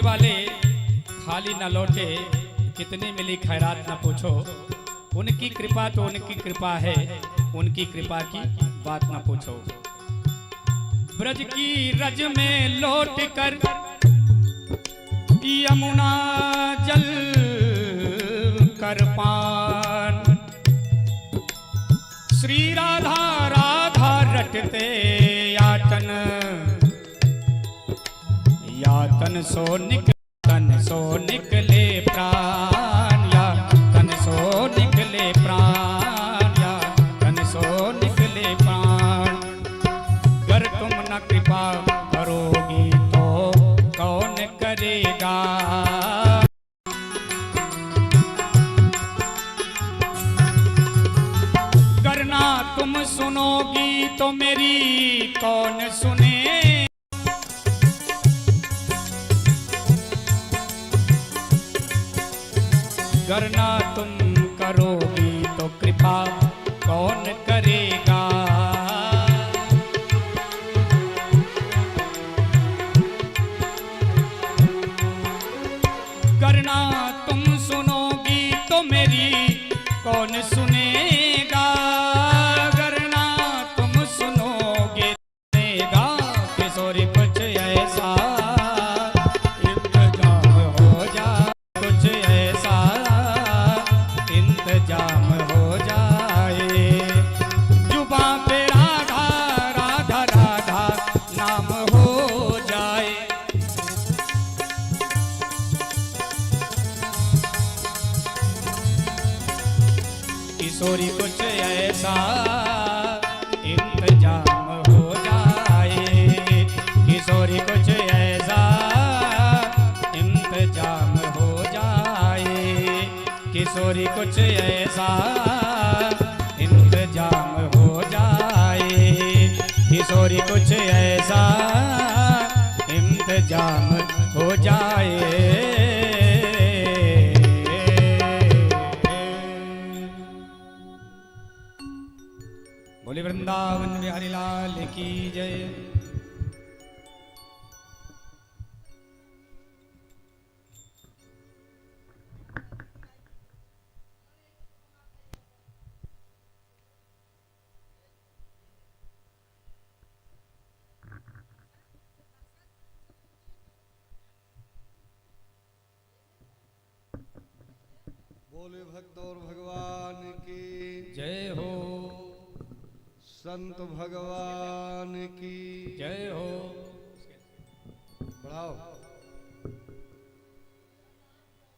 वाले खाली न लौटे, कितनी मिली खैरात न पूछो। उनकी कृपा तो उनकी कृपा है, उनकी कृपा की बात न पूछो। ब्रज की रज में लौट कर यमुना जल कर पान, श्री राधा राधा रटते यातन, यातन सो निकले प्राण, यातन सो निकले प्राण, यातन सो निकले प्राण। अगर तुम न कृपा करोगी तो कौन करेगा। करना तुम सुनोगी तो मेरी कौन सुने। करना तुम करोगी तो कृपा कौन करेगा। करना तुम सुनोगी तो मेरी कौन सुनेगा। करना तुम सुनोगे सुनेगा। किशोरी कुछ ऐसा इंतजाम हो जा, कुछ ऐसा इंतजाम हो जाए। जुबां पे राधा राधा राधा नाम हो जाए। किशोरी कुछ ऐसा इंतजाम हो जाए। किशोरी कुछ ऐसा इंतजाम हो जाए। किशोरी कुछ ऐसा इंतजाम हो जाए। किशोरी कुछ ऐसा इंतजाम हो जाए। बोले वृंदावन बिहारी लाल की जय। बोले भक्त और भगवान की जय हो। संत भगवान की जय हो। बढ़ाओ।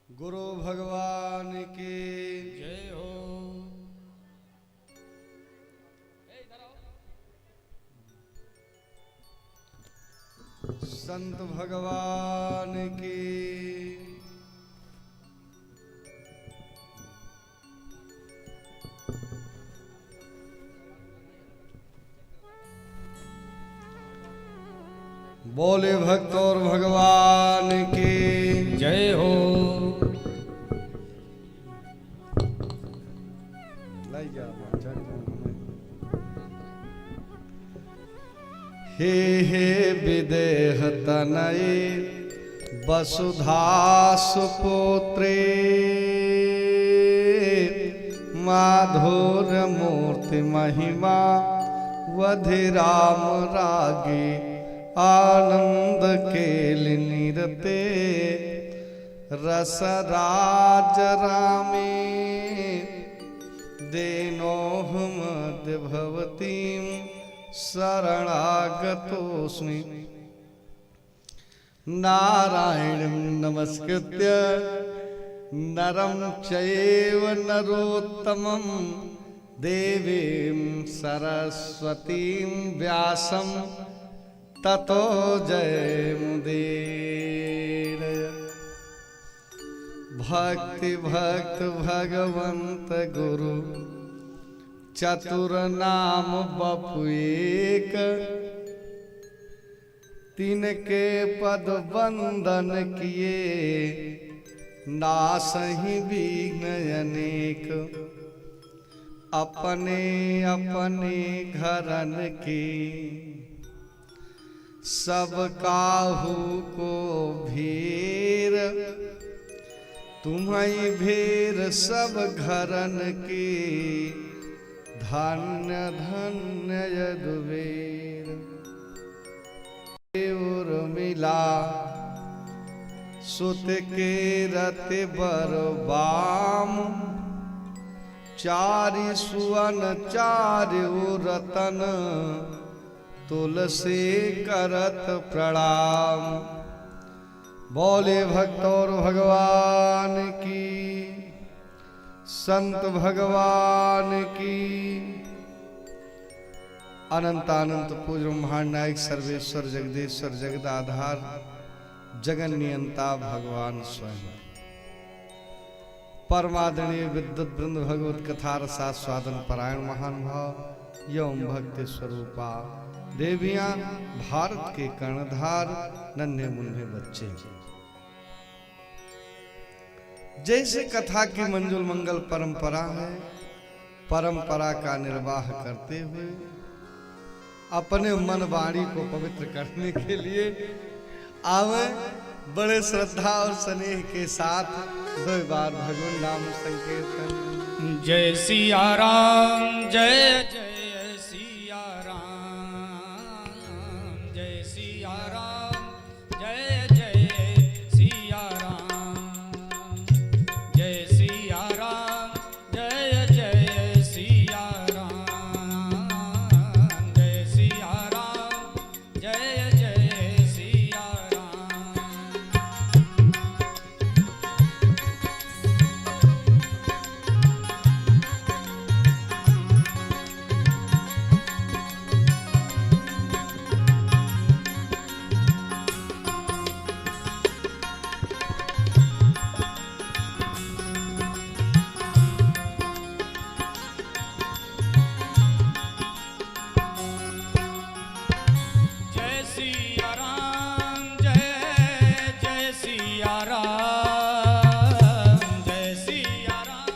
गुरु भगवान की जय हो। संत भगवान की बोले भक्त और भगवान की जय हो। हे विदेह तनये वसुधा सुपुत्रे माधुर मूर्ति महिमा वधिराम रागे आनंद केल निरते रसराज रामे देनोह मध्य भवतीं शरणागतोऽस्मि। नारायणं नमस्कृत्य नरं चैव नरोत्तमं देवीं सरस्वतीं व्यासं ततो जयमुदीरय। भक्ति भक्त भगवंत गुरु चतुर नाम बपु एक। तिनके पद वंदन किए नासहि विघ्न अनेक। अपने अपने घरन की सब काहू को भी तुम्हारी भेर सब घरन की धान्य धन्य यदुबेर और मिला सुत के रति बरबाम चारि सुवन चारि रतन तुलसी करत प्रणाम। बोले भक्त और भगवान की, संत भगवान की। अनंत अनंत पूज ब्रह्मांड नायक सर्वेश्वर जगदीश्वर जगदाधार जगन नियंता भगवान स्वयं परमादरणीय विद्युत वृंद भगवत कथा रसा स्वादन परायण महान भाव यौम भक्ति स्वरूपा देवियां भारत के कर्णधार नन्हे मुन्ने बच्चे। जैसे कथा की मंजुल मंगल परंपरा है, परंपरा का निर्वाह करते हुए अपने मन वाणी को पवित्र करने के लिए आवे बड़े श्रद्धा और स्नेह के साथ 2 बार भगवान नाम संकीर्तन। जय सिया राम जय जय सिया राम, जय सिया राम जय जय सिया राम, जय सिया राम जय जय सिया राम, जय सिया राम जय जय सिया राम। जय सिया राम जय जय सिया राम, जय सिया राम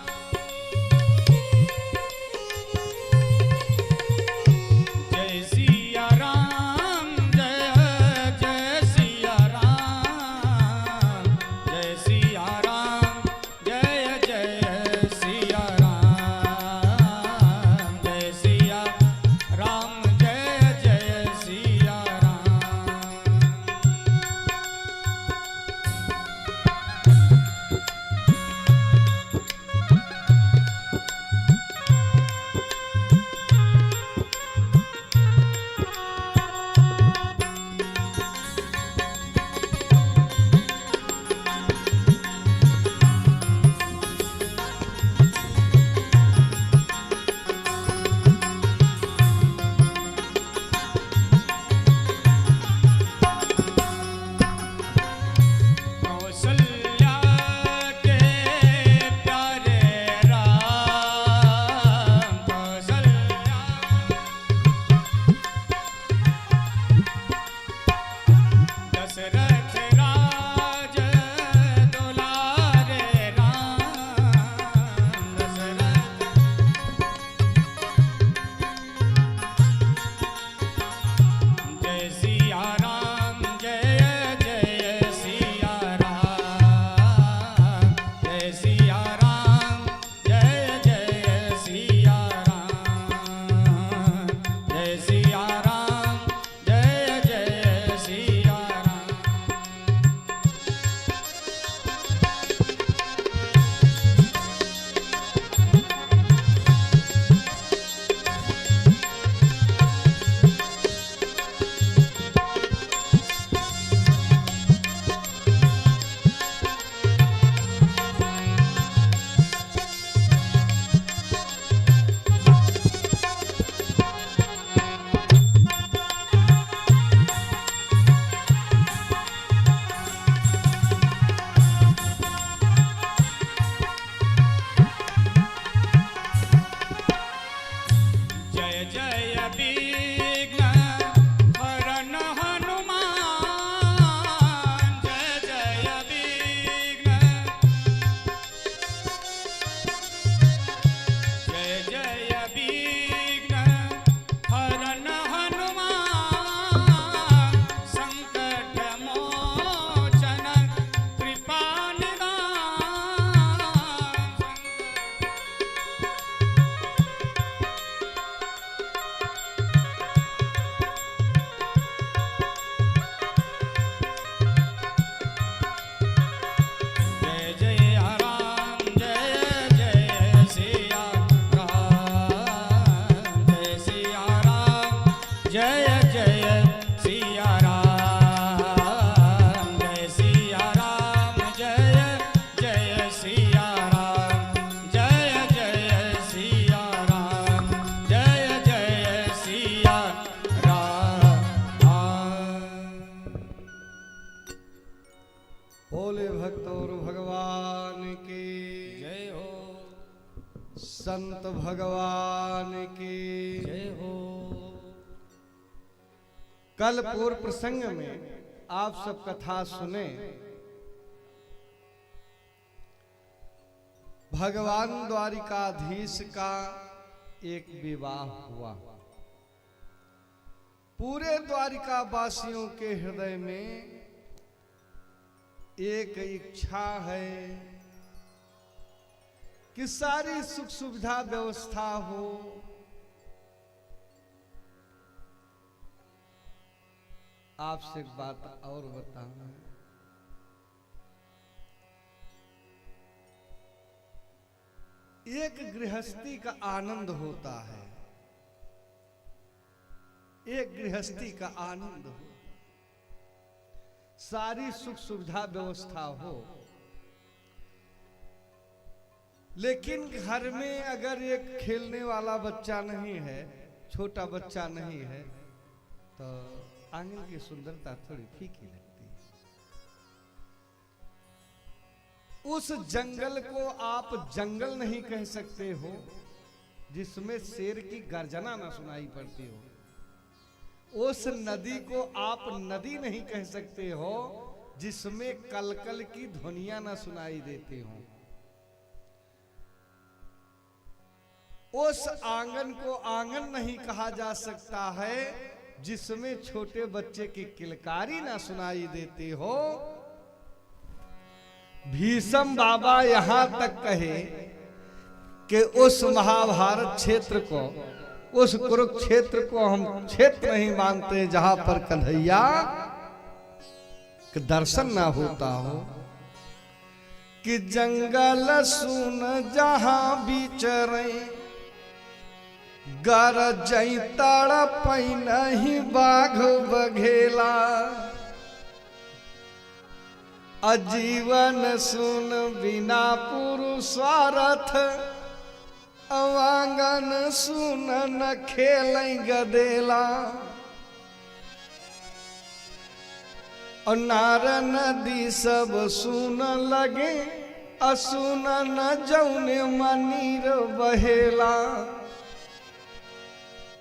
जय सिया राम जय जय सिया राम, जय सिया राम जय जय सिया राम, जय सिया राम जय जय सिया राम। भक्त और भगवान की जय हो, संत भगवान की जय हो। कल पूर्व प्रसंग में आप सब कथा सुने। भगवान द्वारिकाधीश का एक विवाह हुआ। पूरे द्वारिका वासियों के हृदय में एक इच्छा है कि सारी सुख सुविधा व्यवस्था हो। आपसे एक बात और बताऊं, एक गृहस्थी का आनंद होता है, एक गृहस्थी का आनंद हो, सारी सुख सुविधा व्यवस्था हो, लेकिन घर में अगर एक खेलने वाला बच्चा नहीं है, छोटा बच्चा नहीं है, तो आंगन की सुंदरता थोड़ी फीकी लगती है। उस जंगल को आप जंगल नहीं कह सकते हो जिसमें शेर की गर्जना ना सुनाई पड़ती हो। उस नदी को आप नदी नहीं कह सकते हो जिसमें कलकल की ध्वनियां ना सुनाई देती हो। उस आंगन को आंगन नहीं कहा जा सकता है जिसमें छोटे बच्चे की किलकारी ना सुनाई देती हो। भीष्म बाबा यहां तक कहे कि उस महाभारत क्षेत्र को, उस कुरुक्षेत्र को हम क्षेत्र नहीं मानते जहां पर कन्हैया का दर्शन ना होता हो। कि जंगल सुन जहां बिचरे गरजई तड़प नहीं बाघ बघेला। अजीवन सुन बिना पुरुषार्थ अवांगन सुन न खेल गदेला। और नार नदी सब सुन लगे असुन न जौने मनीर बहेला।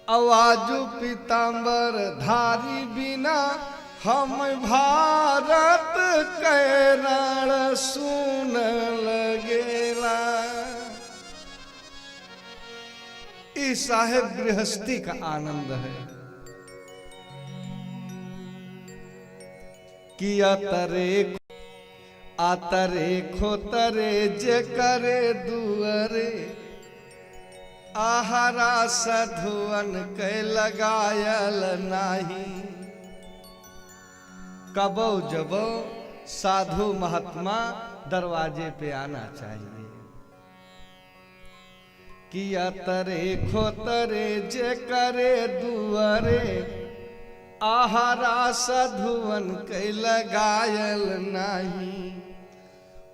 आवाजु पीतांबर धारी बिना हम भारत के रण सुन लगेला। इस साहेब गृहस्थी का आनंद है कि आतरे खोतरे जे करे दुअरे। आहारा साधुअन के लगायल नाही। कबो जबो साधु महात्मा दरवाजे पे आना चाहिए। कि अतरे खोतरे जे करे दुअरे। आहारा साधुअन के लगायल नाही।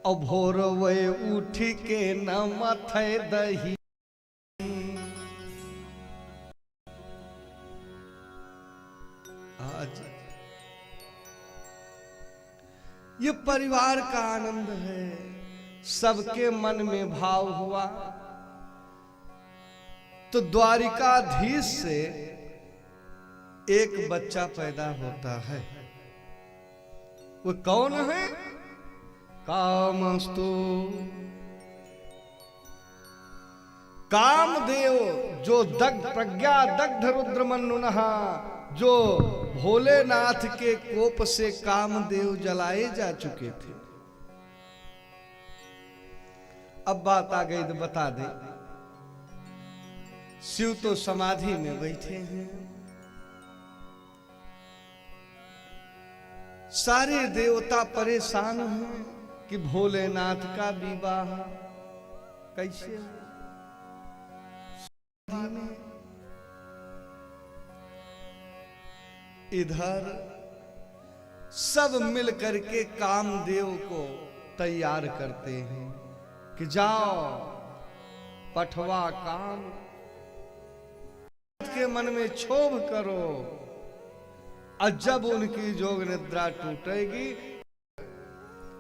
और भोर वे उठ के न मथे दही। आज ये परिवार का आनंद है। सबके मन में भाव हुआ तो द्वारिकाधीश से एक बच्चा पैदा होता है। वो कौन है? कामस्तु कामदेव, जो दग्ध प्रज्ञा दग्ध रुद्र मनुनहा, जो भोलेनाथ के कोप से कामदेव जलाए जा चुके थे। अब बात आ गई तो बता दे। शिव तो समाधि में बैठे हैं, सारे देवता परेशान हैं कि भोलेनाथ का विवाह कैसे हो। इधर सब मिल करके कामदेव को तैयार करते हैं कि जाओ पठवा काम के मन में क्षोभ करो। और जब उनकी जोग निद्रा टूटेगी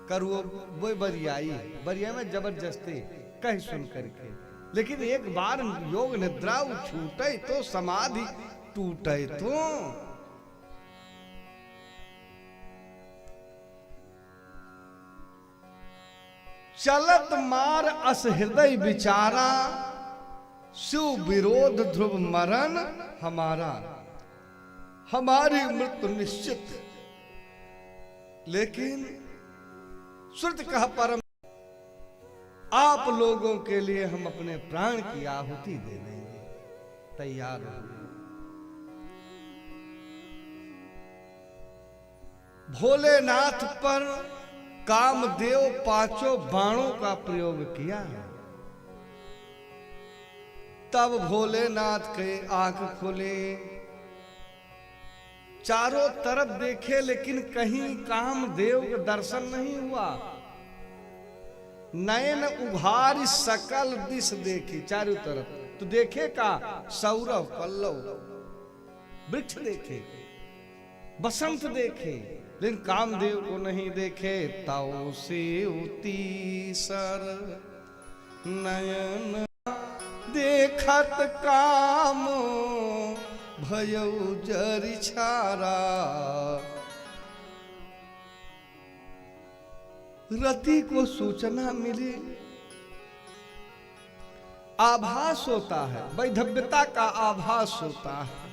करो वो बरियाई बरिया में जबरदस्ती कह सुन करके, लेकिन एक बार योग निद्रा छूटे तो समाधि टूटे तो चलत मार अस हृदय विचारा, शिव विरोध ध्रुव मरण हमारा, हमारी मृत्यु निश्चित। लेकिन श्रुत कहा परम, आप लोगों के लिए हम अपने प्राण की आहुति दे देंगे, तैयार हो। भोलेनाथ पर कामदेव 5 बाणों का प्रयोग किया। तब भोलेनाथ के आंख खुले, चारों तरफ देखे लेकिन कहीं कामदेव का दर्शन नहीं हुआ। नयन उभारी सकल दिश देखी, चारों तरफ तो देखे का सौरभ पल्लव वृक्ष देखे, बसंत देखे, लेकिन कामदेव को नहीं देखे। ताओ से उतीसर नयन देखत काम भयउ जरि छारा, रति को सूचना मिली। आभास होता है, वैधव्यता का आभास होता है।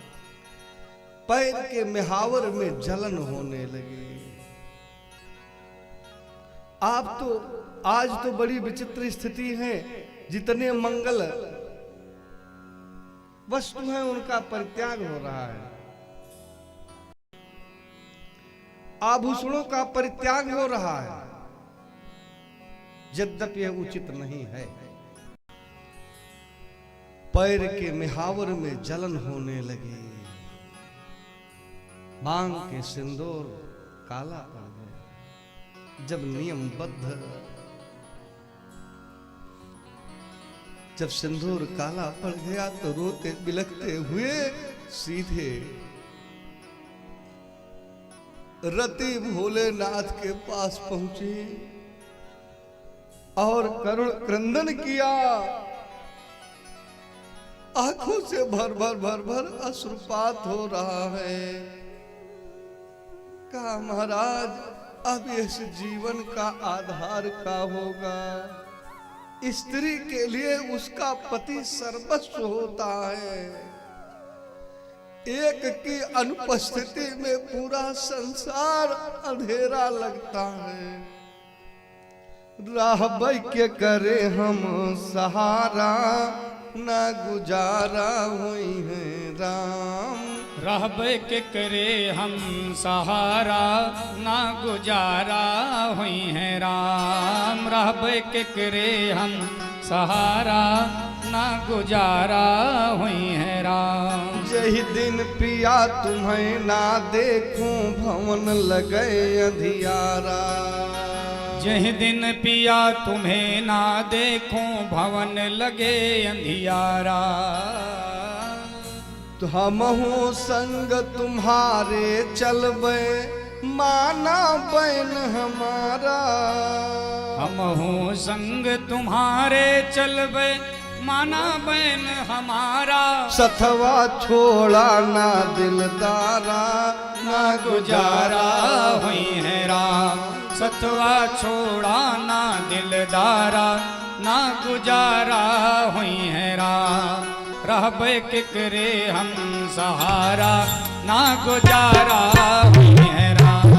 पैर के मेहावर में जलन होने लगी। आप तो आज तो बड़ी विचित्र स्थिति है, जितने मंगल वस्तु हैं उनका परित्याग हो रहा है, आभूषणों का परित्याग हो रहा है, यद्यपि यह उचित नहीं है। पैर के मेहावर में जलन होने लगी, मांग के सिंदूर काला पड़ गया। जब नियमबद्ध, जब सिंदूर काला पड़ गया तो रोते बिलखते हुए सीधे रति भोलेनाथ के पास पहुंची और करुण क्रंदन किया। आंखों से भर भर अश्रुपात हो रहा है। कहा महाराज अब इस जीवन का आधार का होगा। स्त्री के लिए उसका पति सर्वस्व होता है। एक की अनुपस्थिति में पूरा संसार अंधेरा लगता है। राह के करे हम सहारा, ना गुजारा हुई है राम। रहबे के करे हम सहारा, ना गुजारा हुई है राम। रहबे के करे हम सहारा, ना गुजारा हुई है राम। यही दिन पिया तुम्हें ना देखूं, भवन लगे अंधियारा। यही दिन पिया तुम्हें ना देखूं, भवन लगे अंधियारा। तो हमहु संग तुम्हारे चलबे, माना बैन हमारा। हमहु संग तुम्हारे चलबे, माना बैन हमारा। सथवा छोड़ा ना दिलदारा, ना गुजारा हुई है राम। सतवा छोड़ा ना दिलदारा, ना गुजारा हुई है राम। रहबे के करे हम सहारा, ना गुजारा हुई है राम।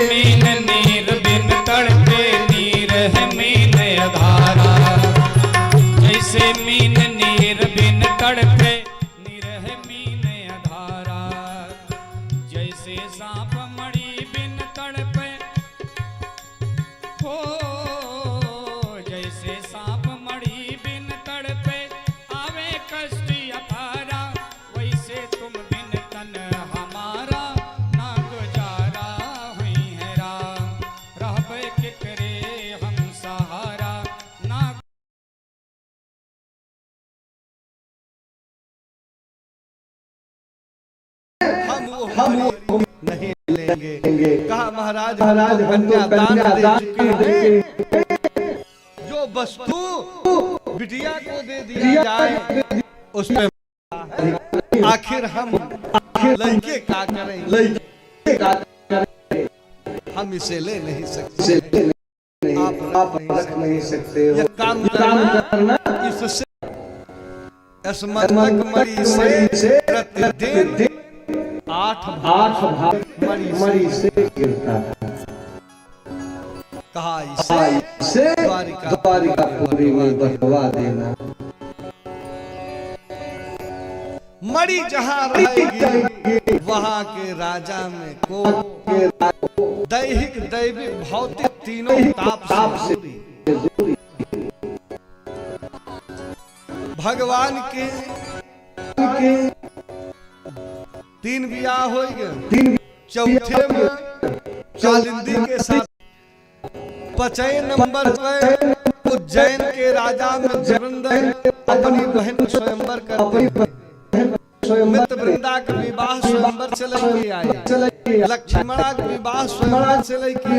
मीन नीर बिन तड़पे, नीर है मीन अधारा। जैसे मीन नीर बिन तड़पे, नीर है मीन अधारा। जैसे सांप मणि बिन तड़पे, हो वो नहीं लेंगे। कहा महाराज हम तो कन्यादान दे चुके हैं, जो वस्तु बिटिया को दे दिया जाए उस पे आखिर हम लड़के का करें, हम इसे ले नहीं सकते, आप रख नहीं सकते। यह काम करना इससे स्मरणक मरी से प्रतिदिन 8 भाग मरी से गिरता है। कहा इसे द्वारिकापुरी में बढ़वा देना। मरी जहाँ रहेगी वहाँ के राजा में को दैहिक दैविक भौतिक तीनों ताप से दूरी। भगवान के 3 ब्याह हो गए, चौथे में कालिंदी के साथ 5 नंबर पे उज्जैन के राजा में जबरदन अपनी बहन स्वयंवर करते, मित्र वृंदा का विवाह स्वयंवर से लेके आए, लक्ष्मणा का विवाह स्वयंवर से लेके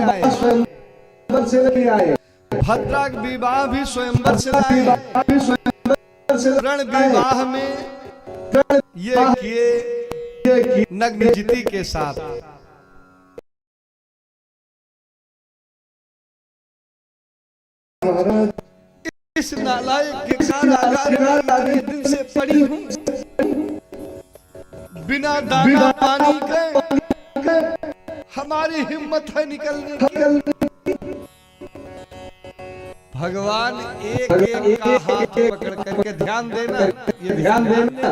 आए, भद्रा का विवाह भी स्वयंवर से लाए। रण विवाह में ये किए नग्नजिति के साथ। इस नालायक के कारागार में दिन से पड़ी हूँ, बिना दाना पानी के हमारी हिम्मत है निकलने की। भगवान एक एक का हाथ पकड़ करके ध्यान देना, ये ध्यान देना,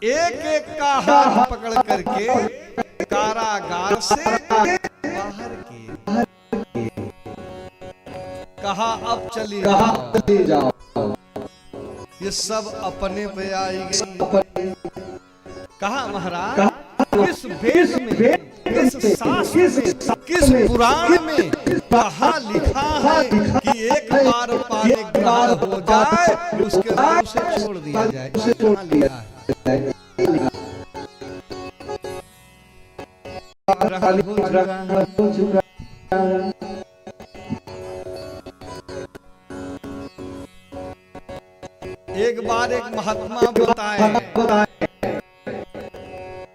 एक एक का हाथ पकड़ करके कारागार से बाहर किए। कहा अब चली जाओ। ये सब अपने पे आई गई। कहा महाराज किस वेश में, किस शास्त्र में, किस पुराण में कहा लिखा है कि एक बार पानी ग्रहण हो जाए उसके बाद उसे छोड़ दिया जाए? एक बार एक महात्मा बताए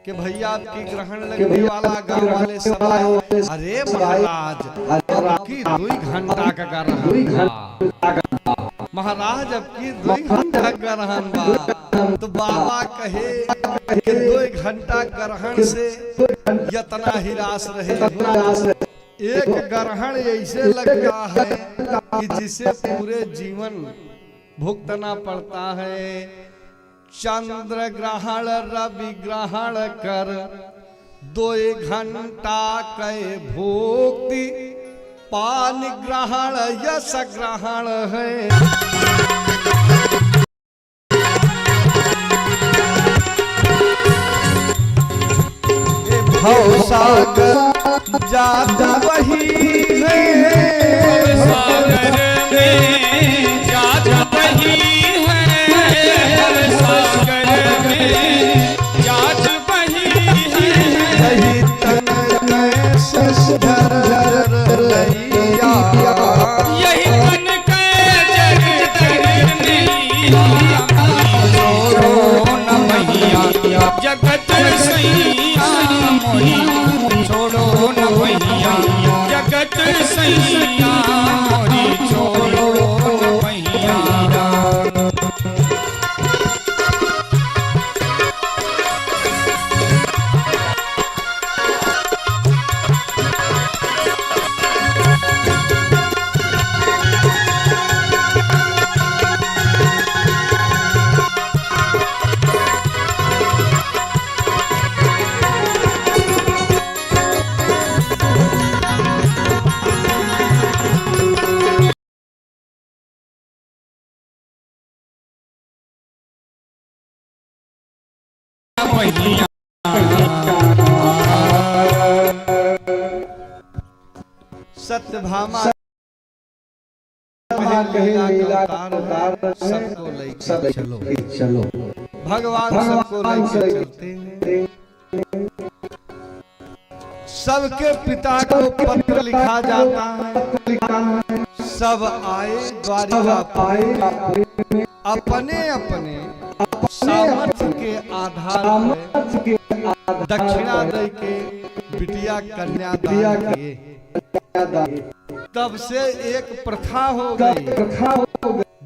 कि भैया आपकी ग्रहण लगने वाला गांव वाले सब आए। अरे महाराज आपकी 2 घंटा का ग्रहण, महाराज आपकी 2 घंटा का ग्रहण बा। तो बाबा कहे कि 2 घंटा ग्रहण से यतना हिरास रहे। एक ग्रहण ऐसे लगता है कि जिसे पूरे जीवन भुगतना पड़ता है। चंद्र ग्रहण रवि ग्रहण कर 2 घंटा कै भुक्ति, पान ग्रहण यश ग्रहण है। भव सागर जात वही है, सागर में जात वही है, सागर में जात वही है। यही तन कैसे सुधर लैया, यही तन कैसे सुधर लैया। छोड़ो न मैया जगत सैया मोरी, छोड़ो न मैया जगत सैया मोरी, छोड़ो न मैया। सत्यभामा सबको लेके चलो, भगवान सबको लेके चलते हैं। सबके पिता को पत्र लिखा जाता है। सब आए द्वारिका पाए, अपने अपने सामर्थ्य के आधार पर दक्षिणा दे के बिटिया कन्यादान किए। तब से एक प्रथा हो गई,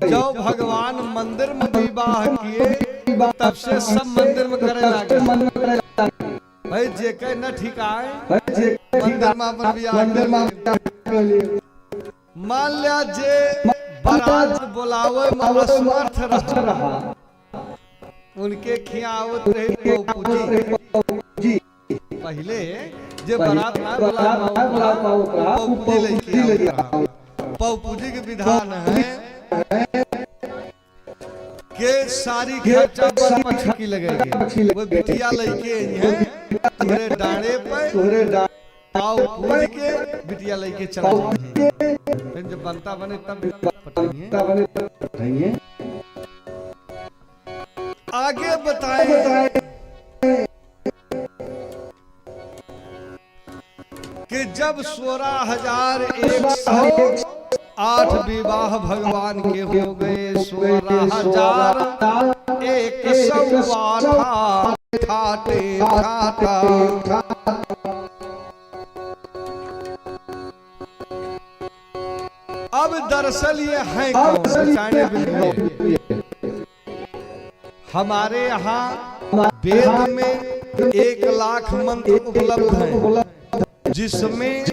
जब भगवान मंदिर में विवाह किए तब से सब मंदिर में करे लगे। भाई जे के न ठिकाए मंदिर में अपन बियाह। मान लिया जे बारात बुलावे में असमर्थ रहा, उनके खियावत रहे पूजी। पहले जे बारात ना बुलावे पूजी के विधान है के सारी खर्चा पर पछकी लगेगी। वो बिटिया लेके हैं तोरे डांडे पे पाव पूज के बिटिया लेके चला जाएंगे। फिर जब बनता बने तब पटाएंगे। आगे बताए कि जब 16,108 विवाह भगवान के हो गए, 16,108 अब दरअसल ये है कौन? हमारे यहाँ वेद में 1,00,000 मंत्र उपलब्ध हैं, जिसमें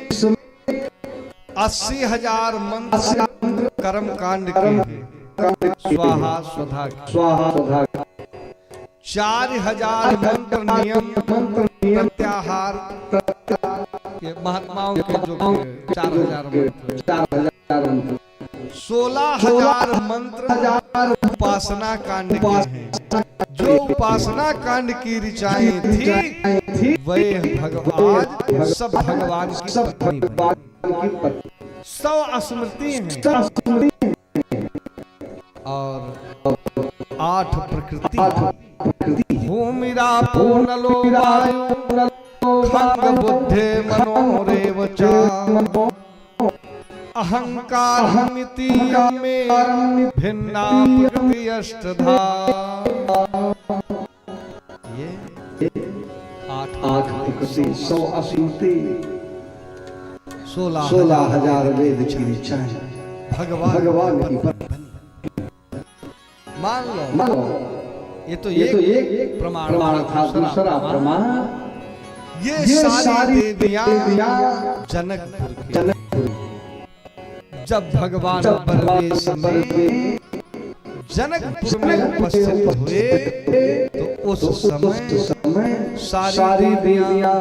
80,000 मंत्र कर्म कांड के हैं, स्वाहा स्वधा 4,000 मंत्र नियम प्रत्याहार के महात्माओं के जो 4,000 मंत्र, 16,000 मंत्र उपासना कांड के हैं। जो उपासना कांड की ऋचाएं थी वे भगवान सब भगवान की पत्नी 100 स्मृति हैं और 8 प्रकृति। भूमिरा पूर्णलो वायु खंग बुद्धे मनोरेव च अहंकारमिति में भिन्ना प्रकृति अष्टधा। ये 8 प्रकृति 100 स्मृति 16,000 वेद की ऋचाएं भगवान की पत्नी। मान लो ये तो एक प्रमाण था। दूसरा प्रमाण ये सारी देवियां जनकपुर की। जब भगवान परवेश में जनकपुर में उपस्थित हुए तो उस समय सारी देवियां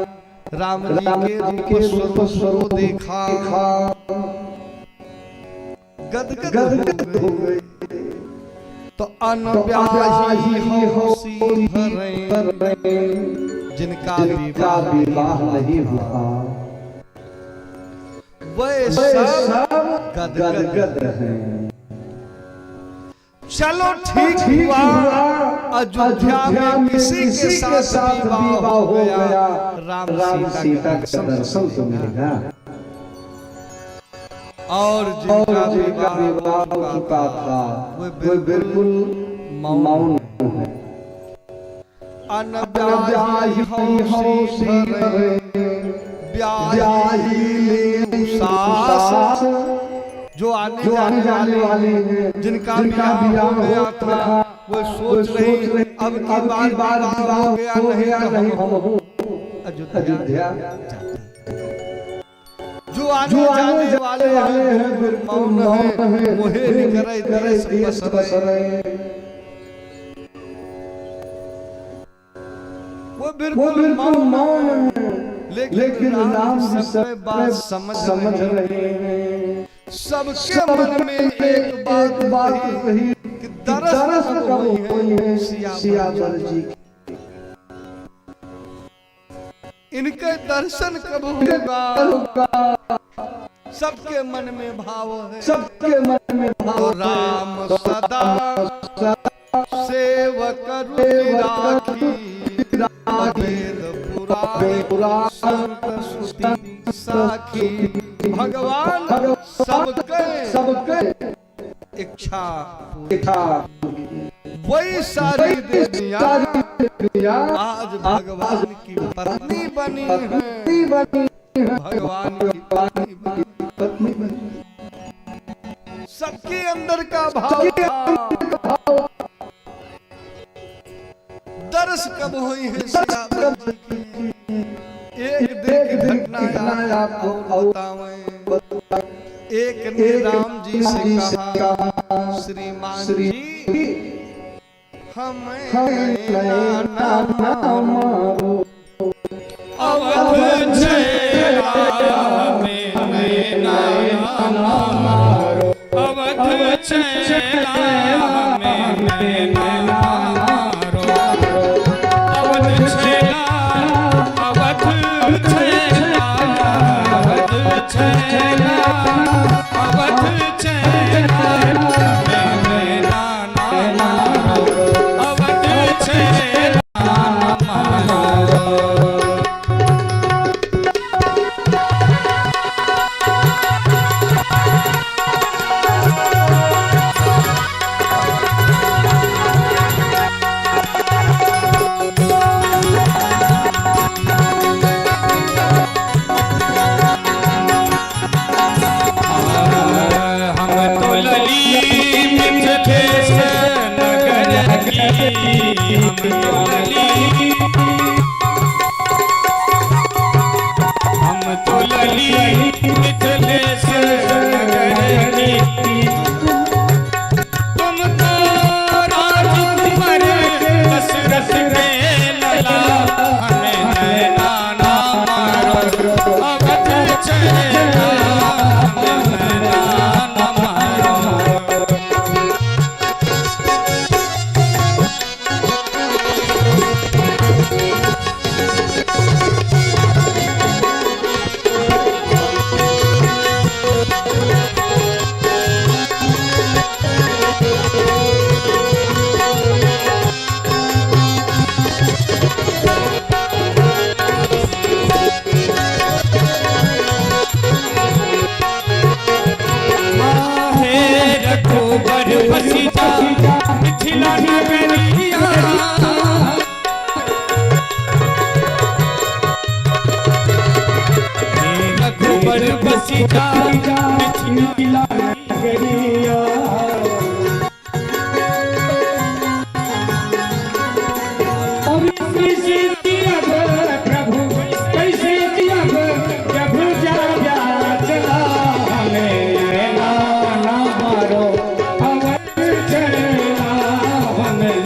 राम जी के रूप स्वरूप देखा गदगद हो गए। तो अनब्याही होशी भरे जिनका विवाह नहीं हुआ वे सब गदगद हैं। चलो ठीक हुआ अयोध्या में किसी के साथ विवाह हो गया, राम सीता का दर्शन तो मिलेगा। और जिनका विवाह हो चुका था वे बिल्कुल मौन है। अनब्याही होशी भरे ब्याही ले सास जो आने जाने वाले हैं, जिनका विवाह हो गया था वो सोच रहे अब की बार विवाह हो गया नहीं हम अयोध्या जो आने जाने वाले हैं मौन है मोहे निकरे देश बसरे। वो बिल्कुल मौन है लेकिन राम सब बात समझ रहे हैं। सबके मन में एक बात कही कि दर्शन कब हुई है सियावर जी की। इनके दर्शन कब होगा सबके मन में भाव है। सबके मन में भाव राम सदा सेवक राखी वेद पुराण संत श्रुति साखी भगवान सबके इच्छा वही सारी दुनिया आज भगवान की पत्नी बनी है, भगवान की पत्नी बनी। सबके अंदर का भाव था, दर्श कब हुई है सियावर जी की। एक दिन की घटना आपको बताऊं। एक ने राम जी से कहा, श्रीमान जी हमें ना मारो, अवध चेला हमें ना मारो, अवध चेला हमें ना मारो, अवध चेला, अवध चेला, अवध चेला, अवध चेला हमें ना मारो, अवध चेला मारो। हम तो लली मिथिलेश नगर की, तुम तो राजकुमार दशरथ के लला, हमें नैना ना मारो, अवध चेला हमें नैना ना मारो। रघुबर बसीता मिथिला नगरिया, रघुबर बसीता मिथिला नगरिया, प्रभु कैसे प्रभु जा चला, हमें ना मारो, अवध चेला हमें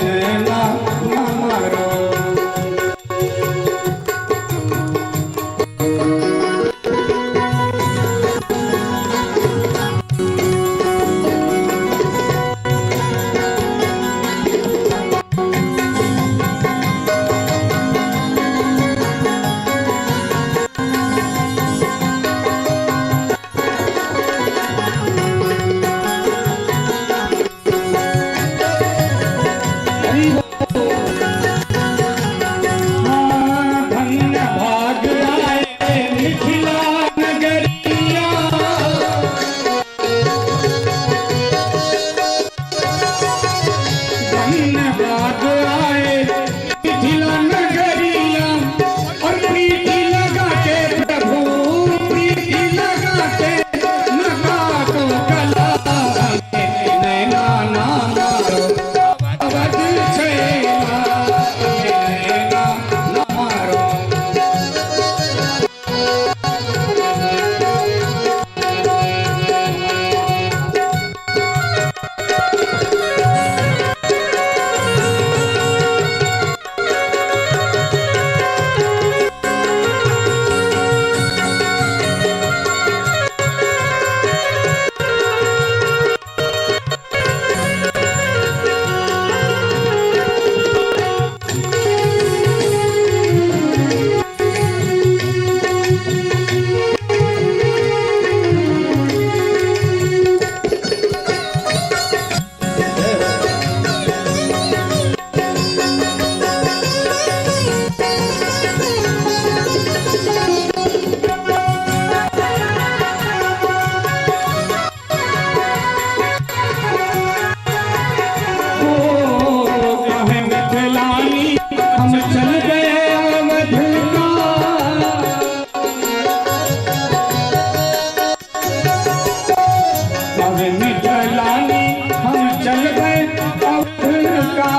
निठलानी हम चल गए अवधर का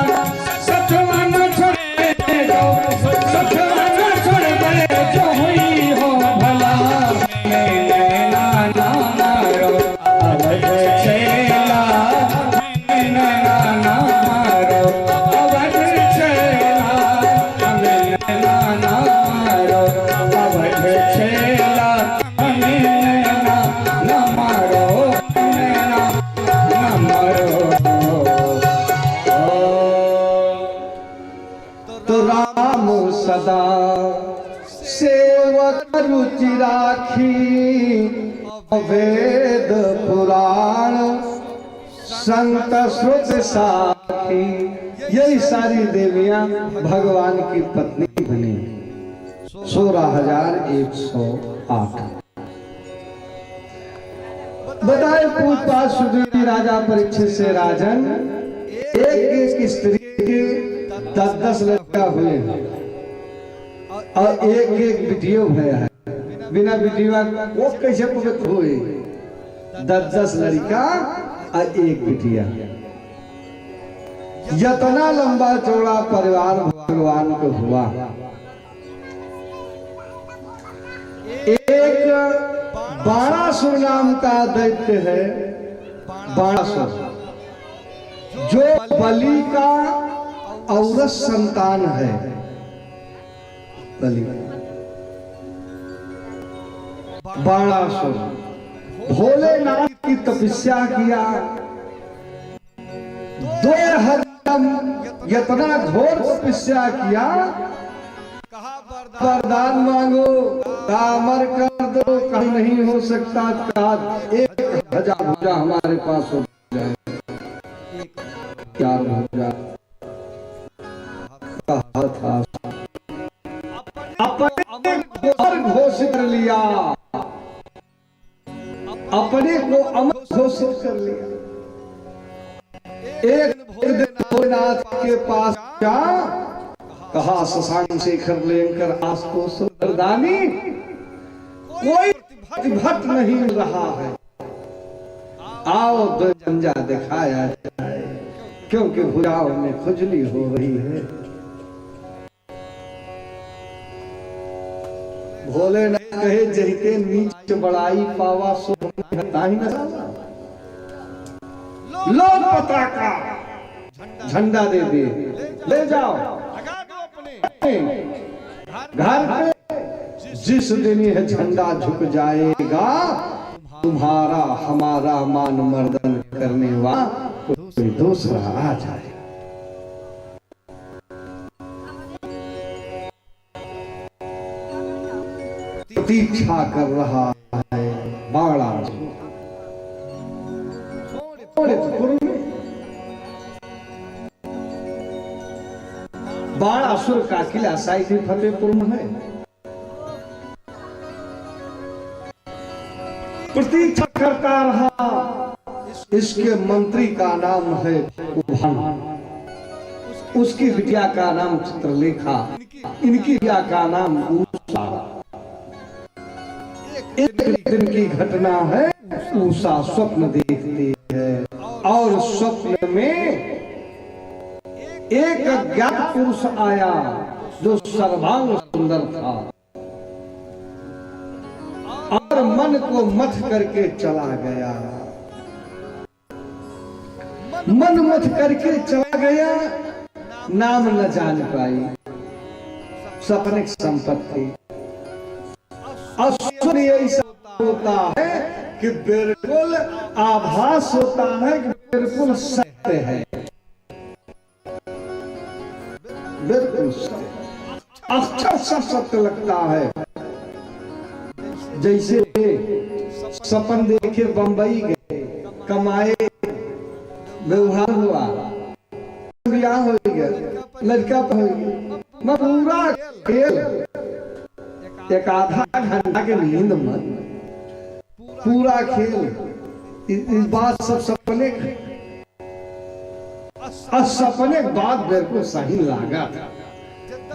सतवा न छोड़े जो सतवा न छोड़े जो हुई हो भला नैना ना मारो अवध चेला नैना ना मारो अवध चेला नैना ना मारो अवध चेला नैना ना मारो नैना ना मारो। तो राम सदा सेवक रुचि राखी वेद पुराण संत श्रुत साखी। यही सारी देवियां भगवान की पत्नी बनी 16,108। बताए पूछताछ सुधी राजा परीक्षित से राजन एक स्त्री के 10-10 लड़का हुए और एक वीडियो भया है। बिना वीडियो वो कैसे पवित्र हुए? 10-10 लड़का और एक बिटिया। यतना लंबा चौड़ा परिवार भगवान को हुआ। एक बाणासुर नाम का दैत्य है, बाणासुर, जो बलि का औरत संतान है। बलि बाणासुर भोलेनाथ की तपस्या किया। 2000 यतना घोर तपस्या किया। वरदान मांगो, कामर कर दो, कहीं नहीं हो सकता। 1000 भुजा हमारे पास हो जाए, 4 भुजा कहा था। अपने घोषित कर लिया, अपने को अमर घोषित कर लिया। एक भोलेनाथ के पास जा, कहा शशांक शेखर लेकर आशुतोष वरदानी कोई प्रतिभट नहीं रहा है, आओ दो जंजा दिखाया जाए, क्योंकि भुजाओं में खुजली हो रही है। भोलेनाथ कहे जहिते नीच बड़ाई पावा सो हता ही न लो पताका झंडा दे दे, ले जाओ घर पे। जिस दिन यह झंडा झुक जाएगा, तुम्हारा हमारा मान मर्दन करने वाला कोई दूसरा आ जाए। प्रतीक्षा कर रहा है बाणासुर। बाणासुर का किला साइड फतेहपुर में है। प्रतीक्षा करता रहा। इसके मंत्री का नाम है उभन, उसकी बिटिया का नाम चित्रलेखा, इनकी बिटिया का नाम उषा। एक दिन की घटना है, उषा स्वप्न देखती है और स्वप्न में एक अज्ञात पुरुष आया जो सर्वांग सुंदर था और मन को मथ करके चला गया। मन मथ करके चला गया, नाम न जान पाई, सपने की संपत्ति। और ऐसा होता है कि बिल्कुल आभास होता है कि बिल्कुल सत्य है, बिल्कुल अक्षर सब सत्य लगता है। जैसे सपन देखे बंबई गए, कमाए, व्यवहार हुआ, ब्याह हो गया, लड़का हो गया, मैं पूरा खेल एक आधा घंटा के नींद मत, पूरा खेल। इस बात सब सपने सपने बात मेरे को सही लगा था।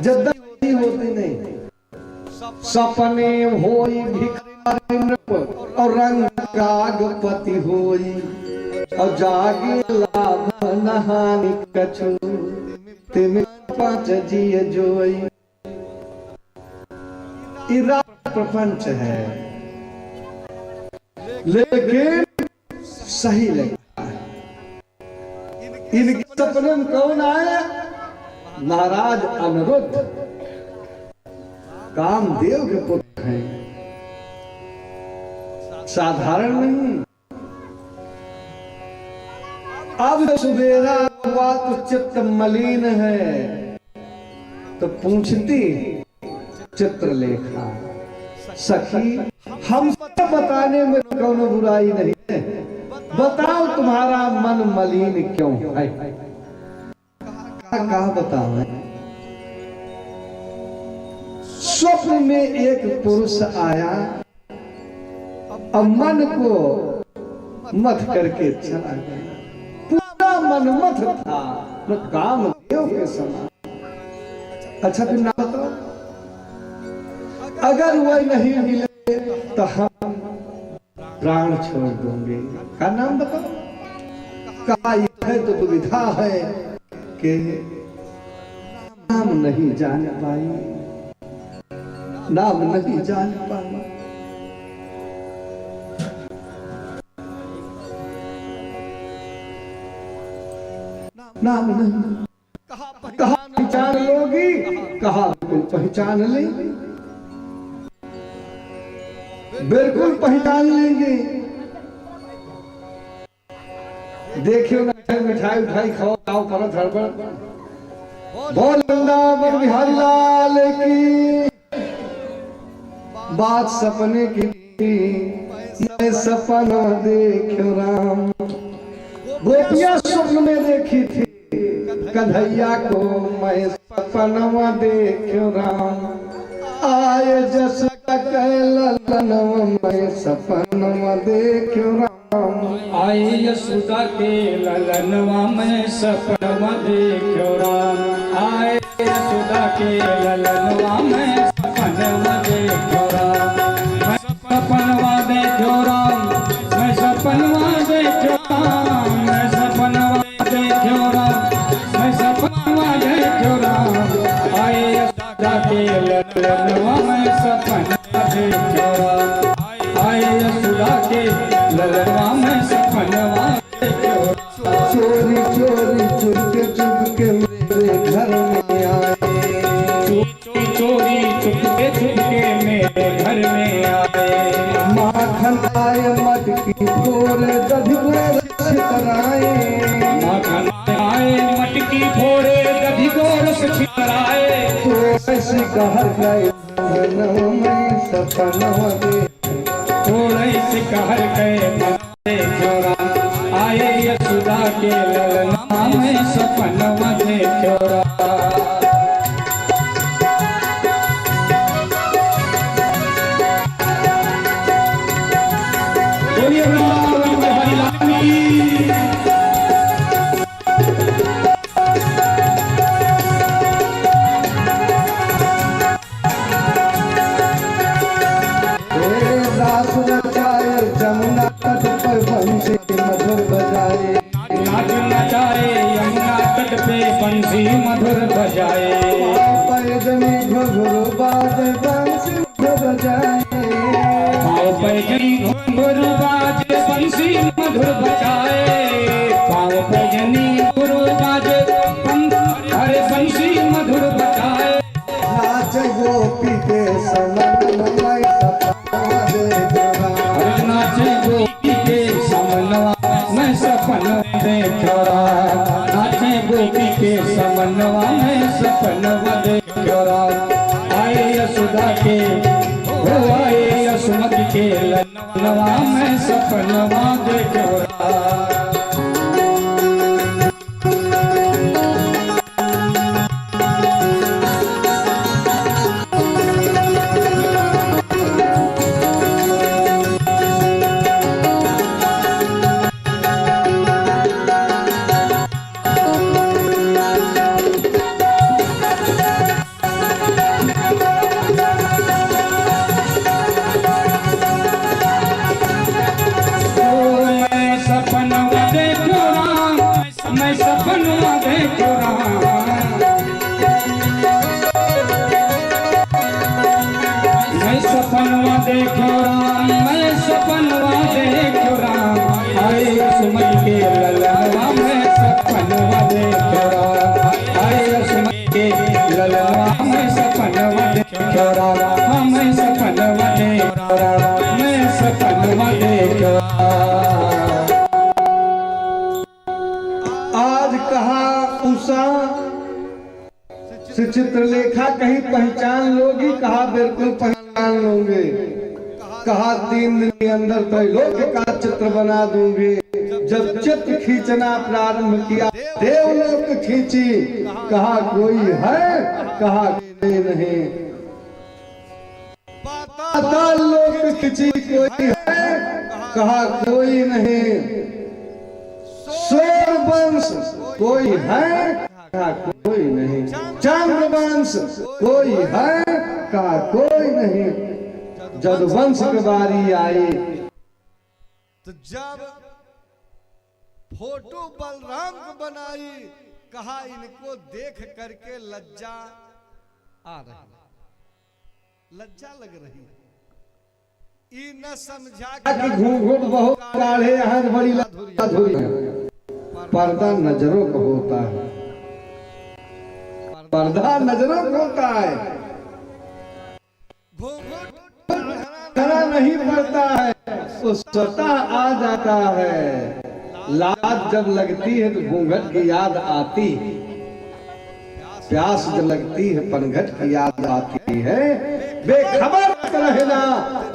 जब होती नहीं, सपने होई भिखारी नृप और रंग कागपति होई। और जागे लाभ नहानि कछु तिम पांच जिय जोई। इरा प्रपंच है लेकिन सही लगता है। इनके सपने में कौन आया? महाराज अनिरुद्ध कामदेव के पुत्र हैं, साधारण नहीं। अब सवेरा हुआ तो चित्त मलिन है, तो पूछती चित्रलेखा सखी हम सब बताने में कौन बुराई नहीं है, बताओ तुम्हारा मन मलिन क्यों है? कहा बताओ? स्वप्न में एक पुरुष आया और मन को मथ करके चला गया। पूरा मन मथ था, न कामदेव के समान। अच्छा फिर ना बताओ, अगर वह नहीं मिले तो हम प्राण छोड़ दूंगे। का नाम बताओ? कहा यह है तो दुविधा है कि नाम नहीं जान पाई, नाम नहीं जान पाई। नाम नहीं। कहा पहचान लोगी? कहा बिल्कुल पहचान लेंगे, बिल्कुल पहचान लेंगे। देखियो ना, मिठाई उठाई खाओ खाओ करो धड़बड़। बोल वृंदावन बिहारी लाल की। बात सपने की, मैं सपना देखो राम। गोपियां स्वप्न में देखी थी कन्हैया को, मैं सपना देखो राम। आए जस ललनवा, मैं सपना देखो राम। आए यशोदा के ललनवा में सपनवा देखो राम। आए यशोदा के ललनवा में सपनवा देखो राम। मैं सपनवा देखो राम, मैं सपनवा देखो राम। मैं सपनवा देखो राम, मैं सपनवा देखो राम। आए यशोदा के ललनवा में सपनवा देखो राम। आए यशोदा के ललनवा में सपनवा देखो राम। चोरी चोरी चुपके चुपके मेरे घर में आए। चोरी चुपके चुपके मेरे घर में आए। माखन आए मटकी फोड़े दधी छितराए। माखन आए मटकी फोड़े दधी गोर से छितराए। तो ऐसे कहर गए मैं सपनवा थोड़े से कहर गए देखो राम। आए यशोदा के ललनवा में सपनवा देखो राम। बोलिए वृंदावन बिहारी लाल की। जमुना तट पर बंसी मधुर बजाए। नाच नचाए यमुना तट पे बंसी मधुर बजाए। पैजनी घुंघरू बाजे बंसी मधुर बजाए। पाँव पैजनी घुंघरू बाजे बंसी मधुर बजाए। पाँव पैजनी घुंघरू बाजे अरे बंसी मधुर बजाए। नाच गोपी के समन में सपना देखो राम। नाचे गोपी के समनवा मैं सपना देखो राम। नाचे गोपी के समनवा मैं सपनवा देखो राम। आए यशोदा के हो आए यशोमती के ललनवा मैं सपनवा देखो राम। सपनवा हमें सपनवा देखा, मैं सपनवा देखा। आज कहा उषा से चित्रलेखा कहीं पहचान लोगी? कहा बिल्कुल पहचान लोगे। कहा 3 दिन के अंदर त्रैलोक्य का चित्र बना दूंगी। जब चित्र खींचना प्रारंभ किया, देवलोक खींची। कहा कोई है? कहा कोई नहीं। पाताल लोक खींची, कोई है? कहा कोई नहीं। सूर्य वंश कोई है? कहा कोई नहीं। चंद्र वंश कोई है? कहा कोई नहीं। जब वंश की बारी आई तो जब फोटो बलराम को बनाई, कहा इनको देख करके लज्जा आ रही, लज्जा लग रही। ई न समझा कि घूंघट बहुत गाढ़े हैं, बड़ी अधूरी है। पर्दा नजरों को होता है, पर्दा नजरों को होता है। घूंघट धरा नहीं पड़ता है, वो स्वतः आ जाता है। लाज जब लगती है तो घूंघट की याद आती, प्यास जब लगती है पनघट की याद आती है। बेखबर रहना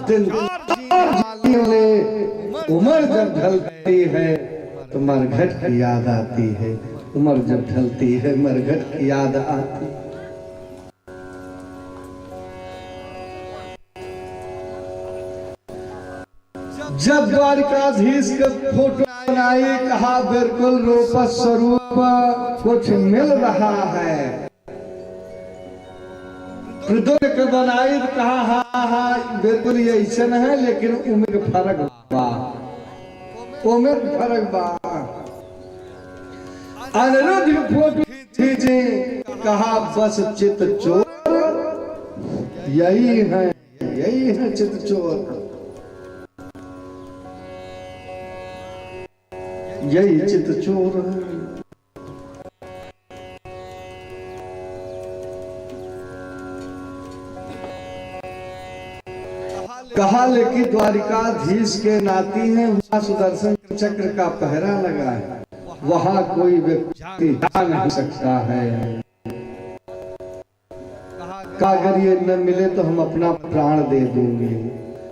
दिन वाले, उम्र जब ढलती है तो मरघट की याद आती है। उम्र जब ढलती है मरघट की याद आती। जब द्वारिकाधीश का फोटो बनाई, कहा बिल्कुल रूप स्वरूप कुछ मिल रहा है। के बनाई तो कहा हाँ हाँ बिल्कुल ये ऐसा है, लेकिन उम्र फर्क बा, उम्र फर्क बा। अनिरुद्ध फोटो खींचे, कहा बस चित चोर यही है चित चोर, यही चित चोर है। कहा लेकिन द्वारिकाधीश के नाती हैं, वहां सुदर्शन चक्र का पहरा लगा है, वहां कोई व्यक्ति जा नहीं सकता है। कहा अगर ये न मिले तो हम अपना प्राण दे देंगे।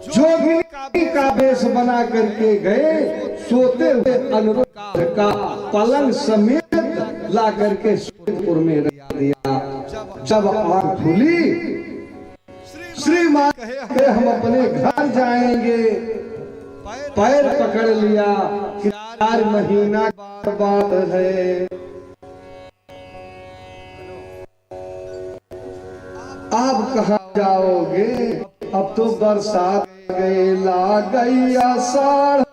जोगी का वेश बना करके गए, सोते हुए अनिरुद्ध का पलंग समेत ला करके श्वेतपुर में रख दिया। जब आंख खुली, श्री मां कहे हम अपने घर जाएंगे। पैर पकड़ लिया कि 4 महीना का बात है। आप कहाँ जाओगे? अब तो बरसात गए, ला गई आषाढ़,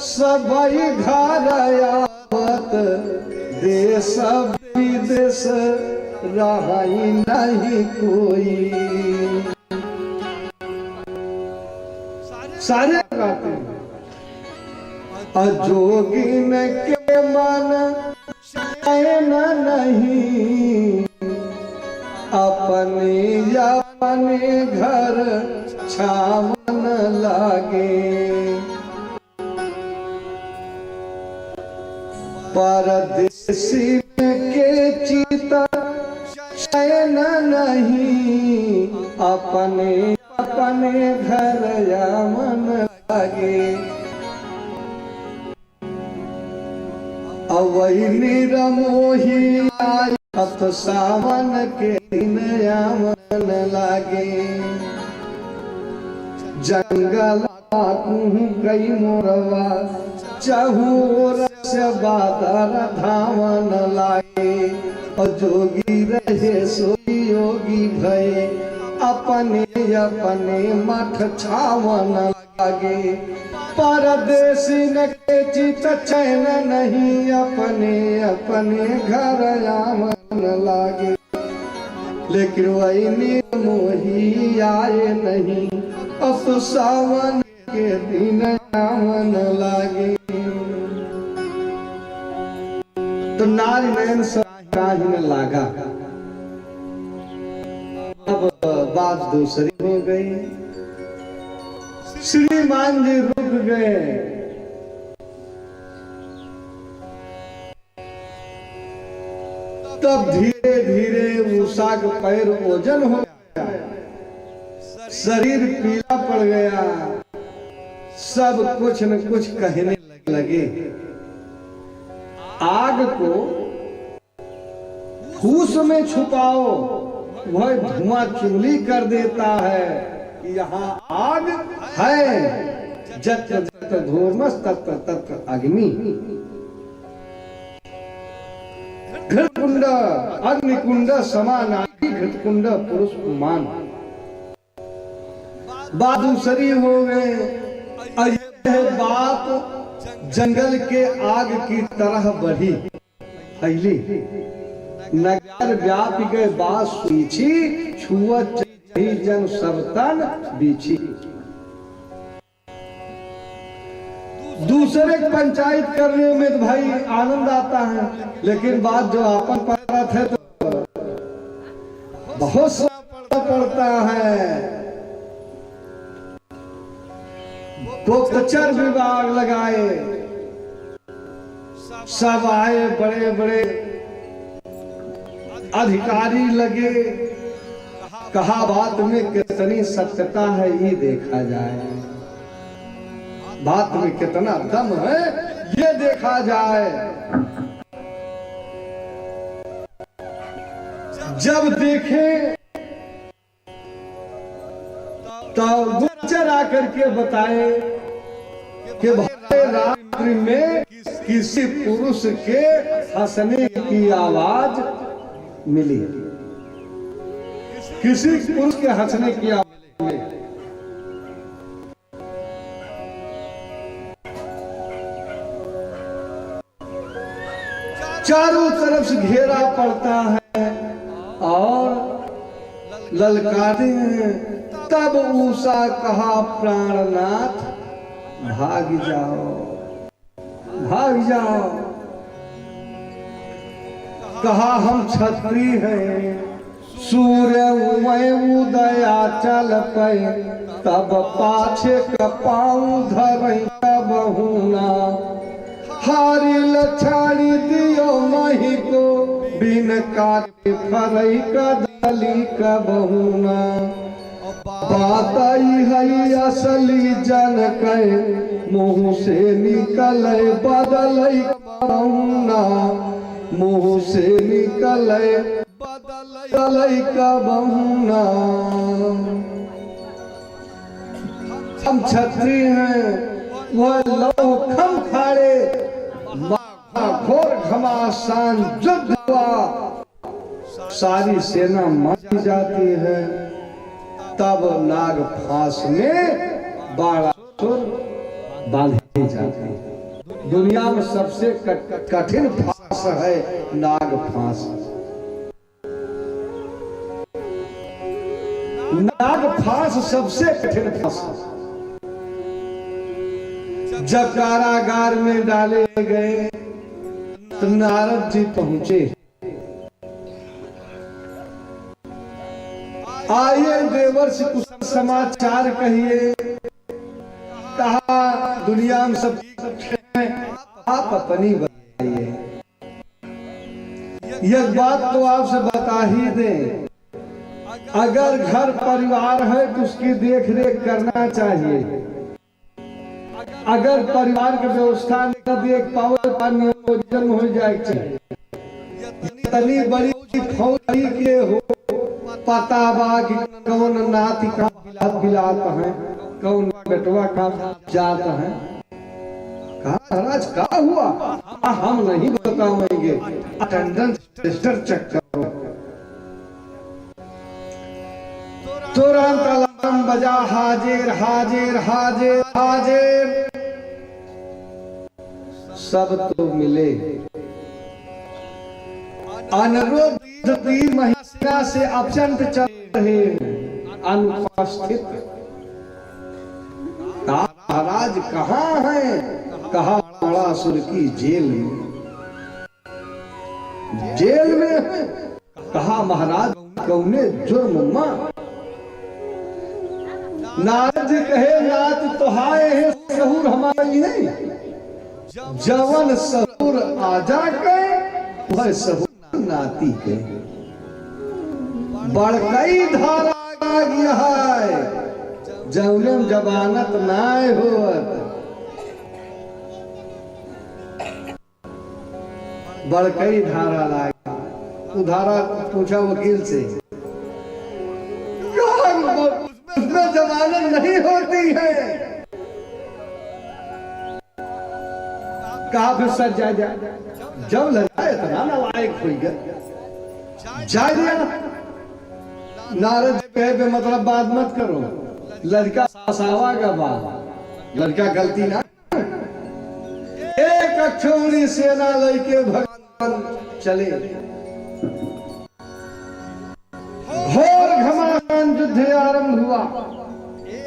सबई घर आवत, देश विदेश रही नहीं कोई। सारे गाते हैं अजोगिन के मन चैन नहीं, अपने घर छावन लागे। परदेसी के चिता चैन नहीं, अपने घर यामन लागे। अवै निरमोही आई, अब सावन के दिन यामन लागे। जंगल कई मोरवा, चहूर से बादर धावन लागे। और जोगी रहे सोई योगी भय, अपने मठ छावन लागे। परदेसी न के चित चैन नहीं, अपने घर आमन लागे। लेकिन वही निर्मोही आए नहीं, अब तो सावन के दिन आमन लागे। तो नारी नयन काहिन लागा। अब बात दूसरी हो गई। श्रीमान जी रुक गए। तब धीरे धीरे उषा का पैर ओझल हो गया, शरीर पीला पड़ गया, सब कुछ न कुछ कहने लगे। आग को फूस में छुपाओ, वह धुआं चुगली कर देता है कि यहाँ आग है। जत्र जत्र धूर्मस तत्र तत्र अग्नि। घृतकुंड अग्निकुंड समानादि, घृतकुंड पुरुष मान। बात दूसरी हो गए। यह बात जंगल के आग की तरह बढ़ी फैली, नगर व्यापी गए बात सूची, छुअत जन सबतन बीछी। दूसरे पंचायत करने में तो भाई आनंद आता है, लेकिन बात जो आपन परत है तो बहुत सा पड़ता है। गुप्तचर विभाग लगाए, सब आए, बड़े बड़े अधिकारी लगे। कहा बात में कितनी सत्यता है ये देखा जाए, बात में कितना दम है ये देखा जाए। जब देखे तो गुप्तचर आकर के बताए कि भाई रात्रि में किसी पुरुष के हंसने की आवाज मिली, किसी पुरुष के हंसने की आवाज मिली। चारों तरफ से घेरा पड़ता है और ललकारते हैं। तब उषा कहा प्राणनाथ भाग जाओ, भाग जाओ। कहा हम क्षत्रिय हैं, सूर्य उदया चल पे, तब पाछे कपाऊ धरई बहुना। हारी लछाड़ी दियो मही को, बिन काटे फरई कदली कबहुना। बात है असली जन के, मुँह से निकले बदलई कबहुना, मुँह से निकले बदलई कबहुना। हम क्षत्रिय हैं, वह लौखम खाड़े, घोर घमासान युद्ध हुआ, सारी सेना मारी जाती है। तब नाग फांस में बाणासुर बांधे जाते हैं। दुनिया में सबसे कठिन फांस है नाग फांस। नाग फांस सबसे कठिन फांस। जब कारागार में डाले गए तो नारद जी पहुंचे। आइए देवर से कुछ समाचार कहिए। कहा दुनिया में सब आप अपनी बताइए। यह बात तो आपसे बता ही दें, अगर घर परिवार है तो उसकी देख रेख करना चाहिए। अगर परिवार की व्यवस्था न देख पाओ तो जन्म हो जाए। इतनी बड़ी फौजी के हो पता बा कि कौन नाती का बिलात है, कौन बेटवा का जात है। कहा महाराज क्या हुआ? हम नहीं बताएंगे, अटेंडेंस रजिस्टर चेक करो। तुरंत अलार्म बजा, हाजिर हाजिर हाजिर हाजिर। सब तो मिले। अनुरोध 3 महीना से अत्यंत चल रहे, अनुपस्थित। महाराज कहाँ हैं? कहा बाणासुर की जेल में। जेल में है? कहा महाराज कौने जुर्म मां नारद जी कहे नाथ तोहाए है सहूर हमारे नहीं, जवन सहूर आजा के वह सहूर नाती के। बड़कई धारा है जौने जबानत नाय होत, बड़कई धारा लाग। उधारा पूछा वकील से, उसमें जमानत नहीं होती है। कहा फिर सर जा जब लगा इतना नालायक हो गया जा दिया। नारद कहे बे मतलब बात मत करो, लड़का फसावा का बात, लड़का गलती ना। एक अक्षौणी सेना लेके भगवान चले, घोर घमासान युद्ध आरंभ हुआ।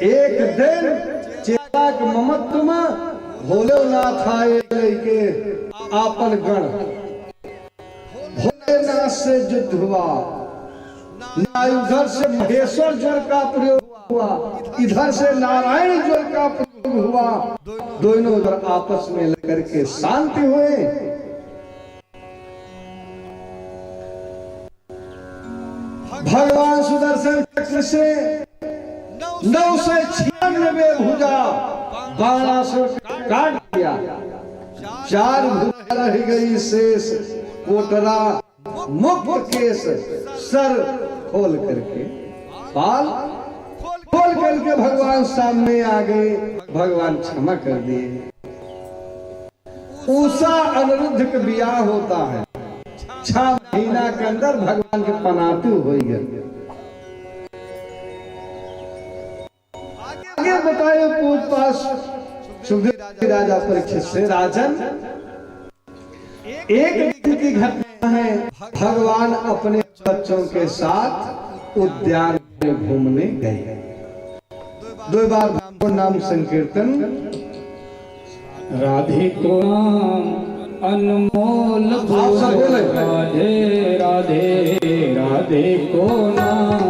एक दिन चेलाक ममत्व में भोलेनाथ आए लेके आपन गण, भोलेनाथ से युद्ध हुआ। ना उधर से महेश्वर ज्वर का प्रयोग हुआ, इधर से नारायण ज्वर का प्रयोग हुआ। दोनों उधर आपस में लेकर के शांति हुए। भगवान सुदर्शन चक्र से 996 भुजा बाणासुर काट दिया। 4 भुजा रह गई शेष, कोटरा मुक्त केस, सर खोल करके बाल खोल करके भगवान सामने आ गए। भगवान क्षमा कर दिए। उषा अनिरुद्ध का ब्याह होता है, 6 महीना के अंदर भगवान के पनातु हो गए। आगे बताए पूछताछ सुखदेव राजा परीक्षित से, राजन एक दिन की घटना है। भगवान अपने बच्चों के साथ उद्यान में घूमने गए। 2 बार भगवान नाम संकीर्तन। राधे को अनमोल बोले, राधे राधे राधे को नाम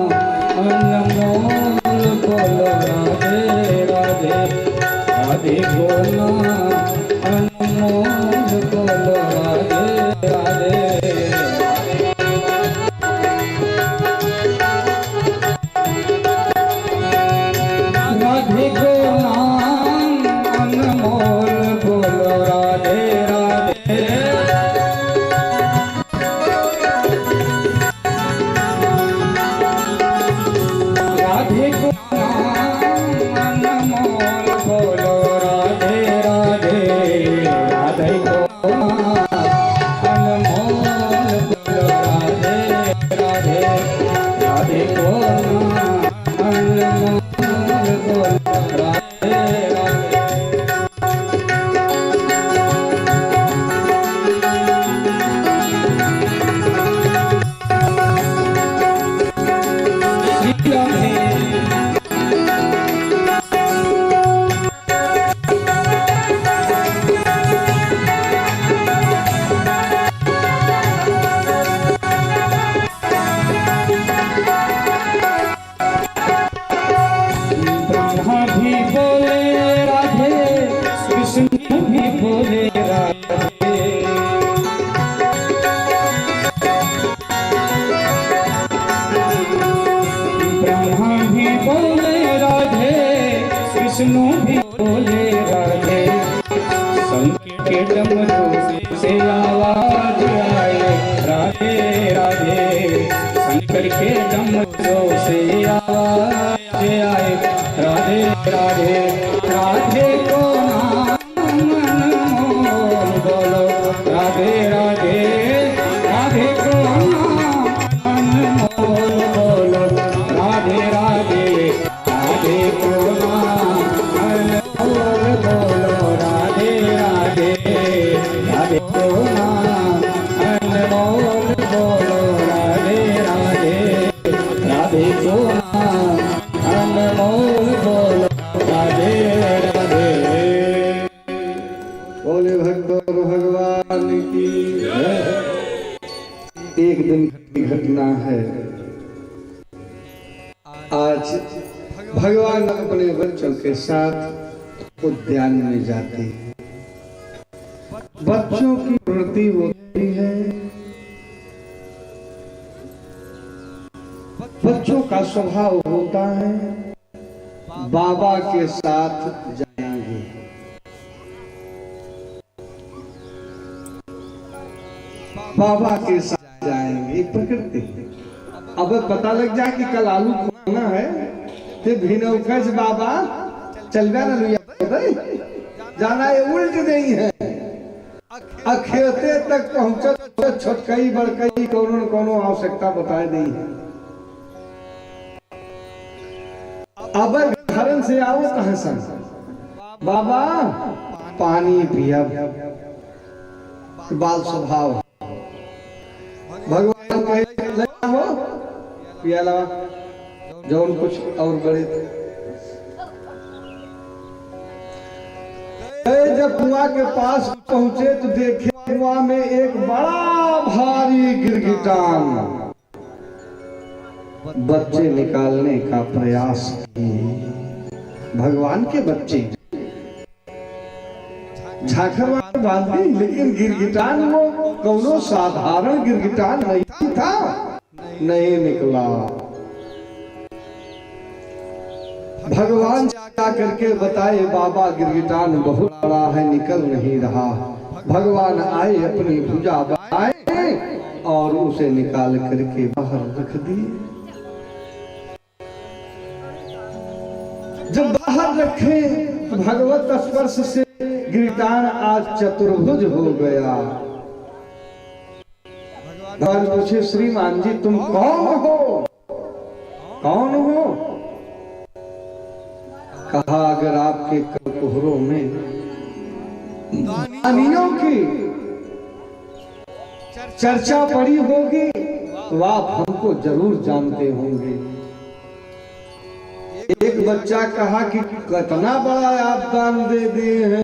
अनमोल बोलो, राधे राधे राधे को नाम अनमोल बोलो, राधे राधे। राधे को नाम अनमोल बोलो, राधे राधे। राधे को नाम अनमोल बोलो, राधे राधे राधे को नाम अनमोल बोलो, राधे राधे राधे को नाम अनमोल बोलो, राधे राधे। ब्रह्मा भी बोले राधे, विष्णु भी बोले राधे। ब्रह्मा भी बोले राधे, विष्णु भी बोले राधे। शंकर के डमरू से आवाज आए, राधे राधे। शंकर के डमरू से आवाज आए, राधे राधे। राधे को नाम अनमोल बोलो, राधे राधे राधे को नाम अनमोल बोलो, राधे राधे राधे को नाम अनमोल बोलो, राधे राधे राधे को नाम अनमोल बोलो, राधे राधे राधे को नाम अनमोल बोलो, राधे राधे। बोले भक्त भगवान की जय। एक दिन की घटना है। आज भगवान अपने बच्चों के साथ उद्यान में जाते हैं। बच्चों की प्रवृत्ति होती है, बच्चों का स्वभाव होता है बाबा के साथ जाएंगे। बाबा के साथ जाएंगे, प्रकृति। अब पता लग जाए कि कल आलू खाना है तो भिनौकज बाबा चल जाना है, उल्ट नहीं है। अखेते तक पहुंचो छोटकई बड़कई कोनो कोनो आवश्यकता बताए नहीं है। अब घरन से आओ कहां सन बाबा पानी पिया, बाल स्वभाव। भगवान कहे हो पियाला जौन कुछ और बड़े जब कुआं के पास पहुंचे तो देखे कुआं में एक बड़ा भारी गिरगिटान। बच्चे निकालने का प्रयास किए, भगवान के बच्चे झाखर बांधी, लेकिन गिरगिटान वो कौनो साधारण गिरगिटान नहीं था, नहीं निकला। भगवान जा करके बताए बाबा गिरगिटान बहुत बड़ा है, निकल नहीं रहा। भगवान आए, अपनी भुजा बढ़ाए और उसे निकाल करके बाहर रख दिए। जब बाहर रखे तो भगवत स्पर्श से गिरगिटान आज चतुर्भुज हो गया। भगवान पूछे श्रीमान जी तुम कौन हो, कौन हो? कहा अगर आपके कलकुहरों में दानियों की चर्चा पड़ी होगी तो आप हमको जरूर जानते होंगे। एक बच्चा कहा कि कितना बड़ा आप दान दे दिए हैं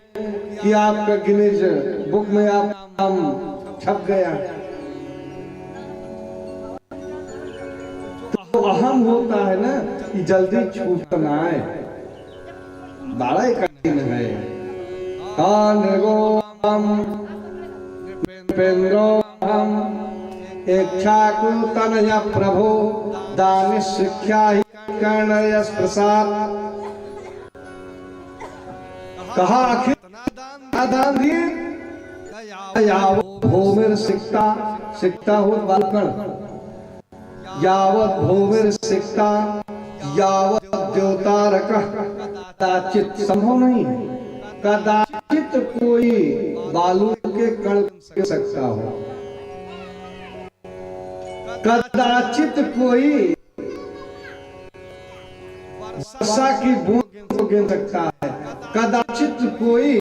कि आपका गिनीज बुक में आप नाम छप गया। तो अहम होता है ना कि जल्दी छूट ना आए, बड़ा कठिन है। तनया प्रभु दान शिक्षा ही कर्णय प्रसाद। कहा आखिर दान दिए, भूमिर सिक्ता, सिक्ता हो बालकण, यावत भूमिर सिक्ता यावत द्योतारक। कदाचित संभव नहीं है, कदाचित कोई बालू के कण के सकता हो, कदाचित कोई वर्षा की बूंद को गिन सकता है, कदाचित कोई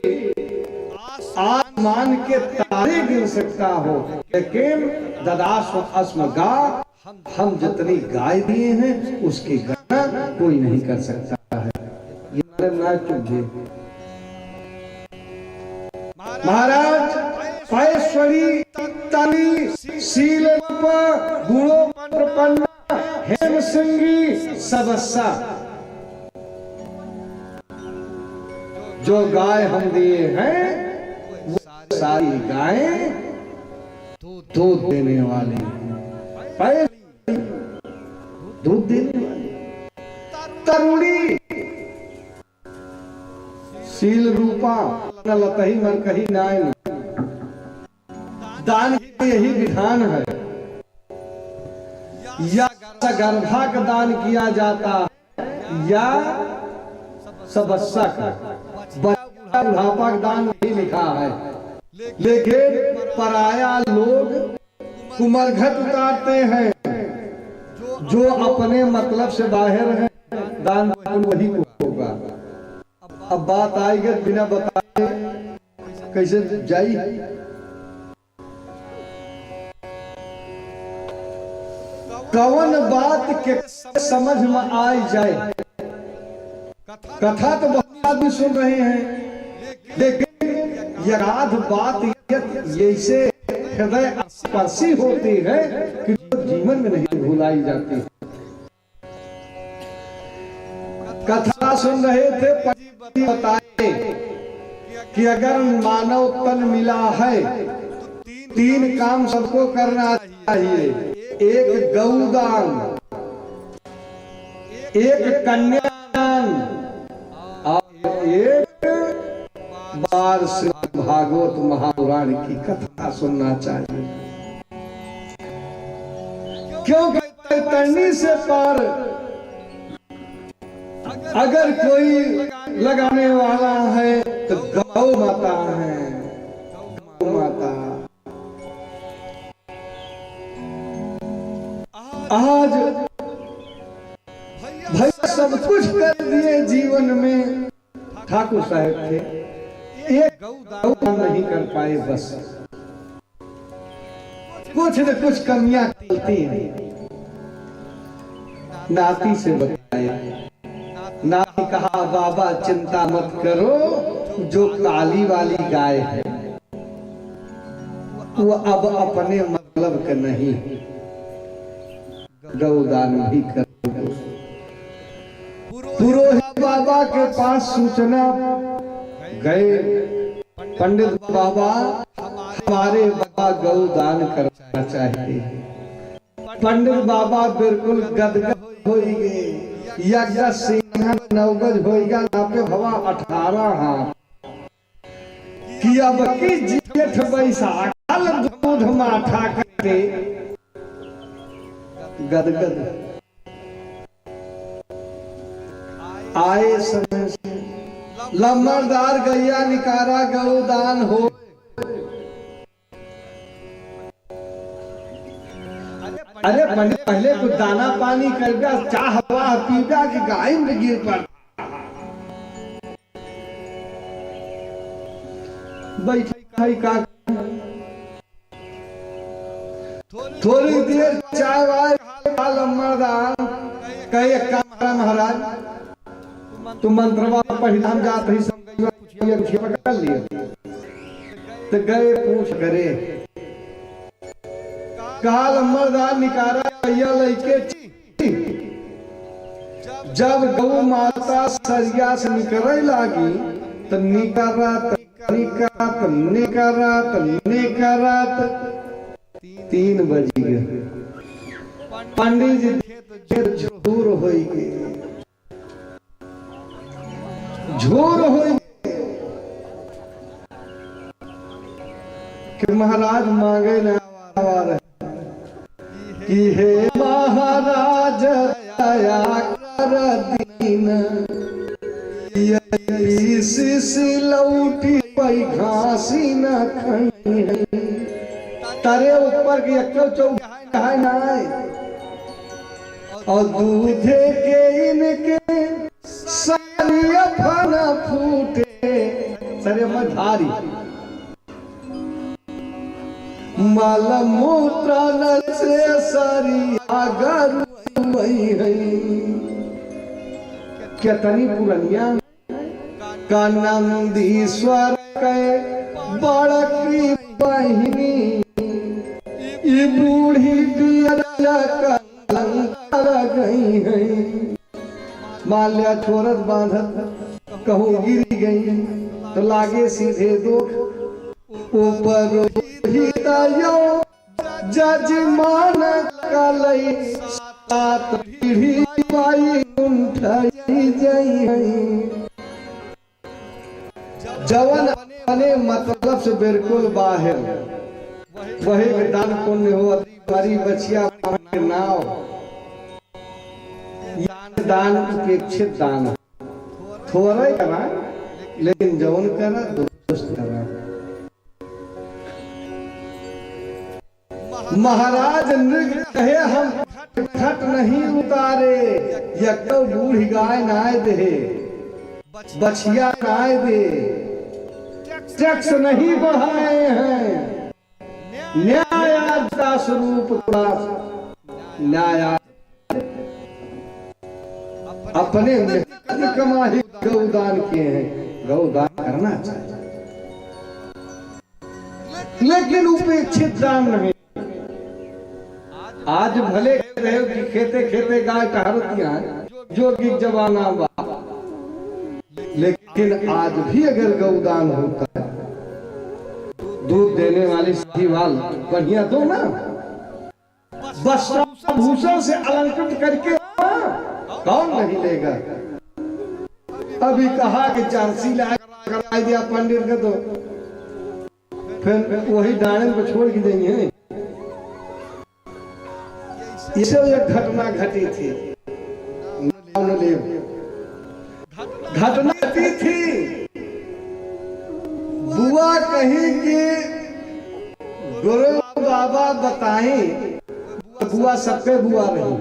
आसमान के तारे गिन सकता हो, लेकिन ददाश अस्म गा, हम जितनी गाय दिए हैं उसकी गणना कोई नहीं कर सकता है। ये ना चुभे महाराज पैश्वरी तली शील गुणोपन्न हेम सिंगी सबस्सा। जो गाय हम दिए हैं वो सारी गायें दूध देने वाली हैं, दूध देने वाली तरुणी शील रूपा न लतही मन कही नाय। दान यही विधान है, या गर्भा का दान किया जाता है या सबस्सा का, बुढ़ापा का दान नहीं लिखा है। लेकिन पराया लोग कुमरघट उतारते हैं, जो अपने मतलब से बाहर है, दान वही को होगा। अब बात आएगी बिना बताए कैसे जाई। कौन बात के समझ में आ जाए। कथा तो बहुत आदमी सुन रहे हैं, लेकिन यथार्थ बात ऐसे हृदय स्पर्शी होती है कि जीवन में नहीं भुलाई जाती। कथा सुन रहे थे, पंडित बताए कि अगर मानव तन मिला है तो 3 काम सबको करना चाहिए। एक गौदान, एक कन्यादान और एक बार श्रीमद् भागवत महापुराण की कथा सुनना चाहिए। क्योंकि तैतरनी से पार अगर कोई लगाने वाला है तो गौ माता है। गौ माता आज भैया सब कुछ कर दिए जीवन में। ठाकुर साहब थे, एक गौदान नहीं कर पाए। बस कुछ न कुछ कमियां चलती हैं। नाती से बताया, नाती कहा बाबा चिंता मत करो, जो काली वाली गाय है वो अब अपने मतलब का नहीं, गौदान भी करो। पुरोहित बाबा के पास सूचना गए, पंडित बाबा हमारे बाबा गौदान करना चाहिए। पंडित बाबा बिल्कुल गदगद हो गए। यज्ञ सिंह 9 गज होगा, नापे भवा 18 हाथ कि अब की जेठ बैसाख दूध माठा करते गदगद आए समय से लम्बरदार गैया निकारा गौदान हो। अरे पहले कुछ दाना पानी करगा, चाह हवा पीगा कि गाय में गिर पड़। बैठाई का थोड़ी देर चाय वाय लम्बरदार कहे महाराज तुम मंत्रवा पढ़िनाम जात ही पकड़ लिए तो गए पूछ करे। कहा लम्बरदार निकारा भैया लइके जब गौ माता सरिया से निकले लागी तो निकरात 3 बज गए। पंडित जी झूर हो गए, झूर हो कि महाराज मांगे ना रहे कि हे महाराज दया कर दीन, लौटी पई घासी न खई तारे ऊपर के चौहाय ना और दूधे के इनके सरिया फन फूटे सरे मधारी मल मूत्र से सरिया गरुई है। कितनी पुरनिया का नंदीश्वर के बड़की बहिनी ये बूढ़ी कलंकर गई है। माल्या छोरत बांधत कहूँ गिरी गई तो लागे सीधे दुख ऊपर जजमान कलई 7 पीढ़ी पाई उठाई जाई। जवन अपने मतलब से बिल्कुल बाहर वही दान पुण्य हो। हमारी बचिया के नाव दान अपेक्षित दान थोड़ा करा लेकिन जवन करा दुरुस्त करा। महाराज नृग कहे हम खट नहीं उतारे, एक तो बूढ़ी गाय नाय दे बछिया नाय दे, टैक्स नहीं बढ़ाए हैं। न्याय का स्वरूप न्याय अपने कमाई गौदान किए हैं, गौदान करना चाहिए लेकिन उपेक्षित दान नहीं। आज भले कह रहे हो कि खेते खेते गाय टहरतियां जो कि जमाना बा लेकिन आज भी अगर गौदान होता है, दूध देने वाली साहिवाल बढ़िया दो ना, वस्त्रभूषण से अलंकृत करके कौन नहीं लेगा। अभी कहा कि झांसी ला करा दिया पंडित का, तो फिर वही डायन को छोड़ के देंगे। इसे एक घटना घटी थी, घटना घटी थी। बुआ कहीं की गुरु बाबा बताई, बुआ सबके बुआ रही,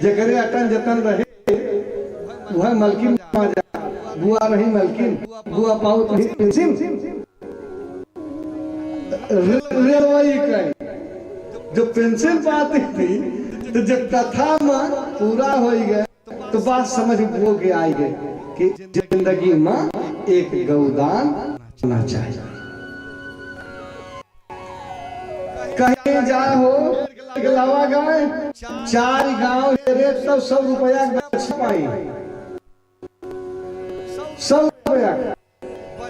जगरे अटन जतन रहे वह मलकिन बुआ रही, मलकिन बुआ पाउत रेलवे कहीं जो पेंशन पाती थी, तो जब कथा में पूरा हो गए तो बात समझ वो के आई गए कि जिंदगी में एक गौदान होना चाहिए। कहीं जाए हो गलावा गाय, 4 गांव रेट तो 100 रुपया बच पाई, 100 रुपया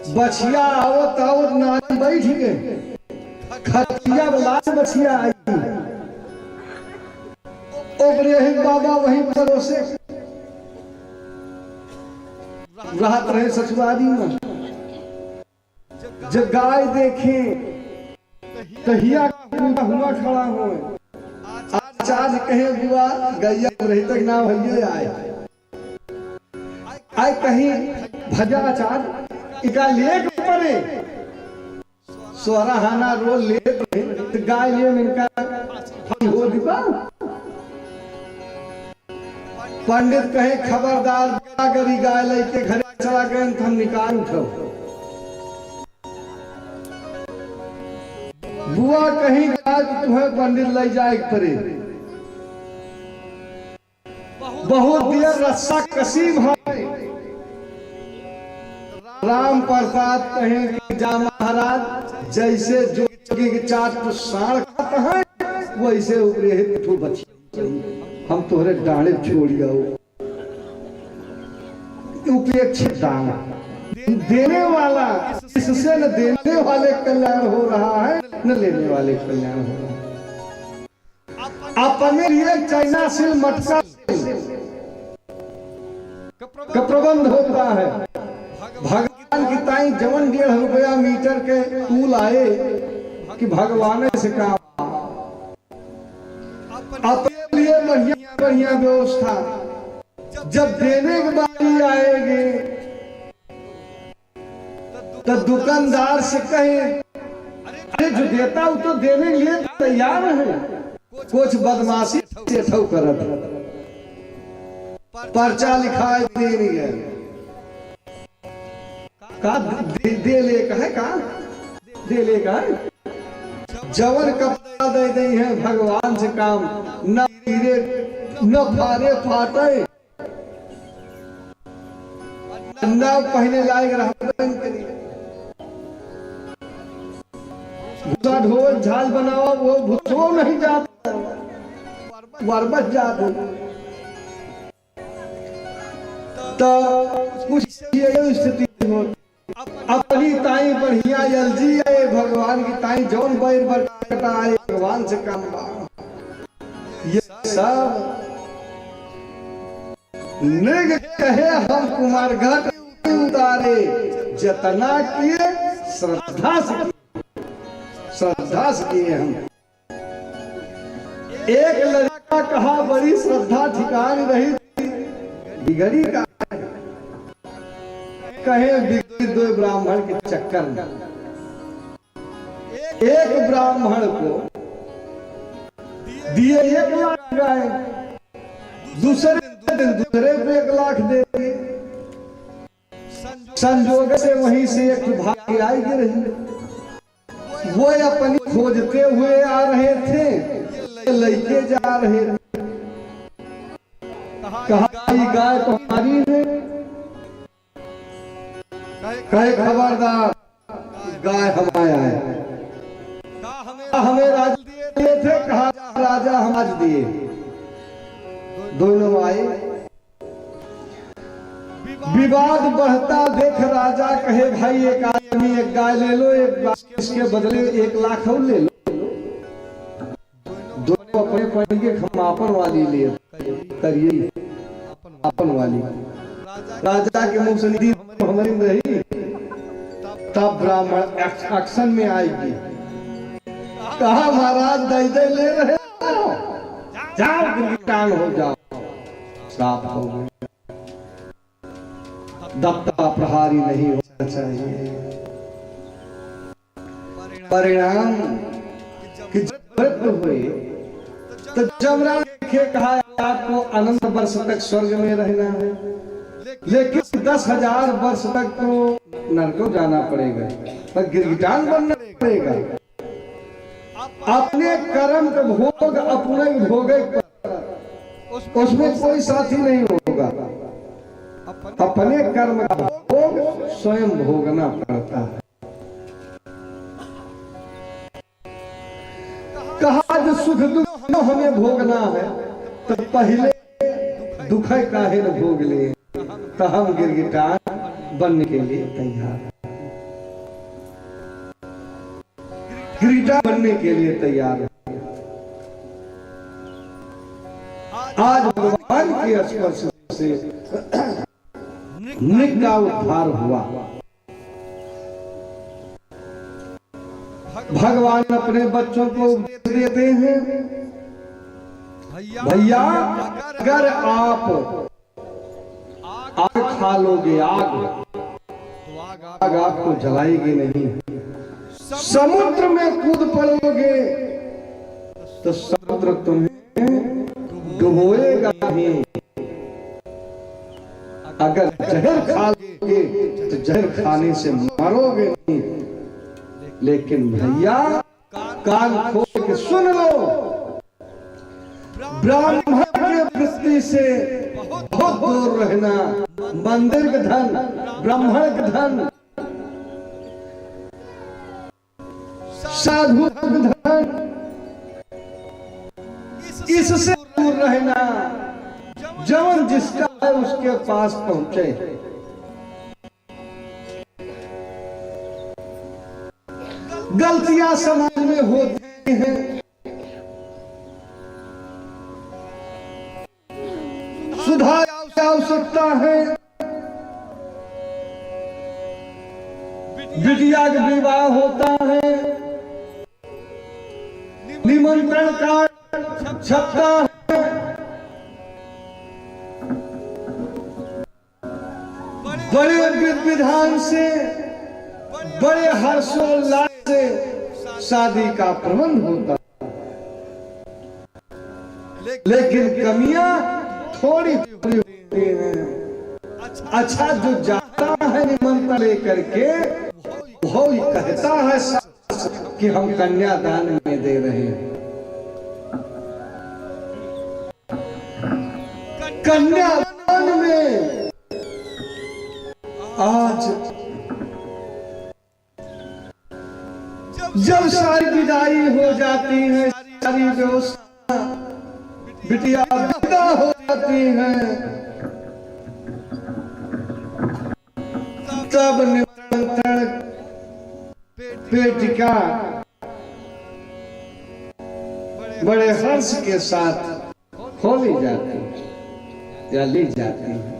बछिया आवत आवत नारी बैठ गए, खतिया लाश बछिया आई, ओबरे बाबा वहीं परोसे राहत रहे ससुराली में। जब गाय देखे तहिया हुआ खड़ा हो, आज कहे बुआ गैया रही तक ना भैया आए कहीं भजा आचार इका ले पड़े, सोराहाना रोल ले तो गाय ले इनका हो दीपा। पंडित कहे खबरदार, गरी गाय लेके घर चला गए हम निकाल उठो। बुआ कहीं गाय तुम्हें पंडित ले जाए पड़े, बहुत देर रस्सा कसीम है। राम प्रसाद कहे कि जा महाराज, जैसे जोगी के चाट तो साड़ खाता है, वैसे उपरे तो बची हम तोहरे डाणे छोड़िया। उपेक्षित दान देने वाला, इससे न देने वाले कल्याण हो रहा है न लेने वाले कल्याण हो रहा है। अपने लिए चाइना से मटका का प्रबंध होता है। भगवान की ताई जवन 1.5 रुपया मीटर के फूल आए कि भगवान से काम, अपने लिए बढ़िया बढ़िया व्यवस्था। जब देने की बारी आएगी तो दुकानदार से कहे, अरे जो देता हूं तो देने के लिए तैयार है, कुछ बदमाशी से ठौ करत पर्चा लिखाए दे नहीं है का दे ले का है, का दे ले का है। जवन कपड़ा दे दी है भगवान से काम, न गिरे न फारे फाटे, न पहने लायक रहबन करी। भूसा ढोल झाल बनावा वो भूसो नहीं जाता, वरबस जाते। तो कुछ ये स्थिति हो, अपनी ताई बढ़िया जल्दी आए, भगवान की ताई जौन बैर बरकटा आए, भगवान से काम बा। ये सब निग कहे हम कुमार घाट उतारे, जतना किए श्रद्धा से, श्रद्धा से किए हम। एक लड़का कहा बड़ी श्रद्धा ठिकान रही, बिगड़ी का कहे बिगड़ी 2 ब्राह्मण के चक्कर में। एक ब्राह्मण को दिए 1 लाख गाय, दूसरे दिन दूसरे को 1 लाख दे दिए। संजोग से वहीं से एक भाग्य आई रही, वो अपनी खोजते हुए आ रहे थे, लेके जा रहे थे। कहा गाय तुम्हारी है, कहे खबरदार गाय हमारा है। हमें राजा दिए थे, कहा राजा हम आज दिए। दोनों आए, विवाद बढ़ता देख राजा कहे भाई एक आदमी एक गाय ले लो, इसके बदले 1 लाख और ले लो। दोनों अपने पढ़ेंगे खमापन वाली ले करिए अपन वाली। राजा के मुंह से निधि हमारी रही, तब ब्राह्मण एक्शन में आएगी। कहा महाराज दे ले रहे हो, जाओ गिरगिटान हो जाओ। साफ हो गए। दत्ता प्रहारी नहीं होना चाहिए। परिणाम कि जब हुए तो जमराज ने कहा आपको अनंत वर्ष तक स्वर्ग में रहना है, लेकिन 10,000 वर्ष तक तो नरक जाना पड़ेगा, पर गिरगिटान बनना पड़ेगा। अपने कर्म का भोग अपने भोगे, उसमें कोई साथी नहीं होगा। अपने कर्म का भोग स्वयं भोगना पड़ता है। कहा जो सुख दुख हमें भोगना है तो पहले दुख काहे न भोग ले, तो हम गिरगिटान बनने के लिए तैयार, गिरगिटान बनने के लिए तैयार है। आज भगवान के स्पर्श से नृक का उद्धार हुआ। भगवान अपने बच्चों को देते हैं, भैया अगर आप आग खा लोगे आग आपको जलाएगी नहीं। समुद्र में कूद पड़ोगे तो समुद्र तुम्हें डुबोएगा नहीं। अगर जहर खा लोगे तो जहर खाने से मरोगे नहीं। लेकिन भैया कान खोल के सुन लो, ब्राह्मण के वृत्ति से बहुत दूर रहना। मंदिर का धन, ब्राह्मण का धन, साधु का धन, इससे दूर रहना। जवन जिसका है उसके पास पहुंचे। गलतियां समाज में होती हैं, सुधार की आवश्यकता है। बिटिया का विवाह होता है, निमंत्रण कार्ड छपता है, बड़े विधान से, बड़े हर्षोल्लास से शादी का प्रबंध होता है। लेकिन कमियां थोड़ी थोड़ी होती हैं। अच्छा जो जाता है निमंत्रण लेकर के, वो ही कहता है कि हम कन्यादान में दे रहे हैं। कन्यादान में आज जब सारी विदाई हो जाती है, सारी व्यवस्था, बिटिया विदा हो जाती है, तब निमंत्रण पेटिका बड़े हर्ष के साथ खोली जाती है या ली जाती है।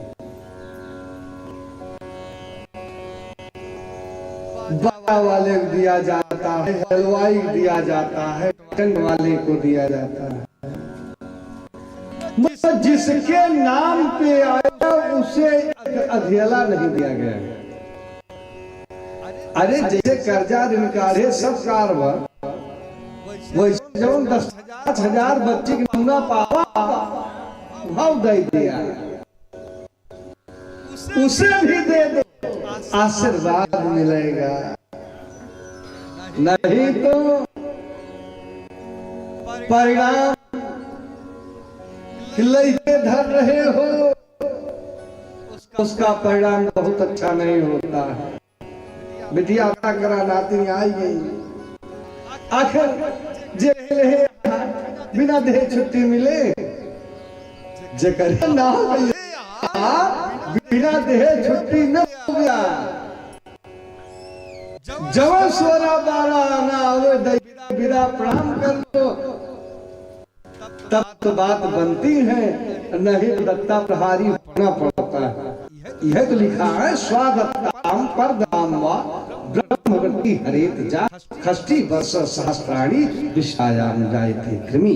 बाबा वाले को दिया जाता है, हलवाई दिया जाता है, टंग वाले को दिया जाता है। जिसके नाम पे आया उसे अधियाला नहीं दिया गया। अरे जैसे कर्जा ऋण काढ़े सब कारबर, वैसे जब 10,000 बच्चे की नमूना पावा भाव दे दिया, उसे भी दे दो, आशीर्वाद मिलेगा। नहीं तो परिणाम लइके धर रहे हो, उसका परिणाम बहुत अच्छा नहीं होता है। बिटिया अता करा नाती आई गई, आखिर जे बिना दे छुट्टी मिले, जे करे ना बिना देहे छुट्टी न हो गया। जब सोरा बारा आना आवे दई विदा प्रणाम कर दो, तब तो बात बनती है, नहीं दत्ता प्रहारी होना पड़ता है। यह तो लिखा है स्वागताम परदाम वा ब्रह्मवती हरेत जा खष्टी वर्ष सहस्राणी विषायाम जायते कृमि।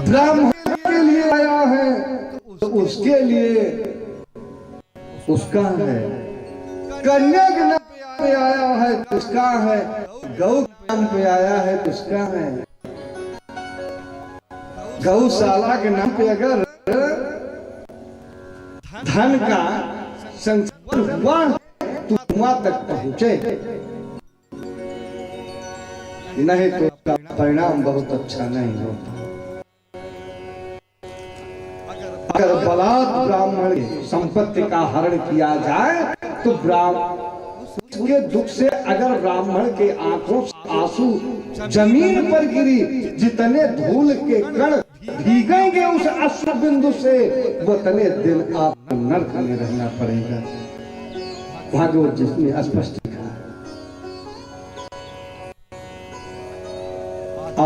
ब्राह्मण के लिए आया है तो उसके लिए उसका है, कन्या के नाम पे आया है तो उसका है, गौ के नाम पे आया है तो उसका है। गौशाला के नाम पे अगर धन का संचय हुआ तो वहां तक पहुंचे, नहीं तो उसका परिणाम बहुत अच्छा नहीं होता। अगर बलात् ब्राह्मण की संपत्ति का हरण किया जाए तो उसके दुख से अगर ब्राह्मण के आंखों से आंसू जमीन पर गिरी, जितने धूल के कण भीगेंगे उस अश्रु बिंदु से, उतने दिन आपको नरक में रहना पड़ेगा। भागवत जिसमें स्पष्ट लिखा है।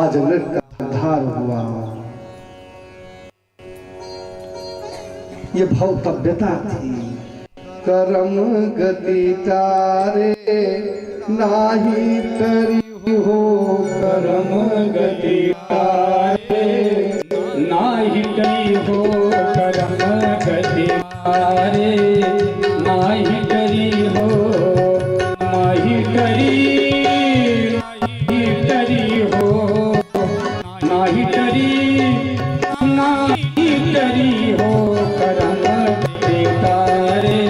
आज नरक का उद्धार हुआ, ये भौतव्यता थी। कर्म गति तारे नाही तरी हो, कर्म गति तारे नाही तरी हो, कर्म गति तारे नाही तरी हो, नाही तरी हो, नाही तरी हो, कर्म गति तारे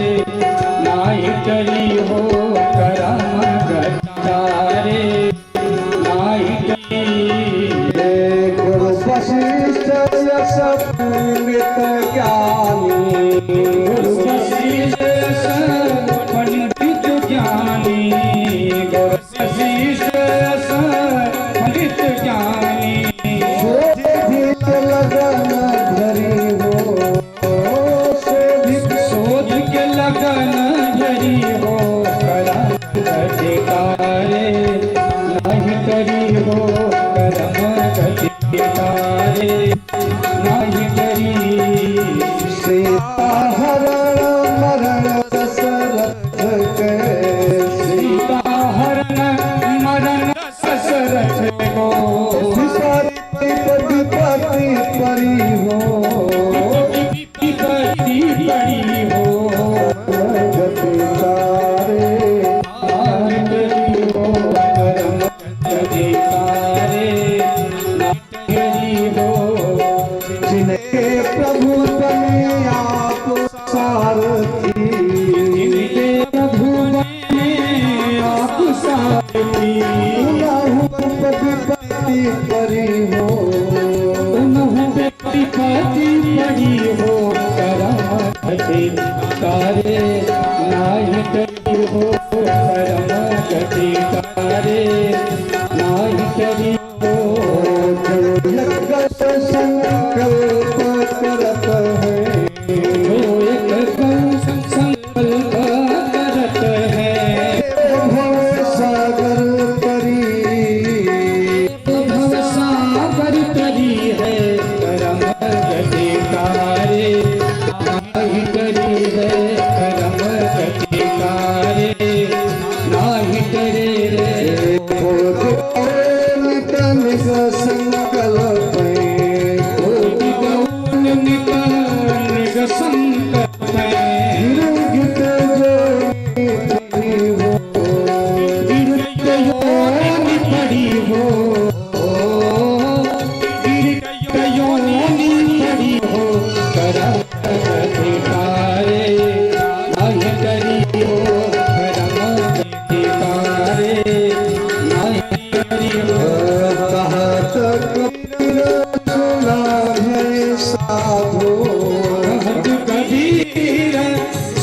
नाही तरी हो, कर्म गति तारे नाही तरी। गुरु वशिष्ठ यश पंडित ज्ञानी, गुरु वशिष्ठ यश पंडित ज्ञानी, गुरु वशिष्ठ यश पंडित ज्ञानी। शोध के लगन धरी हो, कर्म गति तारे नाही तरी हो, कर्म गति तारे नाही तरी। सीता हरण मरण दशरथ के, सीता हरण मरण दशरथ को, विपत्ति परी हो, विपत्ति पड़ी हो, गति तारे नाही तरी हो, कर्म गति तारे नाही तरी हो। जिनके प्रभु बने आप सारथी, जिनके प्रभु बने आप सारथी, विपत्ति परी हो, उन्हों विपत्ति पड़ी हो, कर्म गति तारे नाही तरी हो, कर्म गति तारे नाही तरी हो। संकल्प करत है, जो एक संकल्प करत है, भव सागर तरी, भव सागर तरी है, कर्म गति तारे नाही तरी है, कर्म गति तारे नाही तरी रे। निक संकल्प निक संकल्प गिरगिट जो हो, गिरगिट योनि पड़ी हो, गिरगिट योनि पड़ी हो, कर्म गति तारे नाही तरी हो, कर्म गति तारे नाही तरी हो। कहत कबीर सुना है साधो, कहत कबीर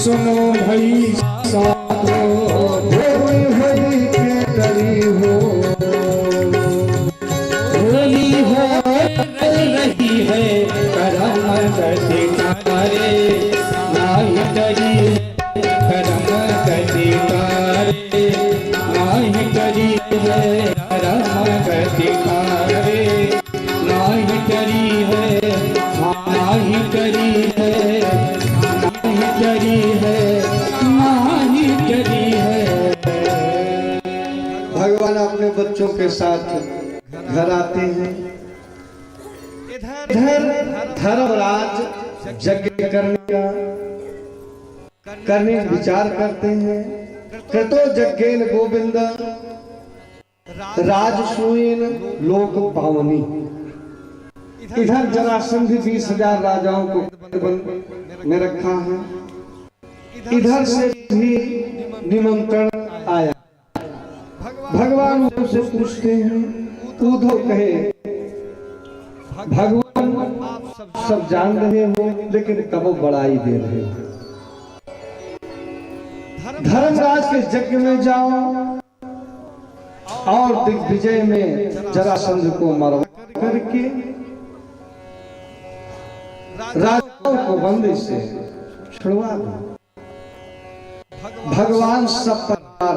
सुनो भई साधो, होई हरि के डरी हो, होली हो शिष्यों के साथ घर आते हैं। इधर धर्मराज यज्ञ करने विचार करते हैं। कृतो यज्ञेन गोविंद राजसूयेन लोक पावनी। इधर जरासंध 20,000 राजाओं को बंद में रखा है। इधर से भी निमंत्रण आया। भगवान उनसे पूछते हैं, उद्धव कहे भगवान आप सब जान रहे हो लेकिन कब बड़ाई दे रहे हो। धर्मराज के यज्ञ में जाओ और दिग्विजय में जरासंध को मरवा करके राजाओं को बंदी से छुड़वा दो। भगवान सब पर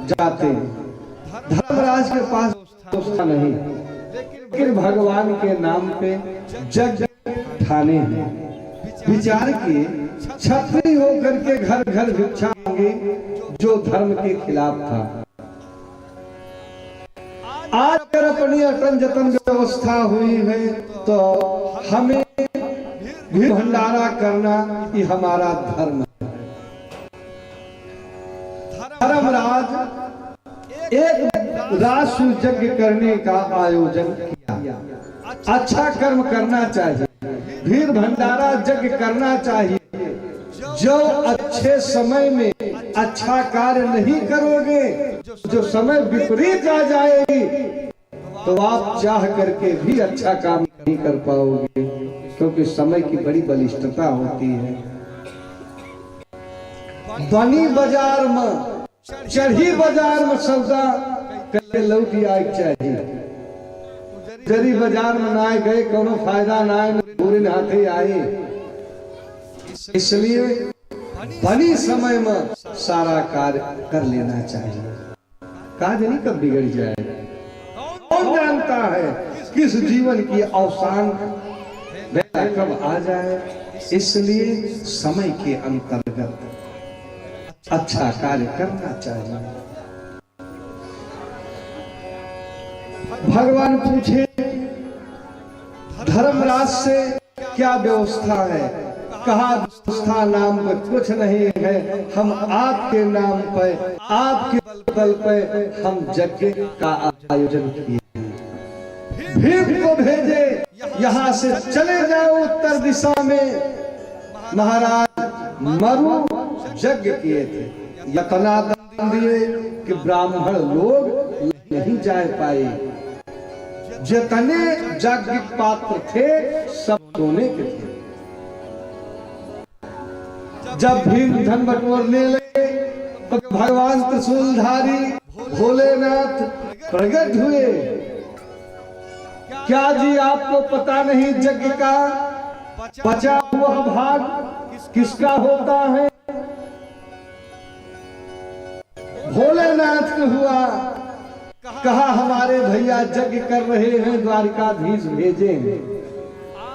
जाते। धर्मराज के पास व्यवस्था नहीं, लेकिन भगवान के नाम पे यज्ञ ठाने हैं। विचार किए क्षत्रिय होकर के घर घर भिक्षा मांगे जो धर्म के खिलाफ था। आज अगर अपनी अटन जतन व्यवस्था हुई है तो हमें भी भंडारा करना ये हमारा धर्म है। धर्मराज एक रासु यज्ञ करने का आयोजन किया। अच्छा कर्म करना चाहिए, भीड़ भंडारा यज्ञ करना चाहिए। जो अच्छे समय में अच्छा कार्य नहीं करोगे, जो समय विपरीत आ जाएगी तो आप चाह करके भी अच्छा काम नहीं कर पाओगे, क्योंकि समय की बड़ी बलिष्ठता होती है। बनी बाजार में चढ़ी बाजार में सौदा करके लौट आए चाहिए। जरी बाजार में ना गए कोनो फायदा ना पूरे हाथे आए। इसलिए बनी समय में सारा कार्य कर लेना चाहिए। कार्य नहीं कब बिगड़ जाए, कौन जानता है किस जीवन की अवसान बेला कब आ जाए। इसलिए समय के अंतर्गत अच्छा कार्य करना चाहिए। भगवान पूछे धर्मराज से क्या व्यवस्था है। कहा व्यवस्था नाम पर कुछ नहीं है, हम आपके नाम पर आपके बल पर हम यज्ञ का आयोजन किए। भीड़ को भेजे यहाँ से चले जाओ उत्तर दिशा में। महाराज मरु यज्ञ किए थे, इतना दान दिए कि ब्राह्मण लोग नहीं जा पाए। जितने यज्ञ पात्र थे सब सोने के थे। जब भीम धन बटोरने लगे तो भगवान त्रिशूलधारी भोलेनाथ प्रकट हुए। क्या जी आपको पता नहीं यज्ञ का बचा हुआ भाग किसका होता है? भोलेनाथ को हुआ। कहा हमारे भैया यज्ञ कर रहे हैं, द्वारिकाधीश भेजे हैं,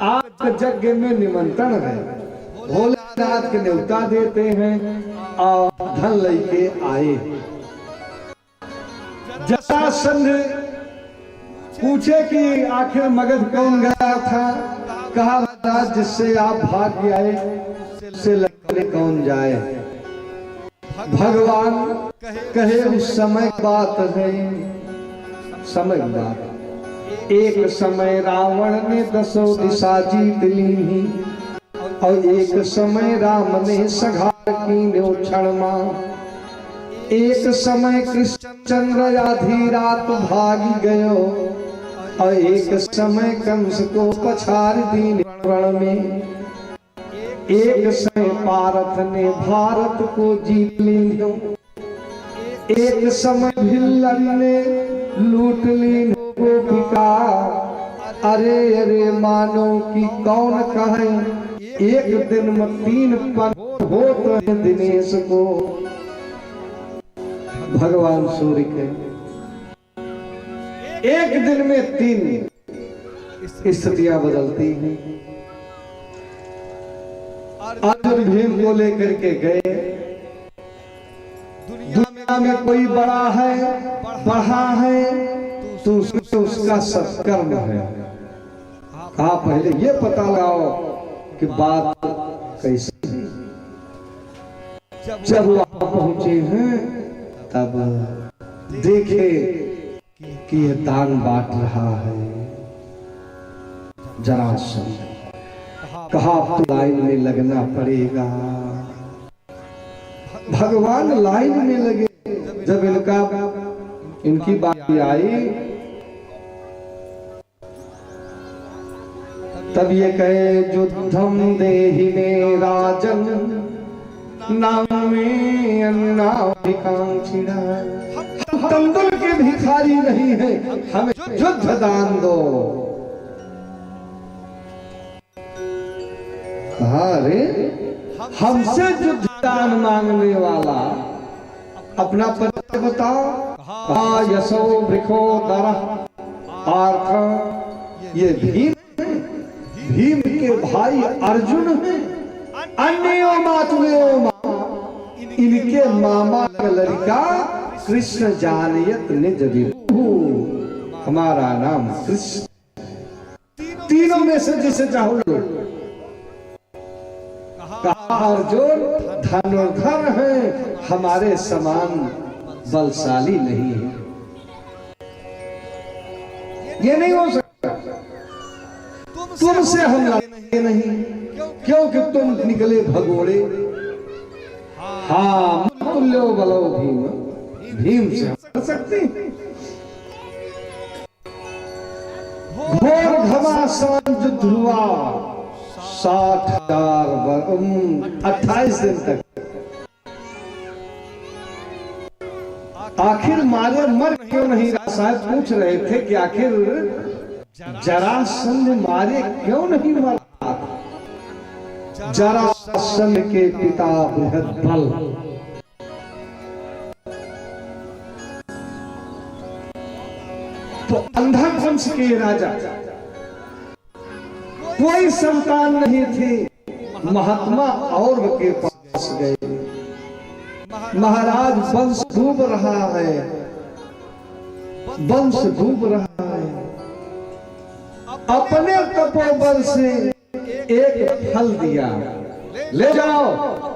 आज यज्ञ में निमंत्रण है। भोलेनाथ के न्योता देते हैं और धन लेके आए। जरासंध पूछे कि आखिर मगध कौन गया था। कहा महाराज जिससे आप भाग आए से लड़ने कौन जाए। भगवान कहे उस समय बात है, समय बात। एक समय रावण ने 10 दिशा जीत ली और एक समय राम ने संघार की क्षण मां। एक समय कृष्णचंद्र आधी रात भागी गयो और एक समय कंस को पछाड़ दी रण में। एक समय पारथ ने भारत को जीत लियो, एक समय भिल्लन ने लूट ली गोपिका। अरे अरे मानो कि कौन कहे, एक दिन में 3 पन होते हैं दिनेश को। भगवान सूर्य के एक दिन में 3 स्थितियां बदलती हैं। अर्जुन भीम को लेकर के गए, दुनिया में कोई बड़ा है, बढ़ा है, तो उसमें उसका सत्कर्म है। कहा पहले ये पता लगाओ कि बात कैसी। जब वहां पहुंचे हैं तब देखे कि ये दान बांट रहा है जरासंध। कहा तो लाइन में लगना पड़ेगा। भगवान लाइन में लगे। जब इनकी बात आई तब ये कहे युद्धम देहिने राजन नाम में अन्नाभिकांक्षिणा। हम तंदुल के भिखारी नहीं है, हमें युद्ध दान दो। अरे हमसे युद्ध दान मांगने वाला अपना परिचय बताओ। कहा यशो वृखो दर आर्थ। ये भीम के भाई अर्जुन हैं। अन्यो मातुयो मा, इनके मामा का लड़का कृष्ण जानयत निज विभु। हमारा नाम कृष्ण। तीनों में से जिसे चाहो लो। कहा अर्जुन धनुर्धर है, हमारे समान बलशाली नहीं है। ये नहीं हो सकता। तुमसे हम लड़ेंगे नहीं, क्योंकि तुम निकले भगोड़े। हाँ तुल्यो बलो भीम, भीम से लड़ सकते। घोर घमासान युद्ध हुआ 28 दिन तक। आखिर मारे मर क्यों नहीं रहा? साहब पूछ रहे थे कि आखिर जरासंध मारे क्यों नहीं मरा? जरासंध के पिता बृहद बल, तो अंधक वंश के राजा, कोई संतान नहीं थी। महात्मा और के पास गए। महाराज वंश डूब रहा है, वंश डूब रहा है। अपने तपोबल से एक फल दिया, ले जाओ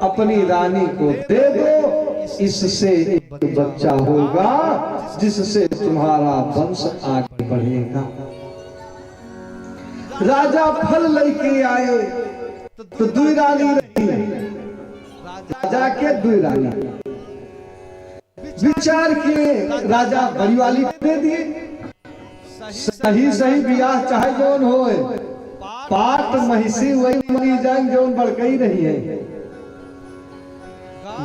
अपनी रानी को दे दो, इससे एक बच्चा होगा जिससे तुम्हारा वंश आगे बढ़ेगा। राजा फल लेके आए तो दुई रानी रही। राजा के दुई रानी विचार किए, राजा बड़ी वाली दे दिए। सही सही ब्याह चाहे जौन होए, पाट महिषी वही मरी जाए जौन बड़कई रही है।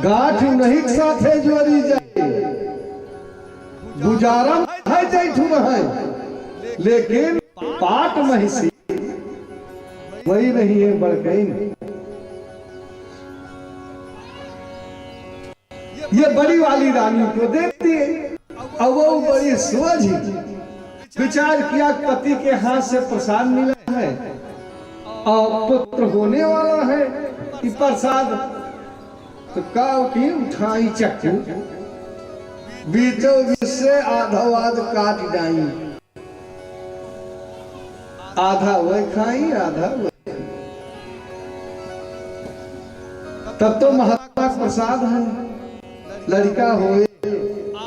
गाठ नहीं साथे जोड़ी जाए, गुजारा है जैठू है, लेकिन पाट महिषी वही नहीं है बड़कई। ये बड़ी वाली रानी को देती है। अब वो बड़ी सोझी विचार किया, पति के हाथ से प्रसाद मिला है और पुत्र होने वाला है कि प्रसाद, तो काव की उठाई चक्कू, बीचों बीच से आधा काट डाई। आधा वह खाई, आधा वह। तब तो महात्मा प्रसाद है। लड़का होए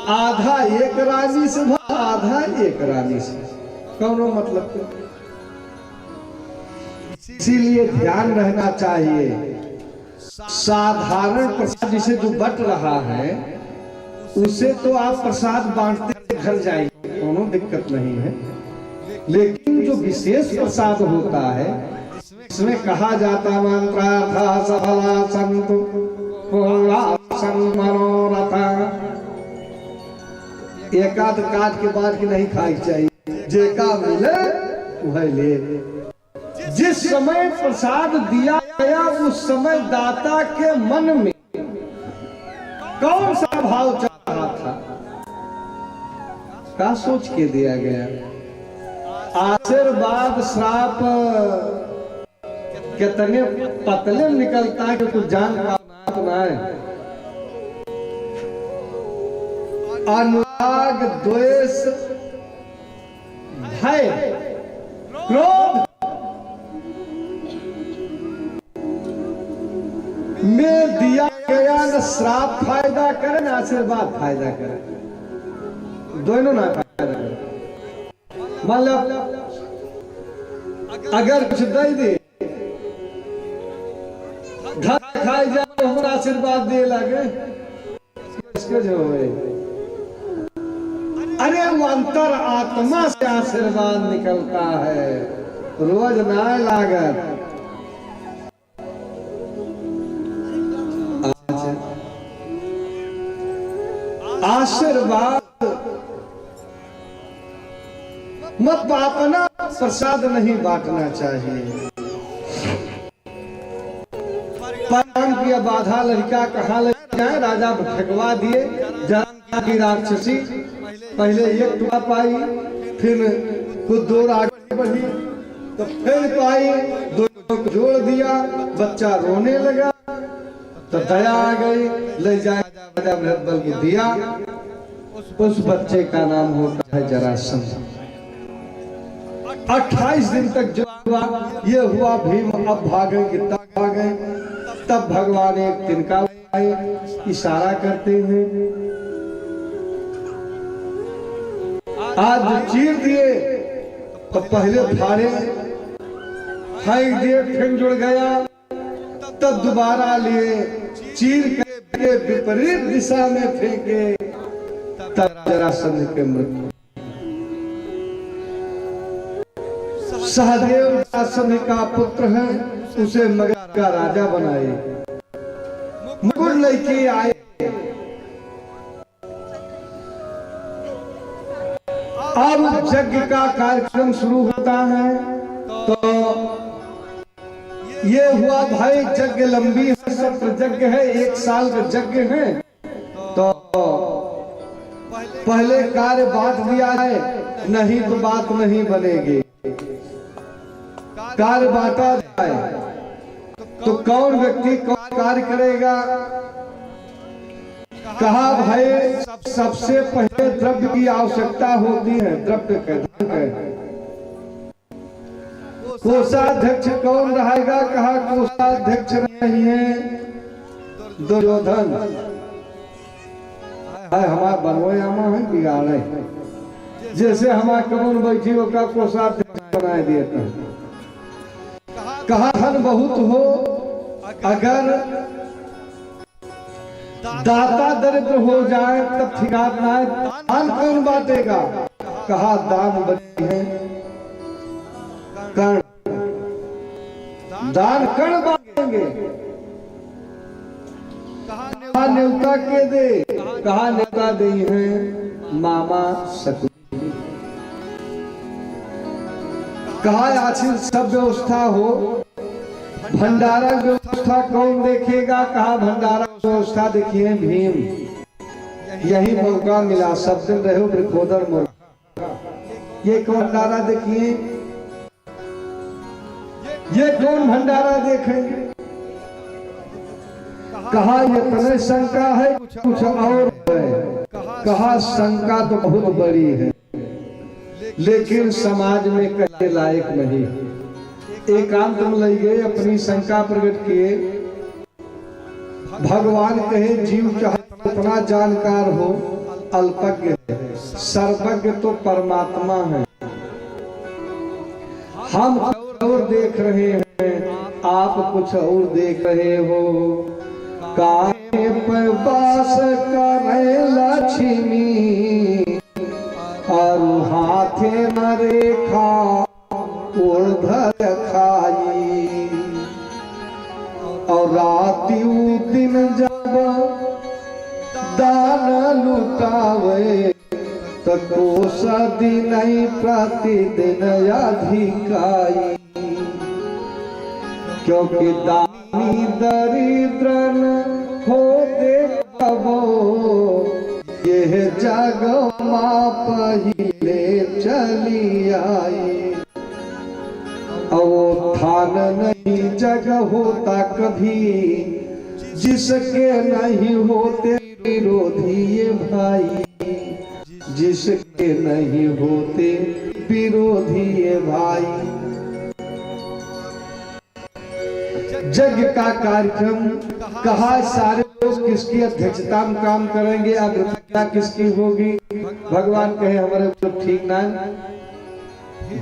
आधा एक रानी से, आधा एक रानी से, कौनो मतलब। इसीलिए ध्यान रहना चाहिए, साधारण प्रसाद जिसे जो बट रहा है उसे तो आप प्रसाद बांटते घर जाइए, कोनो दिक्कत नहीं है। लेकिन जो विशेष प्रसाद होता है, इसमें कहा जाता मंत्रार्था सफला संतु पूर्णा मनोरथा। एकाध काट के बाद की नहीं खाई चाहिए, जेका मिले वह ले। जिस समय प्रसाद दिया गया उस समय दाता के मन में कौन सा भाव चल रहा था, क्या सोच के दिया गया? आशीर्वाद श्राप कितने पतले निकलता है कि कुछ जान पाना है। अनुराग, द्वेष, भय, क्रोध में दिया गया न श्राप फायदा करे न आशीर्वाद फायदा करे, दोनों ना फायदा करे। मतलब अगर कुछ दे दे धन खाई जाए तो हमारा आशीर्वाद दे लगे इसके जो है, अरे वो अंतर आत्मा से आशीर्वाद निकलता है, रोज ना लागत। आशीर्वाद मत बांटना, प्रसाद नहीं बांटना चाहिए। परिणाम की बाधा लड़का कहाँ ले जाए, राजा भटकवा दिए। जरा की राक्षसी पहले एक टुकड़ा पाई, फिर कुछ दूर आगे बढ़ी तो फिर पाई, दोनों को जोड़ दिया, बच्चा रोने लगा तो दया आ गई, ले जाए राजा बल को दिया। उस बच्चे का नाम होता है जरासंध। 28 दिन तक जो हुआ ये हुआ, भीम अब भागेंगे तब भागे। तब भगवान एक तिनका उठाए, इशारा करते हुए आज चीर दिए तो पहले फाड़े, फेंक दिए फिर जुड़ गया, तब दोबारा लिए चीर के विपरीत दिशा में फेंके, तब जरासंध के मृत्यु। सहदेव जरासंध का पुत्र है, उसे मगध का राजा बनाए। मुकुट लेके आए, अब यज्ञ का कार्यक्रम शुरू होता है। तो ये हुआ भाई, यज्ञ लंबी है, सत्र यज्ञ है, 1 साल का यज्ञ है। तो पहले कार्य बांट दिया है, नहीं तो बात नहीं बनेगी। कार्य बांटा जाए तो कौन व्यक्ति कौन कार्य करेगा। कहा भाई सबसे पहले द्रव्य की आवश्यकता होती है, द्रव्य का कोषाध्यक्ष कौन रहेगा। कहा कोषाध्यक्ष नहीं है दुर्योधन, हमारा बनोयामा है बिगाड़े, जैसे हमारा कौन बैठी होगा कोषाध्यक्ष बना दिए। कहा धन बहुत हो, अगर दाता दरिद्र हो जाए तब ठिकाना है, दान कौन बांटेगा। कहा दान बनी है कर्ण, दान कर्ण बांटेंगे। कहा न्योता के दे, कहा न्योता दे है मामा सकुनी। कहा आखिर सब व्यवस्था हो, भंडारा व्यवस्था कौन देखेगा। कहा भंडारा व्यवस्था देखिए भीम, यही मौका मिला, सब दिन रहे वृकोदर मौका। ये कौन भंडारा देखिए, ये कौन भंडारा देखेंगे। कहा ये तने शंका है कुछ और है। कहा शंका तो बहुत बड़ी है, लेकिन समाज में कहने लायक नहीं। एकांत में ले गए, अपनी शंका प्रकट किए। भगवान कहे जीव चाहे इतना जानकार हो, अल्पज्ञ है, सर्वज्ञ तो परमात्मा है। हम और देख रहे हैं, आप कुछ और देख रहे हो। काहे पर बास करे लक्ष्मी, और हाथे न रेखा उर्धर खाई। और राति दिन जब दान लुटावे, तो कोष दिन प्रतिदिन अधिकाई। क्योंकि दानी दरिद्रन होते कबो, यह जग माँ पहिले चली आई। अवोत्थान नहीं जग होता कभी, जिसके नहीं होते विरोधी ये भाई। नहीं होते विरोधी ये भाई। यज्ञ का कार्यक्रम कहा, सारे लोग किसकी अध्यक्षता में काम करेंगे, अग्रता किसकी होगी। भगवान कहे हमारे तो ठीक ना।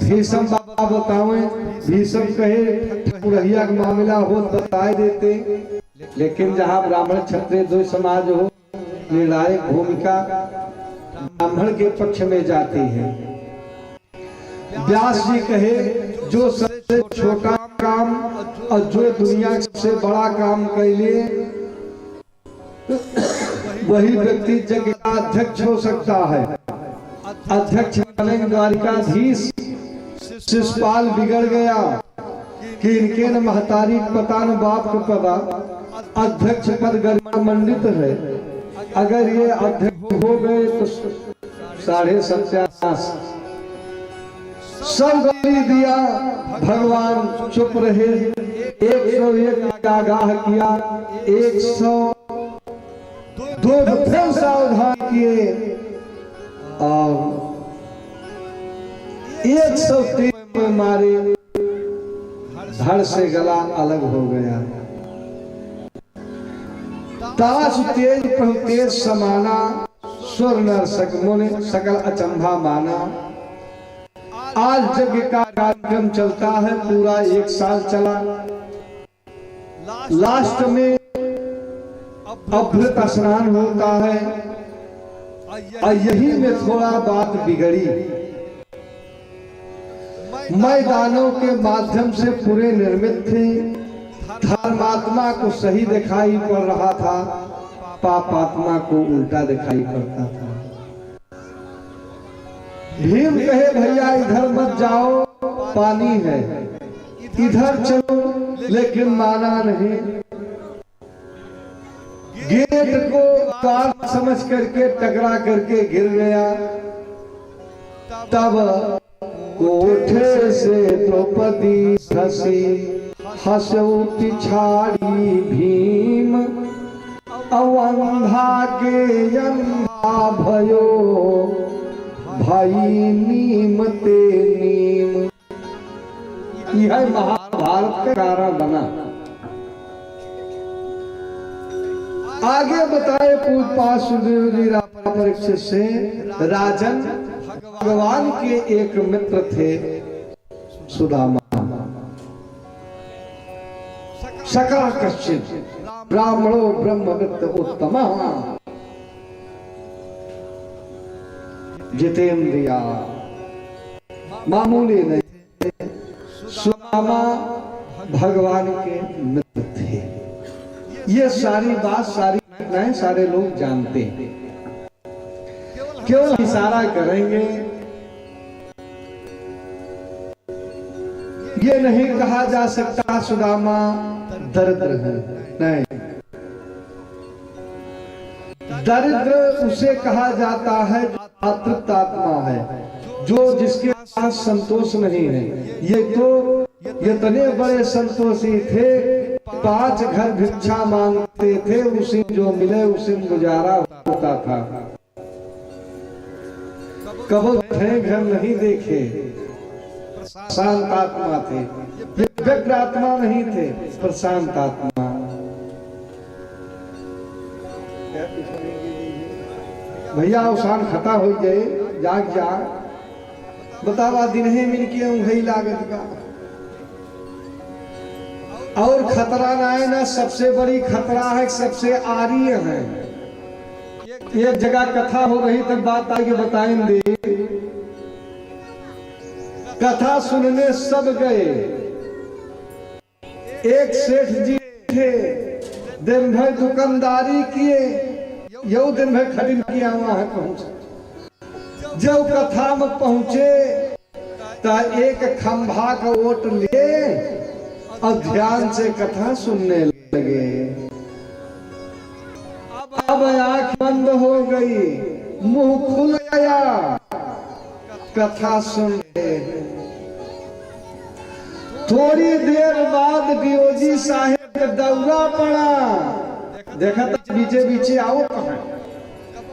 भीष्म बाबा बतावे, भीष्म कहे ठकुरहिया का मामला हो बताए देते, लेकिन जहाँ ब्राह्मण क्षत्रिय दो समाज हो, निर्णायक भूमिका ब्राह्मण के पक्ष में जाती है। व्यास जी कहे जो सबसे छोटा काम और जो दुनिया से बड़ा काम कर लिए वही व्यक्ति जग का अध्यक्ष हो सकता है। अध्यक्ष बनेंगे द्वारिकाधीश। शिषपाल बिगड़ गया कि इनके न महतारी पता न बाप को पता। अध्यक्ष पद गरिमा मंडित है, अगर ये अध्यक्ष हो गए तो साढ़े सत्यानाश। सब गाली दिया, भगवान चुप रहे। 101 आगाह किया, 102 फिर सावधान किए और 103 में मारे। धड़ से गला अलग हो गया। ताश तेज तेज समाना, स्वर नर मुनि सकल अचंभा माना। आज यज्ञ का कार्यक्रम चलता है, पूरा 1 साल चला। लास्ट में अभ्रत स्नान होता है और यही में थोड़ा बात बिगड़ी। मैदानों के माध्यम से पूरे निर्मित थे। धर्मात्मा को सही दिखाई पड़ रहा था, पापात्मा को उल्टा दिखाई पड़ता था। भीम कहे भैया इधर मत जाओ, पानी है, इधर चलो, लेकिन माना नहीं। गेट को काट समझ करके टकरा करके गिर गया। तब कोठे से द्रौपदी हंसी, हंसो पिछाड़ी भीम। अवंधा के अंधा भयो, भाई नीम ते नीम। यह महाभारत का कारण बना। आगे बताए पूजपाठ सुग्रीव जी परीक्षित से, राजन भगवान के एक मित्र थे सुदामा। सकल कश्चित ब्राह्मणो ब्रह्मविद् उत्तम, जितेंद्रिया मामूली नहीं। सुदामा भगवान के मित्र थे। ये सारी बात सारी घटनाएं सारे लोग जानते हैं। केवल इशारा करेंगे, ये नहीं कहा जा सकता सुदामा दरिद्र है, नहीं। दरिद्र उसे कहा जाता है अतृप्त आत्मा है, जो जिसके पास संतोष नहीं है। ये तो इतने बड़े संतोषी थे, 5 घर भिक्षा मांगते थे, उसी जो मिले उसी में गुजारा होता था। कबो घर नहीं देखे, शांत आत्मा थे। ये व्यग्र आत्मा नहीं थे, प्रशांत आत्मा। भैया अवसान खता हो गए, जाग जा बतावा दिन है मिल के वही लागत का। और खतरा ना है ना, सबसे बड़ी खतरा है, सबसे आर्य है। एक जगह कथा हो रही तब बात आगे बताएंगे। कथा सुनने सब गए। एक सेठ जी थे, दिन भर दुकानदारी किए, यो दिन भर खरीद किया। वहां पहुंचे, जब कथा में पहुंचे तो एक खंभा का ओट लिए और ध्यान से कथा सुनने लगे। अब आंख बंद हो गई, मुंह खुल गया, कथा सुन रहे। थोड़ी देर बाद डियोजी साहेब का दौरा पड़ा। देखा तो बीचे बीचे आओ,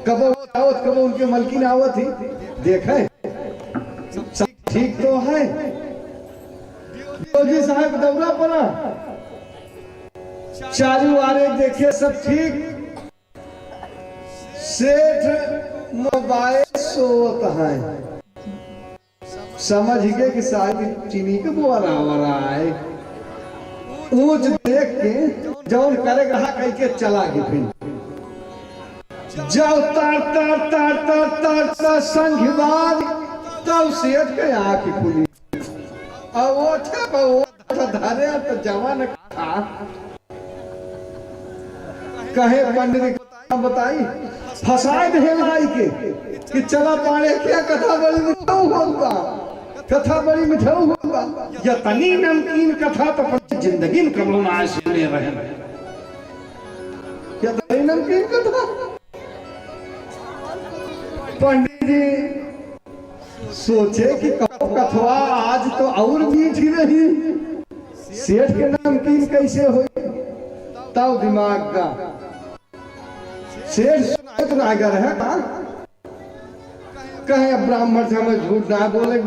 कब आवत कब उनके मलकिन आवत ही देखे सब ठीक तो है। जी साहब दौरा पड़ा, चालू आरे देखे सब ठीक। सेठ मोबाइल सोत है, समझ गए कि शायद चीनी के बोरा हो रहा है। ऊंच देख के जौन करे रहा कह के चला गया। फिर जब तार तार तार तार तार तार संघवाद तब सेठ के आँख खुली। अब वो धरे तो जवान था कहे पंडित बताई फसाए दे भाई के कि चला पाने क्या कथा बड़ी मिठाऊ होगा, कथा बड़ी मिठाऊ होगा। या तनी नमकीन कथा तो जिंदगी में कबलो ना सुने रहे। या तनी नमकीन कथा पंडित जी सोचे कि कथवा आज तो और मीठी रही, सेठ के नमकीन कैसे हो। तब दिमाग का सेठ सुना कर है कहे ब्राह्मण से हमें झूठ ना बोले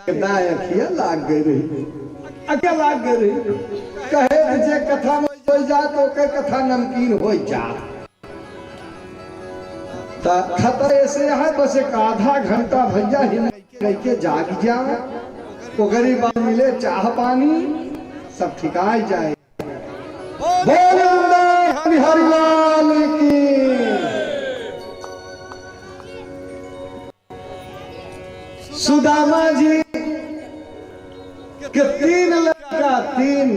अखिया लाग गई रही, अखिया लाग गई रही। कहे जे कथा में हो जा तो कथा नमकीन हो जा। खतर ऐसे है बस एक आधा घंटा भैया हिम्मत के जाग जा, तो गरीब मिले चाह पानी सब ठिकाई जाए। हरिलाल की सुदामा जी के 3 लड़का 3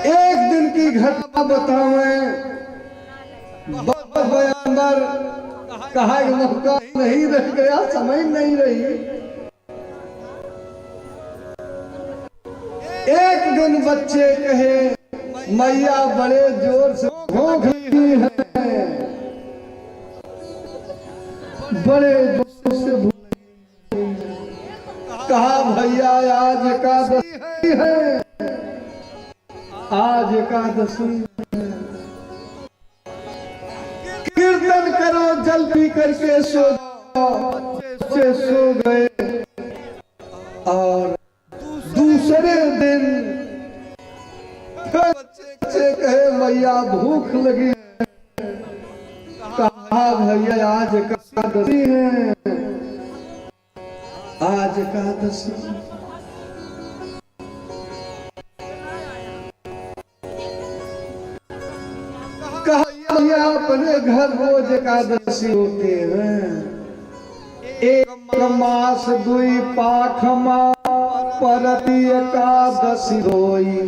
एक दिन की घटना बतावे। बयानबर कहा मौका नहीं रह गया, समय नहीं रही। एक दिन बच्चे कहे मैया बड़े जोर से भूख लगी है, बड़े जोर से भूख। कहा भैया आज एकादशी है, आज एकादशी है, कीर्तन करो जल पी करके सो बच्चे सो गए। और दूसरे दिन बच्चे कहे मैया भूख लगी। कहा भैया आज एकादशी है, आज एकादशी। कहा भैया अपने घर रोज एकादशी होते हैं, 1 मास 2 पाखमा परति एकादशी होई।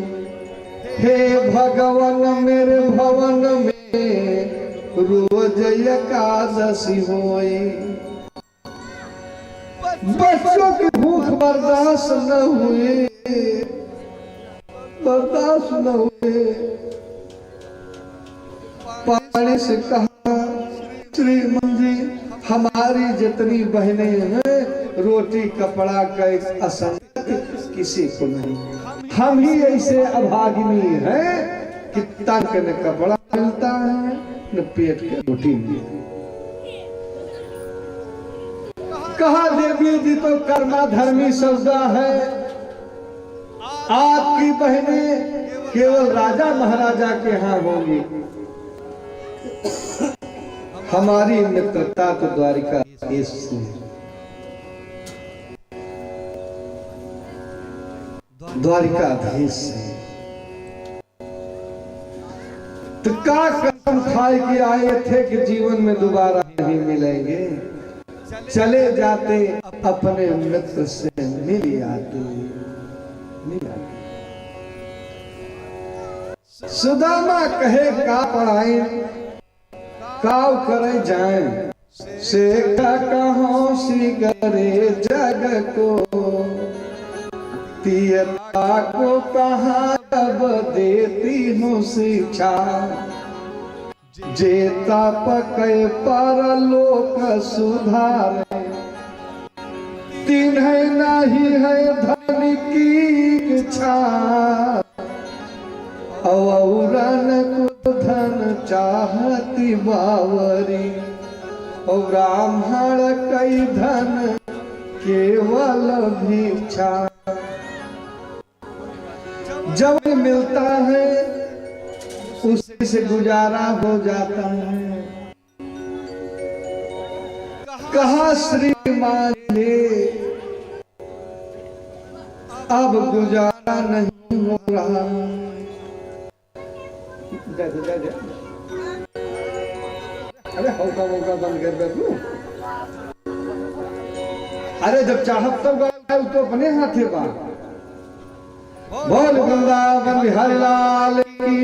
हे भगवान मेरे भवन में रोज एकादशी होई। बच्चों की भूख बर्दाश्त न हुए, बर्दाश्त न हुए। पानी से कहा श्रीमान जी हमारी जितनी बहनें हैं रोटी कपड़ा का असर किसी को नहीं, हम ही ऐसे अभागिनी हैं कि तन न कपड़ा मिलता है न पेट की रोटी मिलती। कहा देवी जी तो कर्मा धर्मी सौदा है, आपकी बहनें केवल राजा महाराजा के यहाँ होंगी, हमारी मित्रता तो द्वारिका देश से। द्वारिका देश से तो का कसम खाए कि आए थे कि जीवन में दोबारा नहीं मिलेंगे। चले जाते अपने मित्र से मिल आते। सुदामा कहे का पढ़ाई काव करे जाए से कहो सी करे जग को तियता को कहा अब देती हूँ शिक्षा जेता पके पर लोक सुधार तिन्हें नहीं है धन की इच्छा चाहती बावरी और ब्राह्मण कई धन केवल भिक्षा। जब मिलता है उसी से गुजारा हो जाता है। कहा श्रीमान ने अब गुजारा नहीं हो रहा। अरे होगा होगा बंद कर दे तू। अरे जब चाहत तब गाय तो अपने हाथे बा। बोल वृंदावन बिहारी लाल की।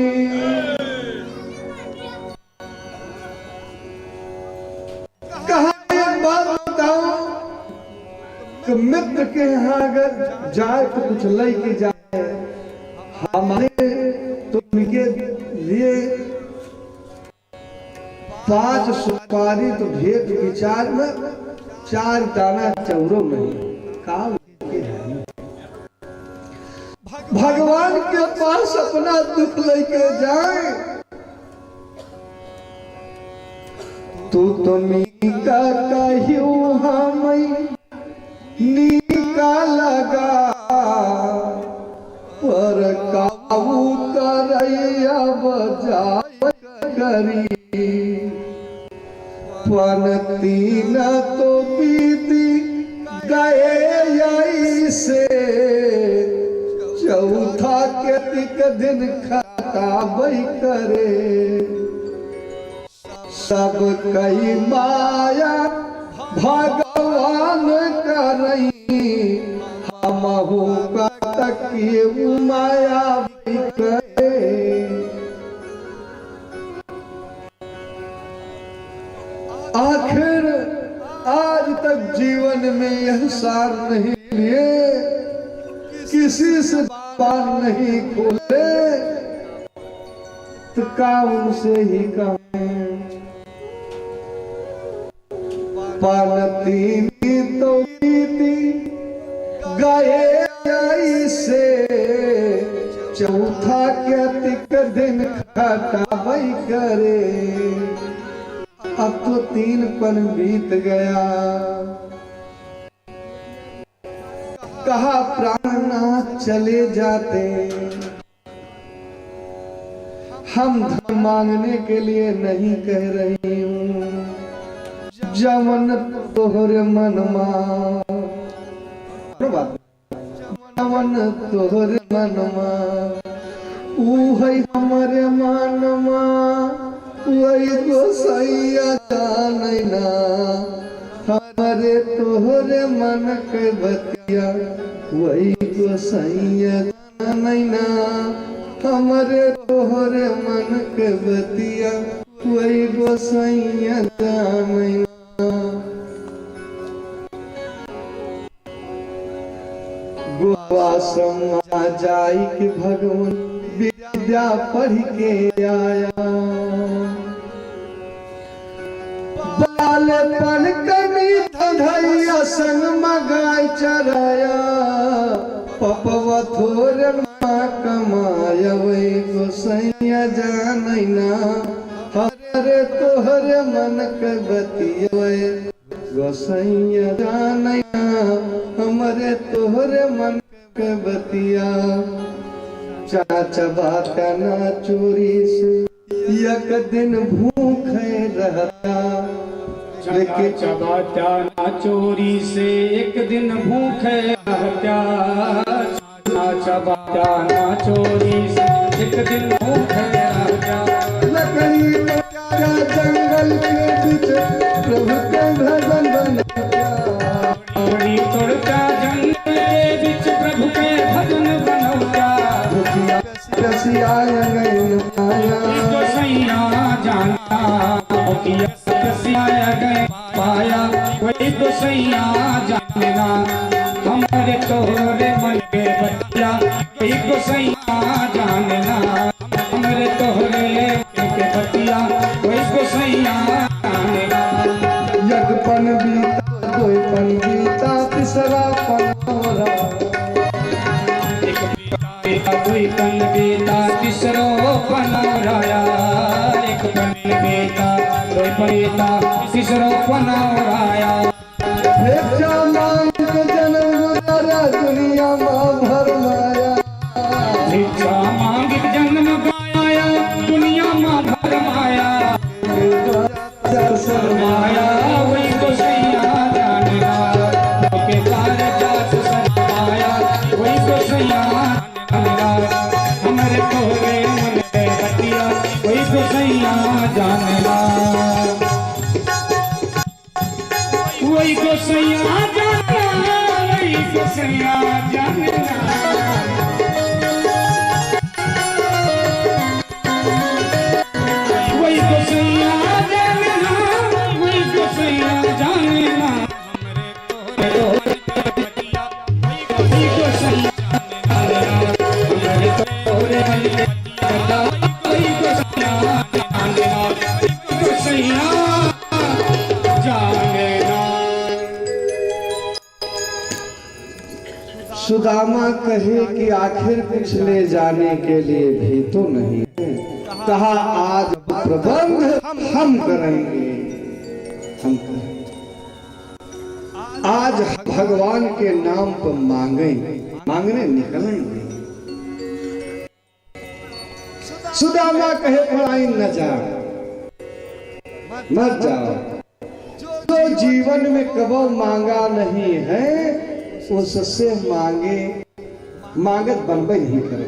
कहा एक बात बताओ कि मित्र के यहाँ अगर जाए तो कुछ लेके जाए। हमारे तो उनके लिए 5 सुपारी तो भेंट विचार में 4 दाना चौरों में काम के है। भगवान के पास अपना दुख लेके जाए तो नीका कहियो हमें नीका लगा पर काबू करैया बजाय करी। पनती न तो बीती गए से चौथा के तिक दिन खटाबई करे। सब कई माया भगवान करई हमहु कतकिए माया भी करे। आखिर आज तक जीवन में यह सार नहीं लिए, किसी से बात नहीं खोले तो काम से ही कहें। पानती तो बीती गए से चौथा के तिक दिन खटाबई करे। अब तो 3 पन बीत गया। कहा प्राणनाथ चले जाते। हम धन मांगने के लिए नहीं कह रही हूँ। जमन तोहरे मनमा जमन तोहरे मनमा ऊ है हमारे मनमा वही गोसैया जानैना। हमारे तोहरे मन के बतिया वही गोसैया जानैना। हमारे तोहरे मन के बतिया वही गोसैया जानैना। गोआश्रम जाई के भगवान विद्या पढ़ के आया। बालपन कनी धैया संग मगाई चराया। पपवा थोर माँ कमाया वही गोसैया जानैना। हरे तोहरे मन के बतिया गोसैया जानैना। हमरे तोहरे मन के बतिया। चाचा बात ना चोरी से एक दिन भूखे रहता। चाचा बाता ना चोरी से एक दिन भूखे रहता। चाचा बाता ना चोरी से एक दिन भूखे रहता। लकड़ी का जंगल के बीच प्रभु के भजन बनता। लकड़ी तोड़ता जंगल के बीच प्रभु के भजन बनौता। कसिया गई पाया गोसैया जाना कसिया गए पाया। वही गोसैया जानना। हमारे तोहरे मन के बतिया वही गोसैया जानना। हमारे तोहरे मन के बतिया वही गोसैया जानना। एक पन बीता 2 पन बीता तीसरा पन हो रहा। एक बीता 2 पन बीता तीसरो पनौराया, एक पन बीता दो बीता तीसरो पनौराया। भिक्षा मांग के जन्म गया दुनिया में भरमाया, भिक्षा मांग के जन्म गया दुनिया में भरमाया। शर्माया वही तो सैया जानना, के कार जात शर्माया वही तो सैया जानना। हमारे तोरे मन में बतिया वही तो सैया जानना, वही तो सैया जानना, वही तो सैया जानना। वही तो सैया जानना, वही तो सैया जानना। हमरे तोरे बतिया वही तो सैया जानना, हमरे तोरे बतिया वही तो सैया जानना, वही तो सैया जानना। सुदामा कहे कि आखिर कुछ ले जाने के लिए भी तो नहीं है। कहा आज प्रबंध हम करेंगे, हम करेंगे। आज भगवान के नाम पर मांगने निकलेंगे। सुदामा कहे फलाई न जाओ, मत जाओ। जो जीवन में कबो मांगा नहीं है उससे मांगत बनबे नहीं करे।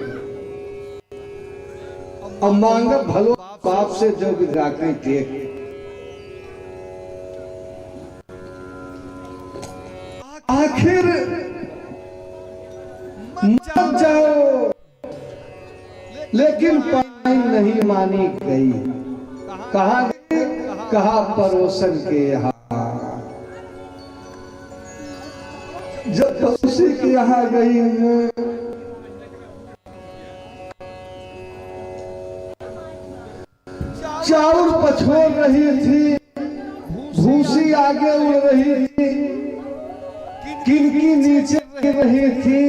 और मांगत भलो बाप से जो बिगड़ाते टेक। आखिर मत जाओ, लेकिन पाई नहीं मानी गई। कहा पड़ोसन के यहाँ, जब पड़ोसी के यहाँ गई है चाउर पछोड़ रही थी, भूसी आगे उड़ रही थी, किनकी नीचे गिर रही थी,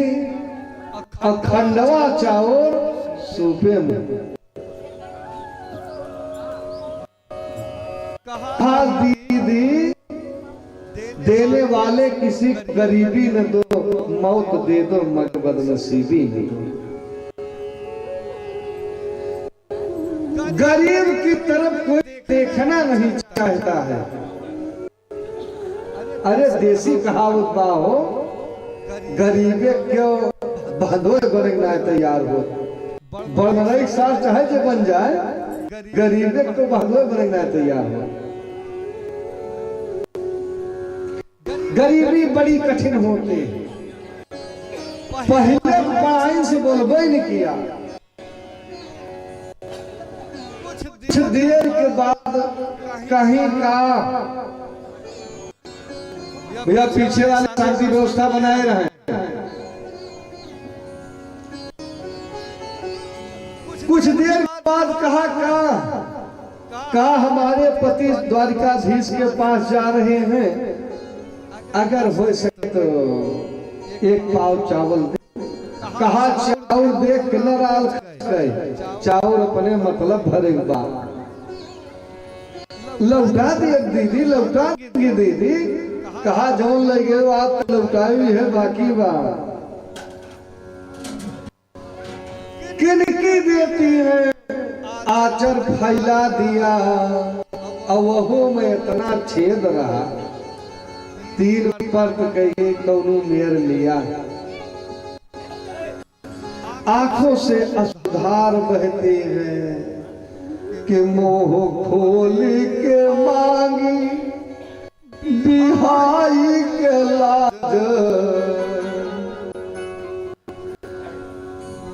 अखंडवा चाउर सूपे में। कहा दीदी देने वाले किसी गरीबी न दो, मौत दे दो मगर बदनसीबी नहीं। गरीब की तरफ कोई देखना नहीं चाहता है। अरे देसी कहावत बा हो, गरीबे क्यों भदोए गोरना तैयार हो। बड़मरई साल चाहे जो बन जाए, गरीबे को भदोए गोरना तैयार हो। गरीबी बड़ी कठिन होती है। पहले पाइन से बोलबे नहीं किया, कुछ देर के बाद कहीं का भैया पीछे वाले शांति व्यवस्था बनाए रहे। कुछ देर के बाद कहा हमारे पति द्वारिकाधीश के पास जा रहे हैं, अगर हो सके तो एक पाव चावल दे। कहा चावल देख के नाराज गए, चावल अपने मतलब भरे बाद लौटा दिए दीदी, लौटा दिए दीदी। कहा जौन लगे आप लौटाई है, बाकी बात किनकी देती है। आचर फैला दिया और वह में इतना छेद रहा, तीर पर कहीं कौनू मेर लिया। आंखों से अश्रुधार बहते हैं कि मोह खोल के मांगी बिहाई के लाज।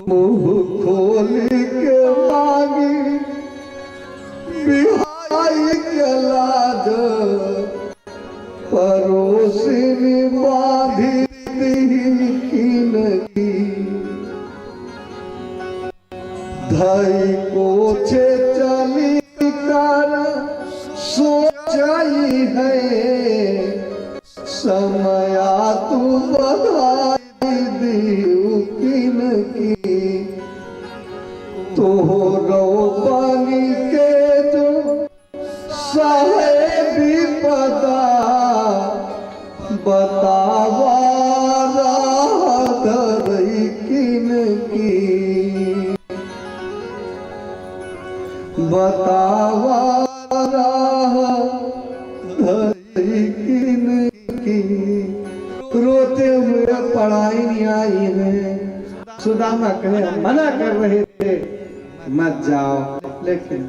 मुंह खोल के मांगी बिहाई के लाज। परोसिनी बाधी की धई कोचे चली कर सोचाई है। समया तू बधाई दी की तो रो पानी के तो साहेबी पता बतावा धरई किन की बतावा धरई किन की। रोते हुए पढ़ाई नहीं आई है। सुदामा कहे मना कर रहे थे मत जाओ, लेकिन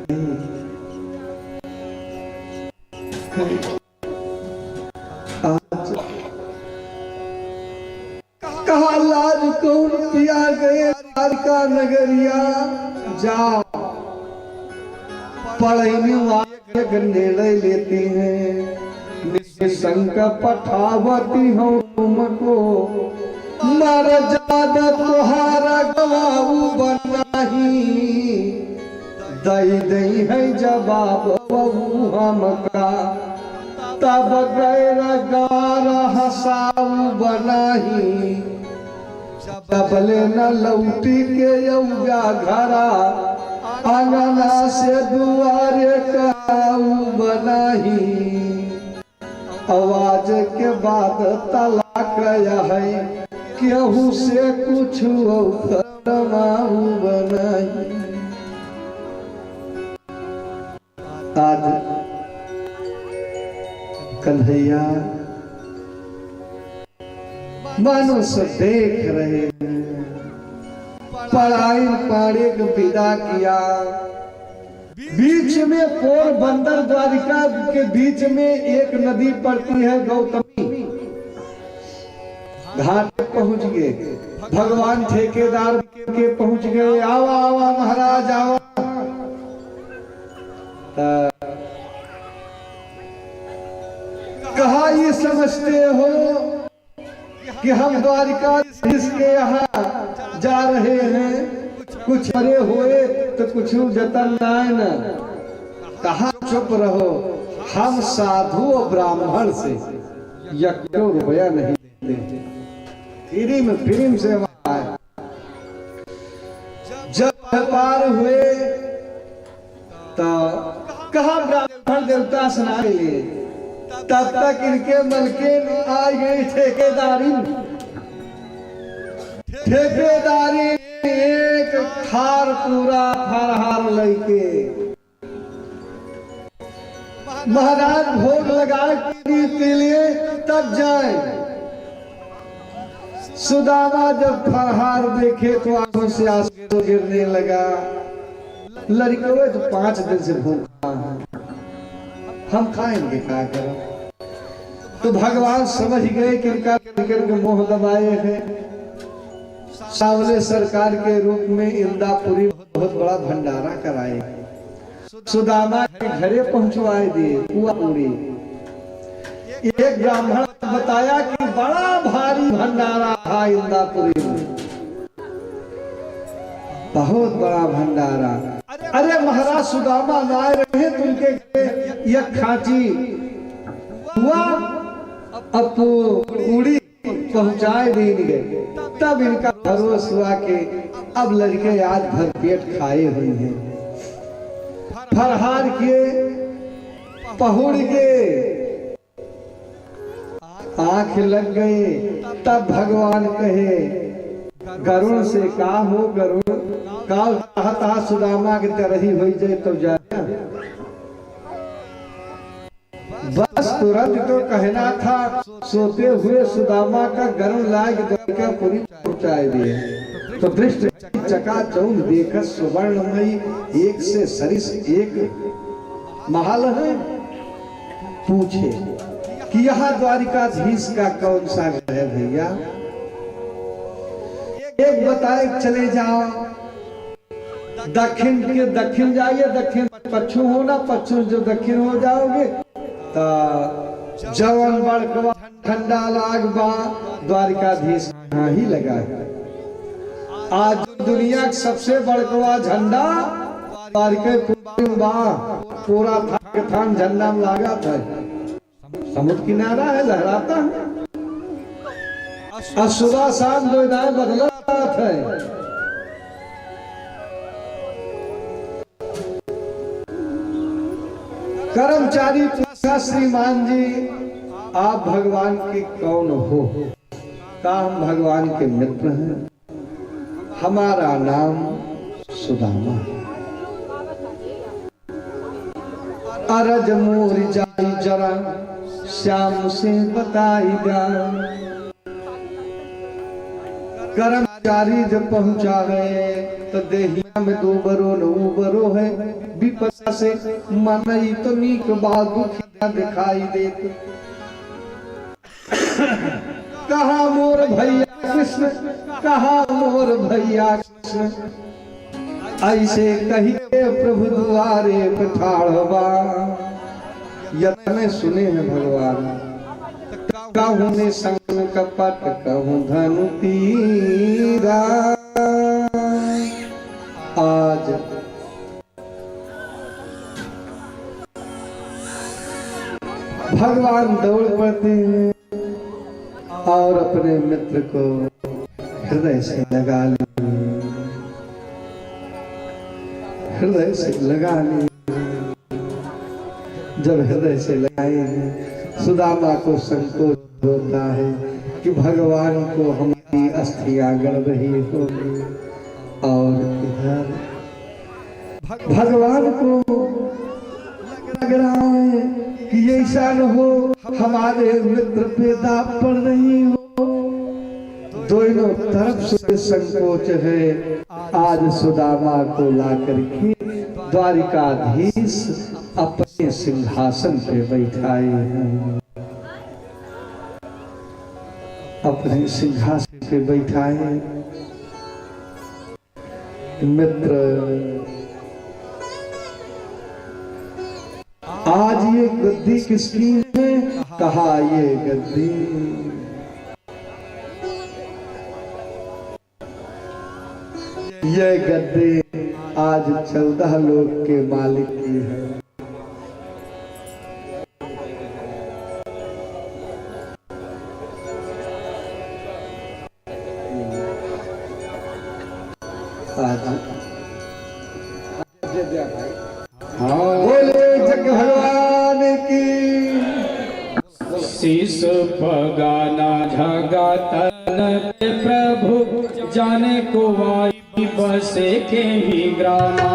नहीं। आज कहा लाज कौन पिया गए का नगरिया, जाओ पढ़ने वाले निर्णय लेते हैं। निशंक पठावती हूँ तुमको, मर जादा तुहारा गवाऊ बनाही। दई दई है जवाब बहू हमका, तब गैर गार हसाऊ बनाही। जबले न लौटी के यौया घरा, आंगना से दुआरे काऊ बनाही। आवाज के बाद तलाक है, केहू से कुछ फरमाऊ बनाई। आज कन्हैया मनुष्य देख रहे हैं, पढ़ाई पाड़े को विदा किया। बीच में पोरबंदर द्वारिका के बीच में एक नदी पड़ती है गौतमी, घाट पहुंच गए। भगवान ठेकेदार के पहुंच गए, आवा आवा महाराज आवा। कहा ये समझते हो कि हम द्वारिका जिसके यहाँ जा रहे हैं, कुछ मरे हुए तो कुछ जतन नाय न। कहा चुप रहो, हम साधु और ब्राह्मण से 1 रुपया नहीं देते। फिल्म से आए। जब पार हुए तो कहा ब्राह्मण देवता स्नान के लिए, तब तक इनके मलके आ गई ठेकेदारी। एक थार पूरा फरहार लेके महाराज भोग लगाए के लिए तब जाए। सुदामा जब फरहार देखे तो आंखों से आंसू गिरने लगा। लड़के तो 5 दिन से भूखा है, हम खाएंगे क्या करें। तो भगवान समझ गए कि इनका के मोह दबाए हैं। सावले सरकार के रूप में इंदापुरी बहुत बड़ा भंडारा कराए, सुदामा के घरे पहुंचवाए दिए पुआ पूरी। एक ब्राह्मण बताया कि बड़ा भारी भंडारा था इंदापुरी में, बहुत बड़ा भंडारा। अरे महाराज सुदामा ना रहे तो उनके एक खांची हुआ, अब तो पूरी पहुंचाए देंगे। तब इनका भरोसा हुआ कि अब लड़के आज भर पेट खाए हुए हैं। फरहार किए, पहुड़ के आंख लग गए। तब भगवान कहे गरुण से का हो गरुण, काल कहता सुदामा की तरह ही हो जाए तो जाए। बस तुरंत तो कहना था, सोते हुए सुदामा का गरुण लाग द्वारिका पूरी पहुंचाए दिए। तो दृष्ट चकाचौंध देखकर सुवर्णमयी एक से सरिस एक महल है। पूछे कि यहाँ द्वारिकाधीश का कौन सा घर है भैया? एक बताए चले जाओ दक्षिण के दक्षिण जाइए, दक्षिण पश्चिम होना, पश्चिम जो दक्षिण हो जाओगे तो जवन बड़कवा ठंडा लागबा द्वारिकाधीश यहाँ ही लगा है। आज दुनिया का सबसे बड़कवा झंडा द्वारिका पूरा थान झंडा में लगा था। समुद्र किनारा है, लहराता है। सुबह शाम 2 दाएं बदलता है। कर्मचारी पूछा, श्रीमान जी आप भगवान के कौन हो? कहा हम भगवान के मित्र हैं, हमारा नाम सुदामा है। अरज मोर जाई जरा श्याम से बताई जा। कर्मचारी जब पहुंचा है तो देहिया में दो बरो नौ बरो है, विपदा से मनई तो नीक बात दुखिया दिखाई देत। कहा मोर भैया कृष्ण, कहा मोर भैया कृष्ण, ऐसे कहिए प्रभु द्वारे पठाड़वा। यतने सुने हैं भगवान, कहूँ ने संग कपट कहूँ धनु तीरा। आज भगवान दौड़ पड़ते हैं और अपने मित्र को हृदय से लगा लिए, हृदय से लगा लिए। जब हृदय से लगाए सुदामा को संकोच होता है कि भगवान को हमारी अस्थियां गड़ रही होगी और इधर भगवान को लग रहा है कि ऐसा न हो हमारे मित्र पे दाब पड़ रही हो। दोनों तरफ से संकोच है। आज सुदामा को लाकर के द्वारिकाधीश अपने सिंहासन पे बैठाए हैं, अपने सिंहासन पे बैठाए। मित्र आज ये गद्दी किसकी है? कहा ये गद्दी ये गद्दी आज 14 लोग के मालिक की है। आज बोले जग भगवान की। शीश पगाना झगातन पे प्रभु जाने को आई बसे के ही ग्रामा।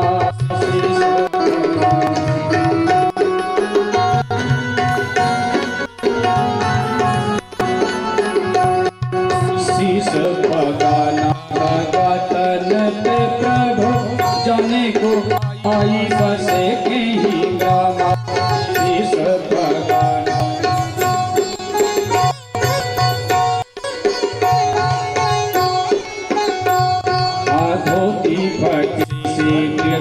शीश पगाना झगातन पे प्रभु जाने को आई बसे के ही ग्रामा। शीश पगाना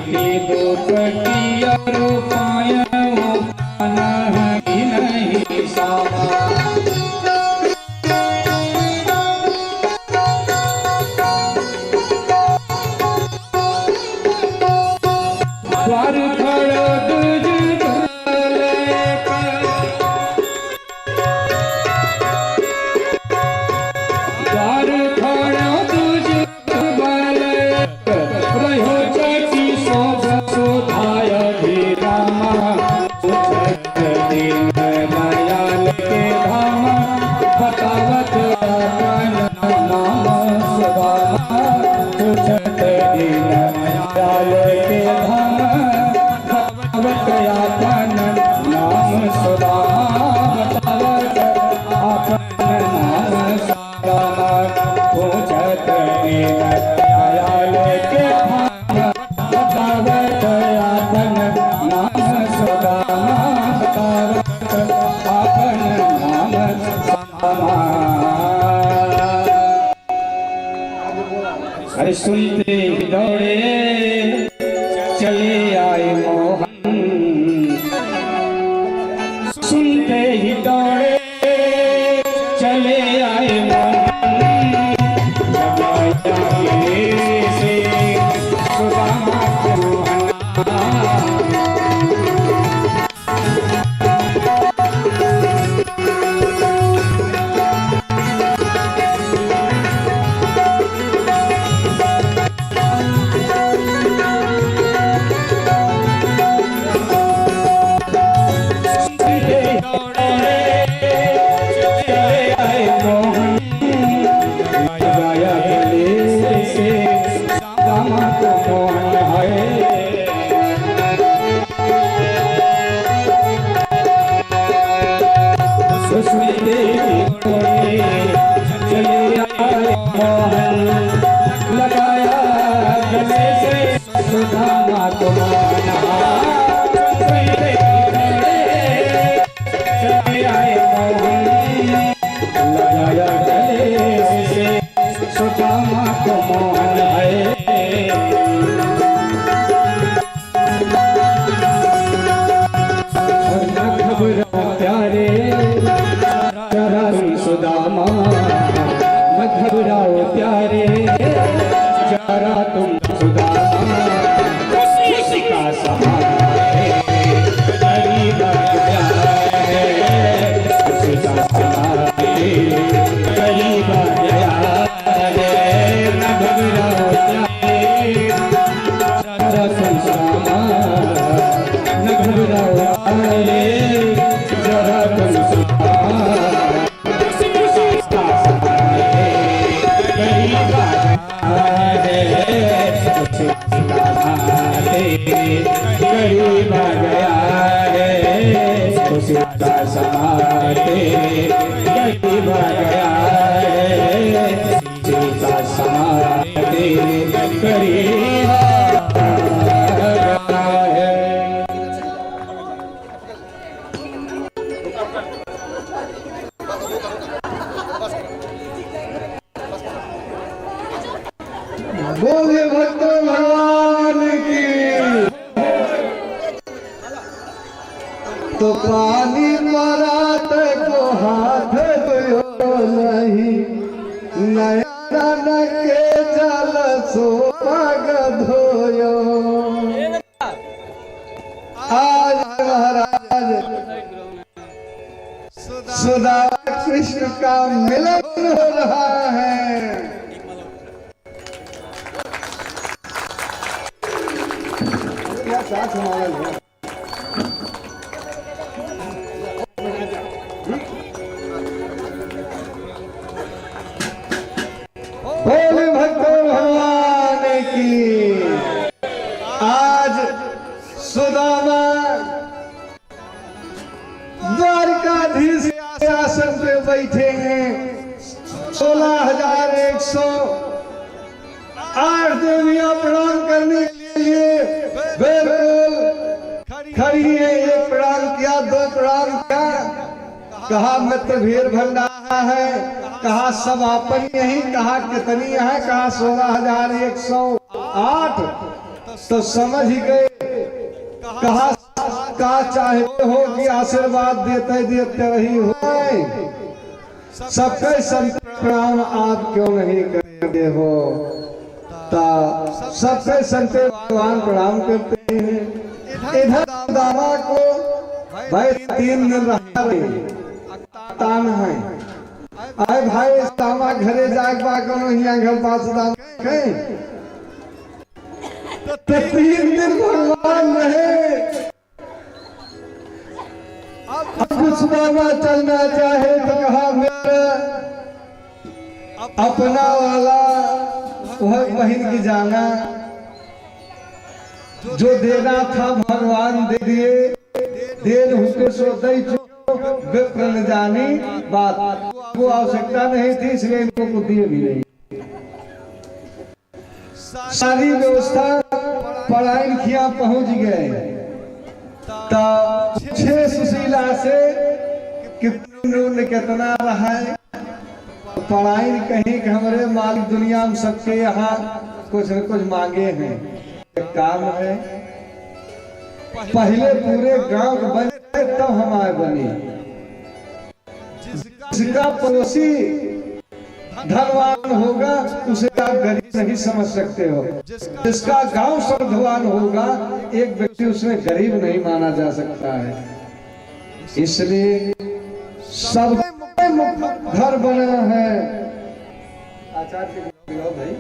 की दो पटिया रूपाया नहीं सामा। द्वार खड़ा दूज लेकर, द्वार खड़ा दूज रहो चटी शोधाय भी रामा। दिन दयाल के धाम बतावत अपन नाम सुदामा। उछत दिन दयाल के धाम बतावत अपन नाम सुदामा। बतावत अपन नाम सुदामा। उछत दिन दयाल के अरे सुनते ही दौड़े चले आए मोहन। सुदामा को माना चले आए मोहन लगाया गले से सुदामा को मोहन है प्यारे जरा सुदामा मत घबराओ प्यारे जरा तुम सुदामा किसी का सहारा है गरीब आया है किसी का सहारा है गरीब आया है न घबराओ प्यारे जरा तुम सुदामा न घबराओ प्यारे जरा तुम सुदामा गरीब आ गया है उसी का समाते गरीब आ गया है उसी का समाते गरीब आ गया है। बोले भक्तों भगवान की तो पानी परात को हाथ धो नहीं नयन के जल सो पग धोयो आज महाराज सुधा कृष्ण का मिलन हो रहा है। क्या साथ हमारा बोले भक्तों भगवान की। आज सुदामा द्वारकाधीश के आसन पे बैठे हैं। 16,108 देवियां प्रणाम करने के लिए बिल्कुल खड़ी है। एक प्रणाम किया, दो प्रणाम किया, कहा मित्र भीड़ भंडारा है, कहा सब आपन यही, कहा कितनी है, कहा 16,108। तो समझ ही गए, कहा का चाहते हो कि आशीर्वाद देते देते रही हो। सबके संत प्रणाम आप क्यों नहीं करते हो? सबके संत भगवान प्रणाम करते हैं। इधर दामा को भाई 3 दिन रहा तान है। आए भाई दामा घरे जाग बागो यहाँ घर पास दाम तो 3 दिन भगवान रहे। अब सुदामा चलना चाहे तो कहा मेरा अपना वाला वह बहन की जाना, जो देना था भगवान दे दिए। देर हुके सो दई विप्र न जानी बात, वो आवश्यकता नहीं थी इसलिए इनको को दिए भी नहीं। सारी व्यवस्था पढ़ाई किया पहुंच गए। तब 6 सुशीला से कितना रहा है पढ़ाई कहीं कि हमारे मालिक दुनिया में सबके यहाँ कुछ न कुछ मांगे हैं। काम है पहले पूरे गांव बने तब हमारे बनी। जिसका पड़ोसी धनवान होगा उसे आप गरीब नहीं समझ सकते हो। जिसका गांव सर्वधवान होगा एक व्यक्ति उसमें गरीब नहीं माना जा सकता है। इसलिए सब घर बना है। आचार्य भाई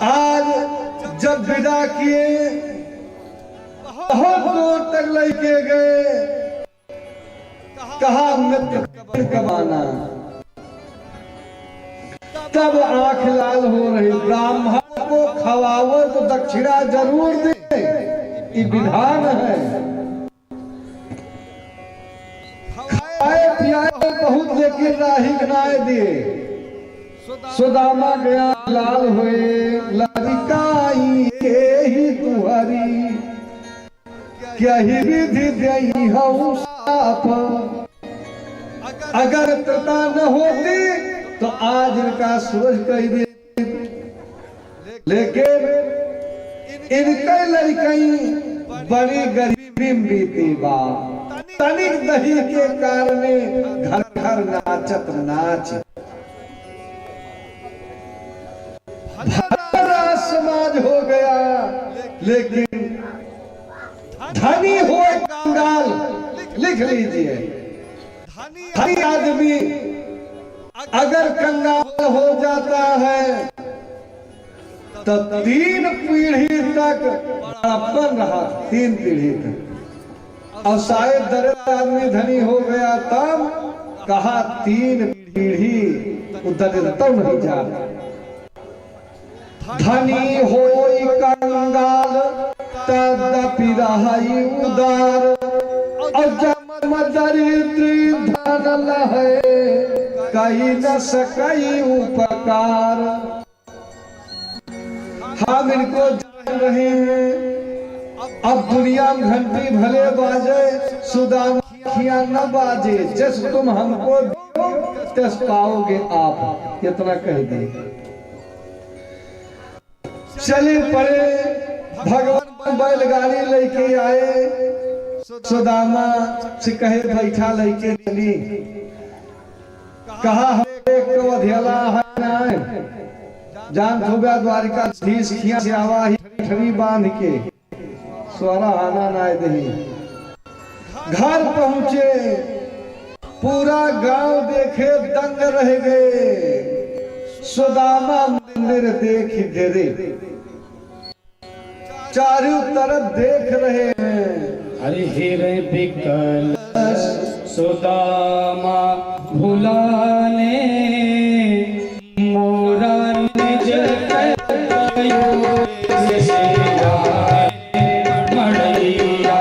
आज जब विदा किए बहुत दूर तक लेके गए, कहा मित्र कमाना। तब आंख लाल हो रही। ब्राह्मण को खवाओ तो दक्षिणा जरूर दे, ये विधान है। खाए पियाए बहुत लेकिन राही खनाए दिए। सुदामा गया लाल हुए लड़काई के ही तुहरी क्या ही विधि दई हूँ साफ। अगर तता न होती तो आज इनका सूरज कह दे, लेकिन इनके लड़कई बड़ी गरीबी बीती बा। तनिक दही के कारण घर घर नाचत नाच भरा समाज हो गया। लेकिन धनी हो कंगाल, लिख लीजिए, धनी आदमी अगर कंगाल हो जाता है तो 3 पीढ़ी तक बड़प्पन रहा, 3 पीढ़ी तक। और शायद दरिद्र आदमी धनी हो गया तब कहा 3 पीढ़ी दरिद्रता नहीं जाता। धनी होई कंगाल तदपि रही उदार, और जब दरिद्र धन लहे कहीं न सकई उपकार। हम इनको जान रहे हैं। अब दुनिया में घंटी भले बाजे, सुदाम खिया न बाजे। जिस तुम हमको दो तिस पाओगे आप, इतना कह दे। चले पड़े भगवान बैलगाड़ी लेके आए। सुदामा से कहे बैठा लेके चली। कहा एक अधेला है ना, जान धोबा द्वारिकाधीश खिया से आवा ही ठरी बांध के स्वरा आना ना दही। घर पहुंचे, पूरा गांव देखे दंग रह गए। सुदामा मंदिर देख गिरे, चारों तरफ देख रहे हैं। अरे हृदय विकल सुदामा भुलाने मोरा निज कयो मड़ैया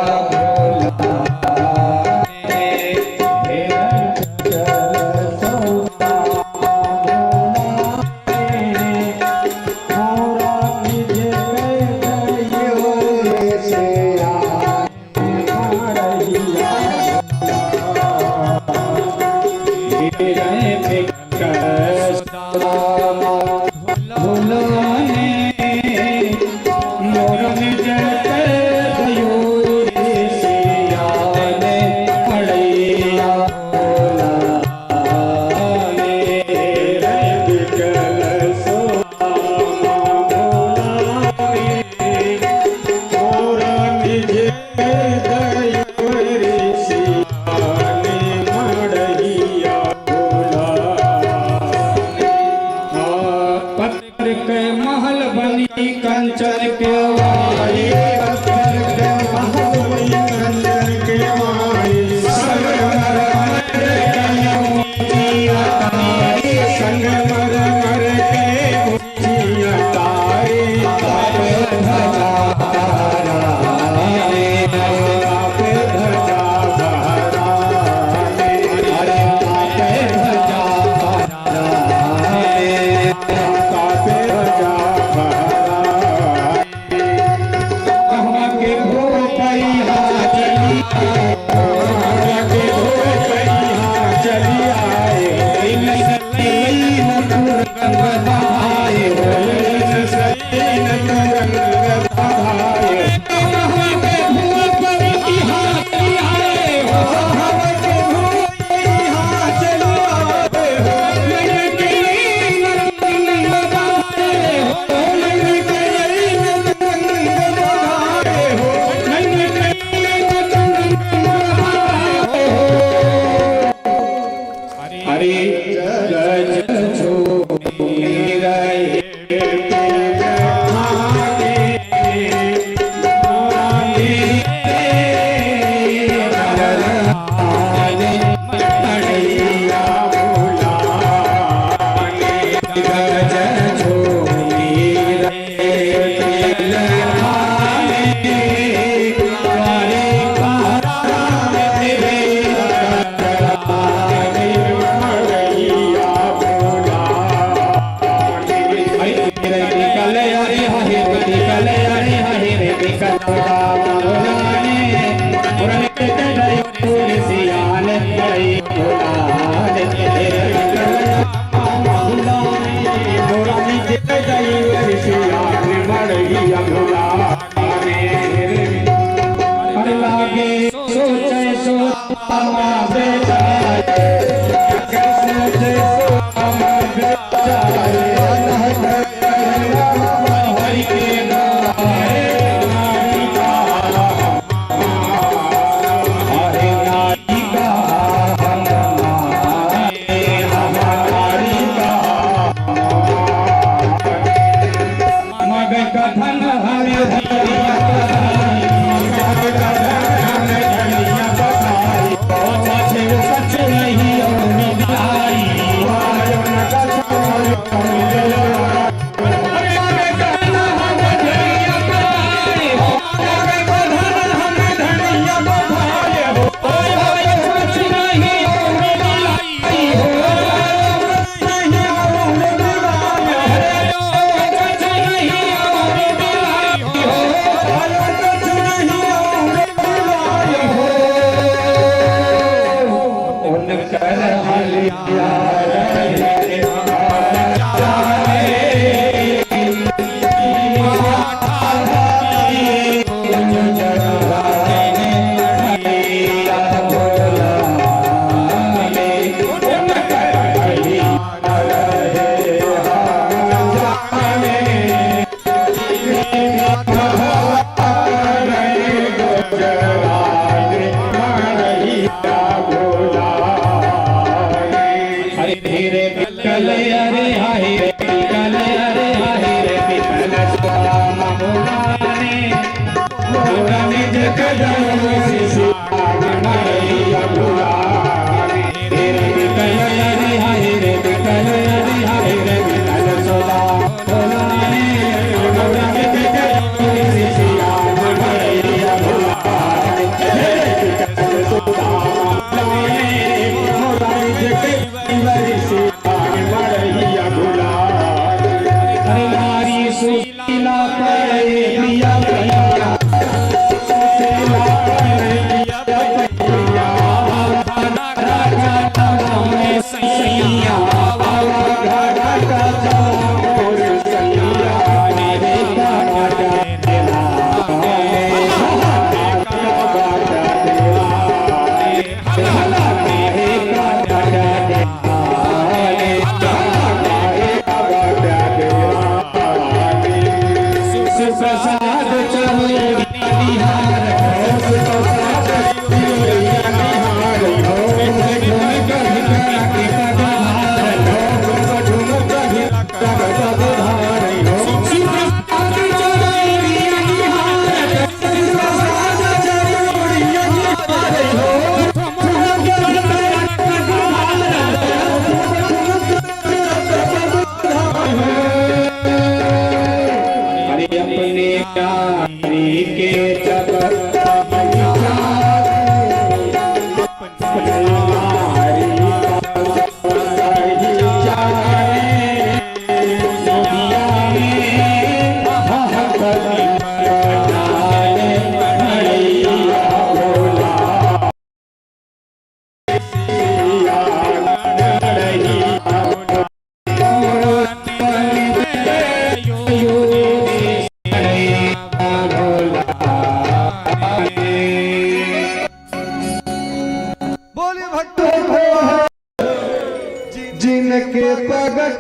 महल बनी कंचन के वाई,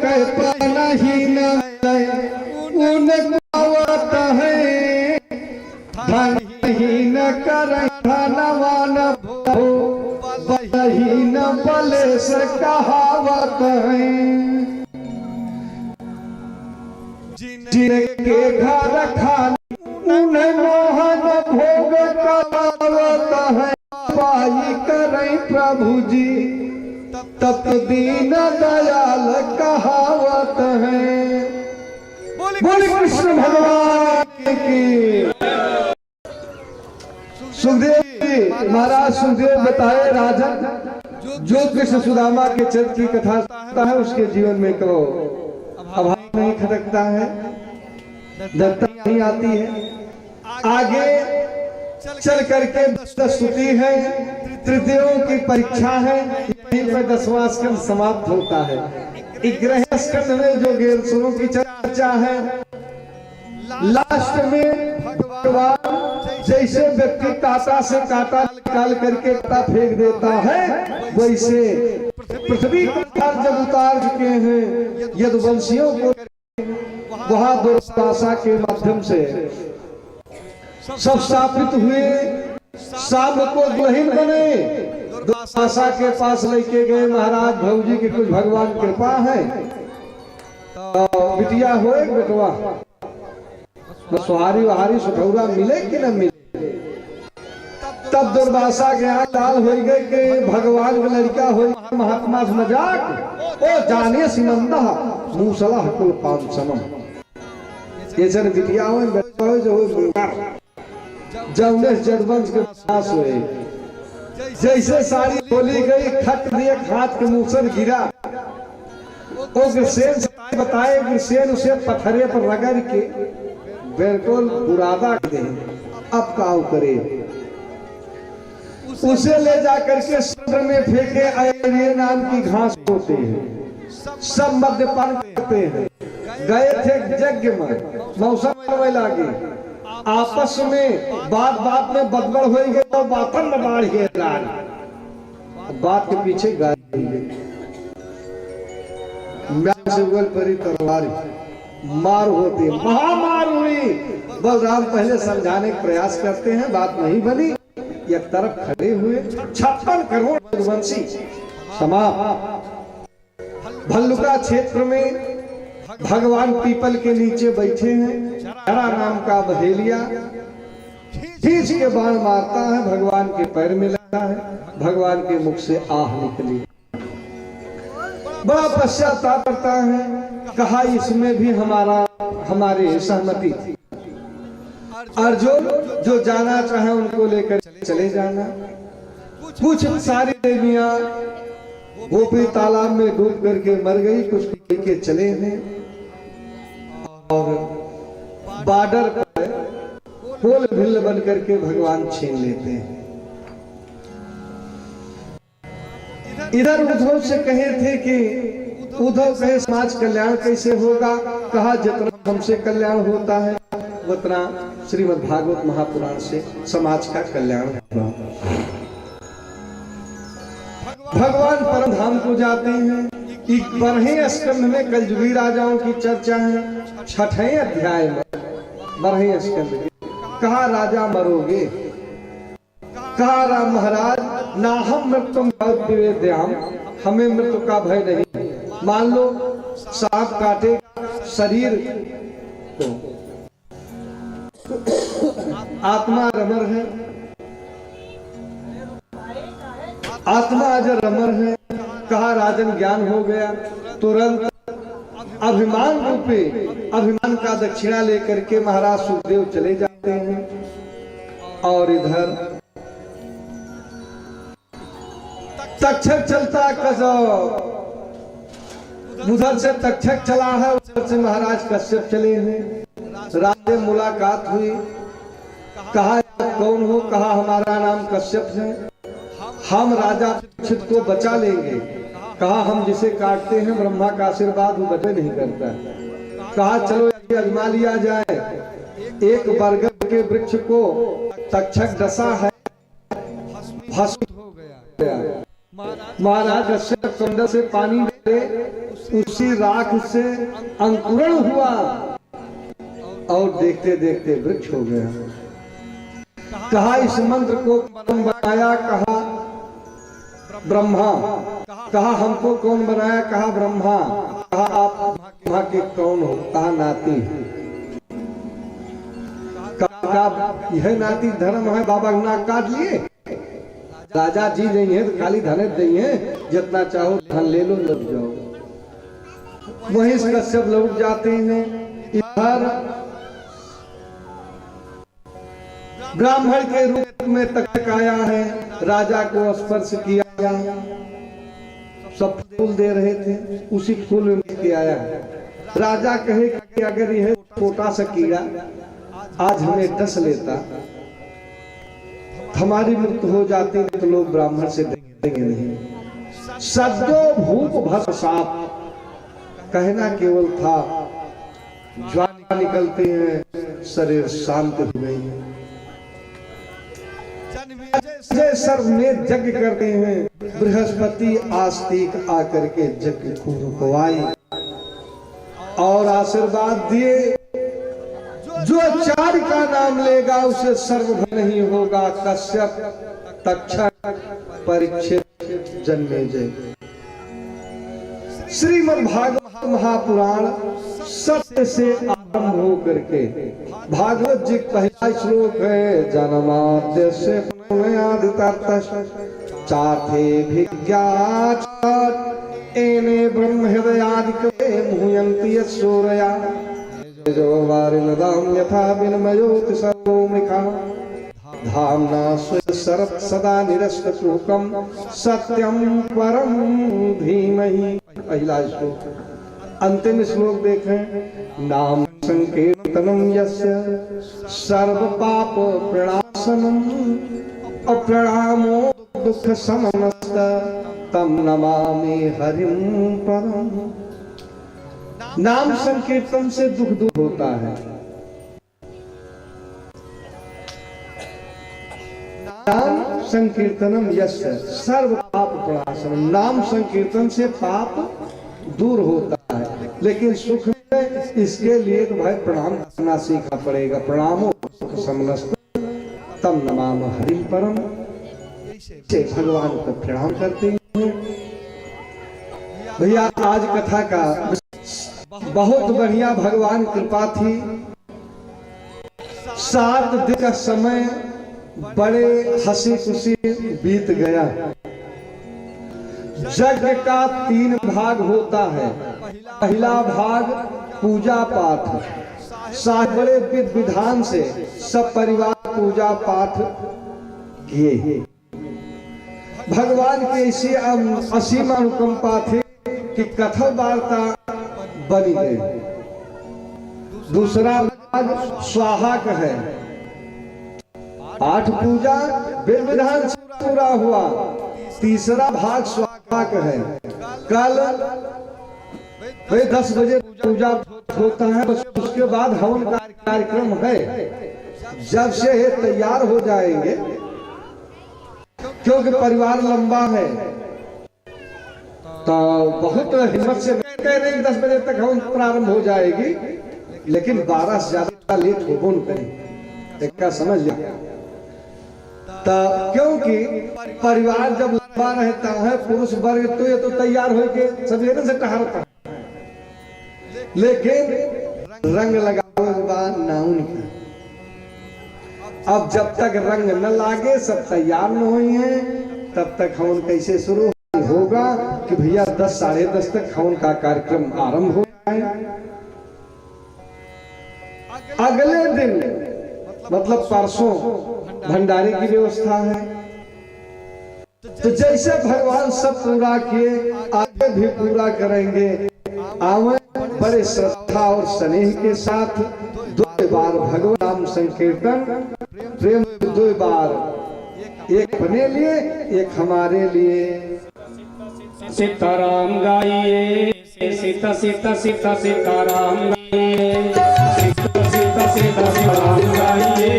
कह नहीं न उन आवत है धन ही न कर धनवान भो बही न बले से कहावत है जिनके घर खाने उन्हें मोहन भोग करावत है पाई करें प्रभु जी तब दीन दयाल कहावत है। बोले कृष्ण भगवान की। सुखदेव जी महाराज सुखदेव बताए राजन जो कृष्ण सुदामा के चरित्र की कथा सुनता है उसके जीवन में कहो अभाव नहीं खटकता है, दत्ता नहीं आती है। आगे चल करके स्तुति है, तृतीयों की परीक्षा है, यहीं पर 10वां स्कंद समाप्त होता है। 11वें स्कंद में जो गेरसुरों की चर्चा है, लास्ट में भगवान जैसे व्यक्ति कांटा से कांटा निकाल करके कांटा फेंक देता है वैसे पृथ्वी का जब उतार चुके हैं यदुवंशियों को वहां दुर्वासा के माध्यम से सब स्थापित हुए। शाम को दुल्हन बने दुर्वासा के पास लेके गए महाराज भौजी की कुछ भगवान कृपा है तो बिटिया हो एक बेटवा सुहारी वहारी सुठौरा मिले कि न मिले। तब दुर्वासा के यहाँ लाल हो गए कि भगवान का लड़का हो महात्मा से मजाक ओ जाने सिमंदा मूसला कुल पान समम ये जन बिटिया हो जो जब जडवंश के पास हुए जैसे साड़ी बोली गई खट दिए हाथ के मूसर गिरा सेन बताए सेन उसे पत्थरे पर रगड़ के बिल्कुल बुरादा दे। अब काऊ करे उसे ले जाकर के समुद्र में फेंके अयरिये नाम की घास होते हैं, सब मद्यपान करते हैं। गए थे यज्ञ में मौसम में लागे आपस में बात में बदबड़ हो गई तो बातन में बाढ़ गए बात के पीछे गाय से उगल परी तलवार मार होती महामार हुई। बलराम पहले समझाने का प्रयास करते हैं बात नहीं बनी। एक तरफ खड़े हुए 56 करोड़ यदुवंशी समाप्त। भल्लुका क्षेत्र में भगवान पीपल के नीचे बैठे हैं। जरा नाम का बहेलिया खींच के बाण मारता है, भगवान के पैर में लगता है, भगवान के मुख से आह निकली। बड़ा पश्चाताप करता है, कहा इसमें भी हमारी सहमति थी। अर्जुन जो जाना चाहे उनको लेकर चले जाना। कुछ सारी देवियां गोपी तालाब में डूब करके मर गई, कुछ लेके चले हैं और बॉर्डर पर कोल भिल्ल बन करके भगवान छीन लेते हैं। इधर उद्धव से कहे थे कि उद्धव कहे समाज कल्याण कैसे होगा। कहा जितना हमसे कल्याण होता है उतना श्रीमद् भागवत महापुराण से समाज का कल्याण होगा। भगवान परम धाम को जाते हैं। 12वें स्कंध में कलयुगी राजाओं की चर्चा है। 6ठे अध्याय में 12वें स्कंद कहा राजा मरोगे। कहा राम महाराज ना हम मृत्यु विवेद्याम, हमें मृत्यु का भय नहीं। मान लो सांप काटे शरीर तो आत्मा अमर है, आत्मा अजर अमर है। कहा राजन ज्ञान हो गया। तुरंत अभिमान रूपे अभिमान का दक्षिणा लेकर के महाराज सुखदेव चले जाते हैं। और इधर तक्षक चलता कजौ, उधर से तक्षक चला है, उधर से महाराज कश्यप चले हैं। राज मुलाकात हुई। कहा कौन हो। कहा हमारा नाम कश्यप है, हम राजा परीक्षित को बचा लेंगे। कहा हम जिसे काटते हैं ब्रह्मा का आशीर्वाद वो बचे नहीं करता। कहा चलो अजमा लिया जाए। एक बरगद के वृक्ष को तक्षक डसा है, भस्म हो गया। महाराज कश्यप कुंड से पानी उसी राख से अंकुरण हुआ और देखते देखते वृक्ष हो गया। कहा इस मंत्र को कौन बनाया? कहा ब्रह्मा। कहा हमको कौन बनाया? कहा ब्रह्मा। कहा आप ब्रह्मा के कौन हो? कहा नाती। कहा यह नाती धर्म है, बाबा नाक काट लिए। राजा जी नहीं है तो खाली धन नहीं है, जितना चाहो धन ले लो, लग जाओ। वहीं कश्यप लोग जाते हैं। इधर ब्राह्मण के रूप में तक आया है, राजा को स्पर्श किया, सब फूल दे रहे थे, उसी फूल में लेके आया। राजा कहे कि अगर यह छोटा सा कीड़ा आज हमें डस लेता, हमारी मृत्यु हो जाती तो लोग ब्राह्मण से डरेंगे नहीं। सद्यो भूप भस्म साप, कहना केवल था, ज्वाला निकलते हैं, शरीर शांत हो गई। जय सर्व में यज्ञ करते हैं, बृहस्पति आस्तिक आकर के यज्ञ को रुकवाए और आशीर्वाद दिए। जो चार का नाम लेगा उसे सर्वभय नहीं होगा। कश्यप, तक्षक, परीक्षित, जन्मेजय। श्रीमद् भागवत महापुराण सत्य से आरंभ हो करके भागवत जी पहला श्लोक है, जन्माद्य से चाथे भिज्ञात एने ब्रह्म हृदयादिके मुह्यन्ति यस्सूरया जो वारिनदाम यथा विनमयोति सर्वोमिखा धाम्ना स्व सदा निरस्तकुहकं सत्यं परं धीमहि। पहला श्लोक। अंतिम श्लोक देखें, नाम संकीर्तनम यस्य सर्व पाप प्रणाशनम अप्रणामो दुख समनस्त तम नमामि हरिं परम। नाम संकीर्तन से दुख दूर होता है। नाम संकीर्तनम यस्य सर्व पाप प्रणाशनम। नाम संकीर्तन से पाप दूर होता है, लेकिन सुख में इसके लिए तो भाई प्रणाम करना सीखना पड़ेगा। प्रणामो समनस्त तम नमामि हरिं परम। से भगवान को प्रणाम करते हैं। भैया आज कथा का बहुत बढ़िया भगवान कृपा थी। 7 दिन का समय बड़े हंसी खुशी बीत गया। यज्ञ का 3 भाग होता है। पहला भाग पूजा पाठ, बड़े विधि विधान से सब परिवार पूजा पाठ किए। भगवान की ऐसी असीम अनुकंपा थी कि कथा वार्ता बनी गई। दूसरा भाग स्वाहाक है, पाठ पूजा विधि विधान से पूरा हुआ। तीसरा भाग स्वाहाक है। कल 10 बजे पूजा होता है, बस उसके बाद हवन का कार्यक्रम है। जब से तैयार हो जाएंगे, क्योंकि परिवार लंबा है, तो बहुत हिम्मत से कह रहे हैं 10 बजे तक हवन प्रारंभ हो जाएगी, लेकिन 12 से ज्यादा लेट हो न करें। एक का समझ लिया। तो क्योंकि परिवार जब लंबा रहता है, पुरुष वर्ग तो ये तो तैयार होके सवेरे से टहलता है, लेकिन रंग लगावे के बाद नाउन का। अब जब तक रंग न लागे, सब तैयार न हुई हैं, तब तक हवन कैसे शुरू होगा कि भैया 10 साढ़े 10 तक हवन का कार्यक्रम आरंभ हो जाए। अगले दिन मतलब परसों भंडारे की व्यवस्था है। तो जैसे भगवान सब पूरा किए, आगे भी पूरा करेंगे। आवे बड़े श्रद्धा और स्नेह के साथ 2 बार भगवान नाम संकीर्तन प्रेम 2 बार, एक अपने लिए एक हमारे लिए। सीताराम गाइए, सीता सीता सीता सीताराम गाइए, सीता सीता सीता सीताराम गाइए,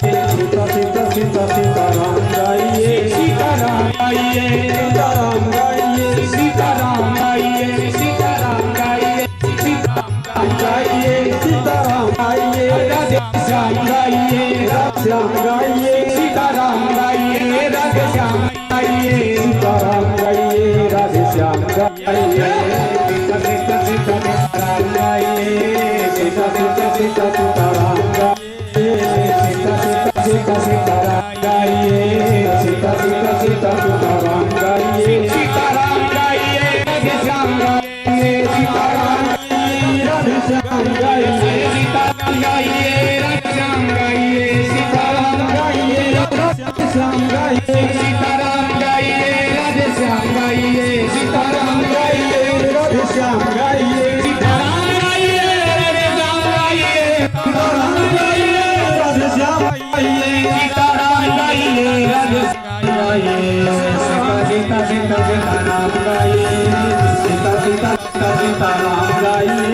सीता सीता सीता सीताराम गाइए, सीताराम गाइए, सीताराम गाइए, सीताराम गाइए। श्याम गाइए सीताराम गाइए राधे श्याम गाइए सीताराम गाइए राधे श्याम गाइए सीता सीता सीता सीताराम गाइए सीता सीता सीता सीताराम गाइए सीता सीता सीता सीताराम गाइए सीता सीता सीता सीताराम गाइए सीताराम गाइए राधे श्याम गाइए सीताराम गाइए राधे श्याम गाइए सीताराम गाइए राधे श्याम गाइए सीताराम गाइए राधे श्याम गाइए सीताराम गाइए राधे श्याम गाइए सीताराम गाइए राधे श्याम गाइए सीताराम गाइए राधे श्याम गाइए सीताराम गाइए राधे श्याम गाइए सीता सीता सीताराम गाइए सीता सीता सीता सीताराम गाइए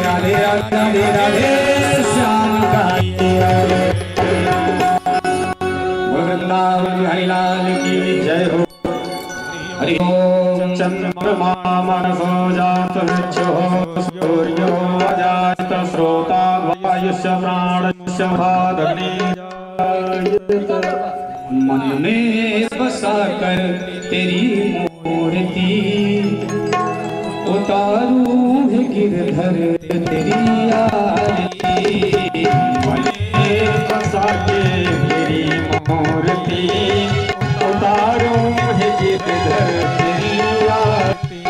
राधे राधे राधे श्याम गाइए। वृंदावन हरिलाल की जय हो। हरि ओम चंद्रमा मनसो जात वृक्षो सूर्यो अजात श्रोता वायुष्य प्राणस्य भादने मन में बसा कर तेरी मूर्ति उतारू है गिरधर तेरी आरती मन में बसा के तेरी मूर्ति उतारू है गिरधर तेरी आरती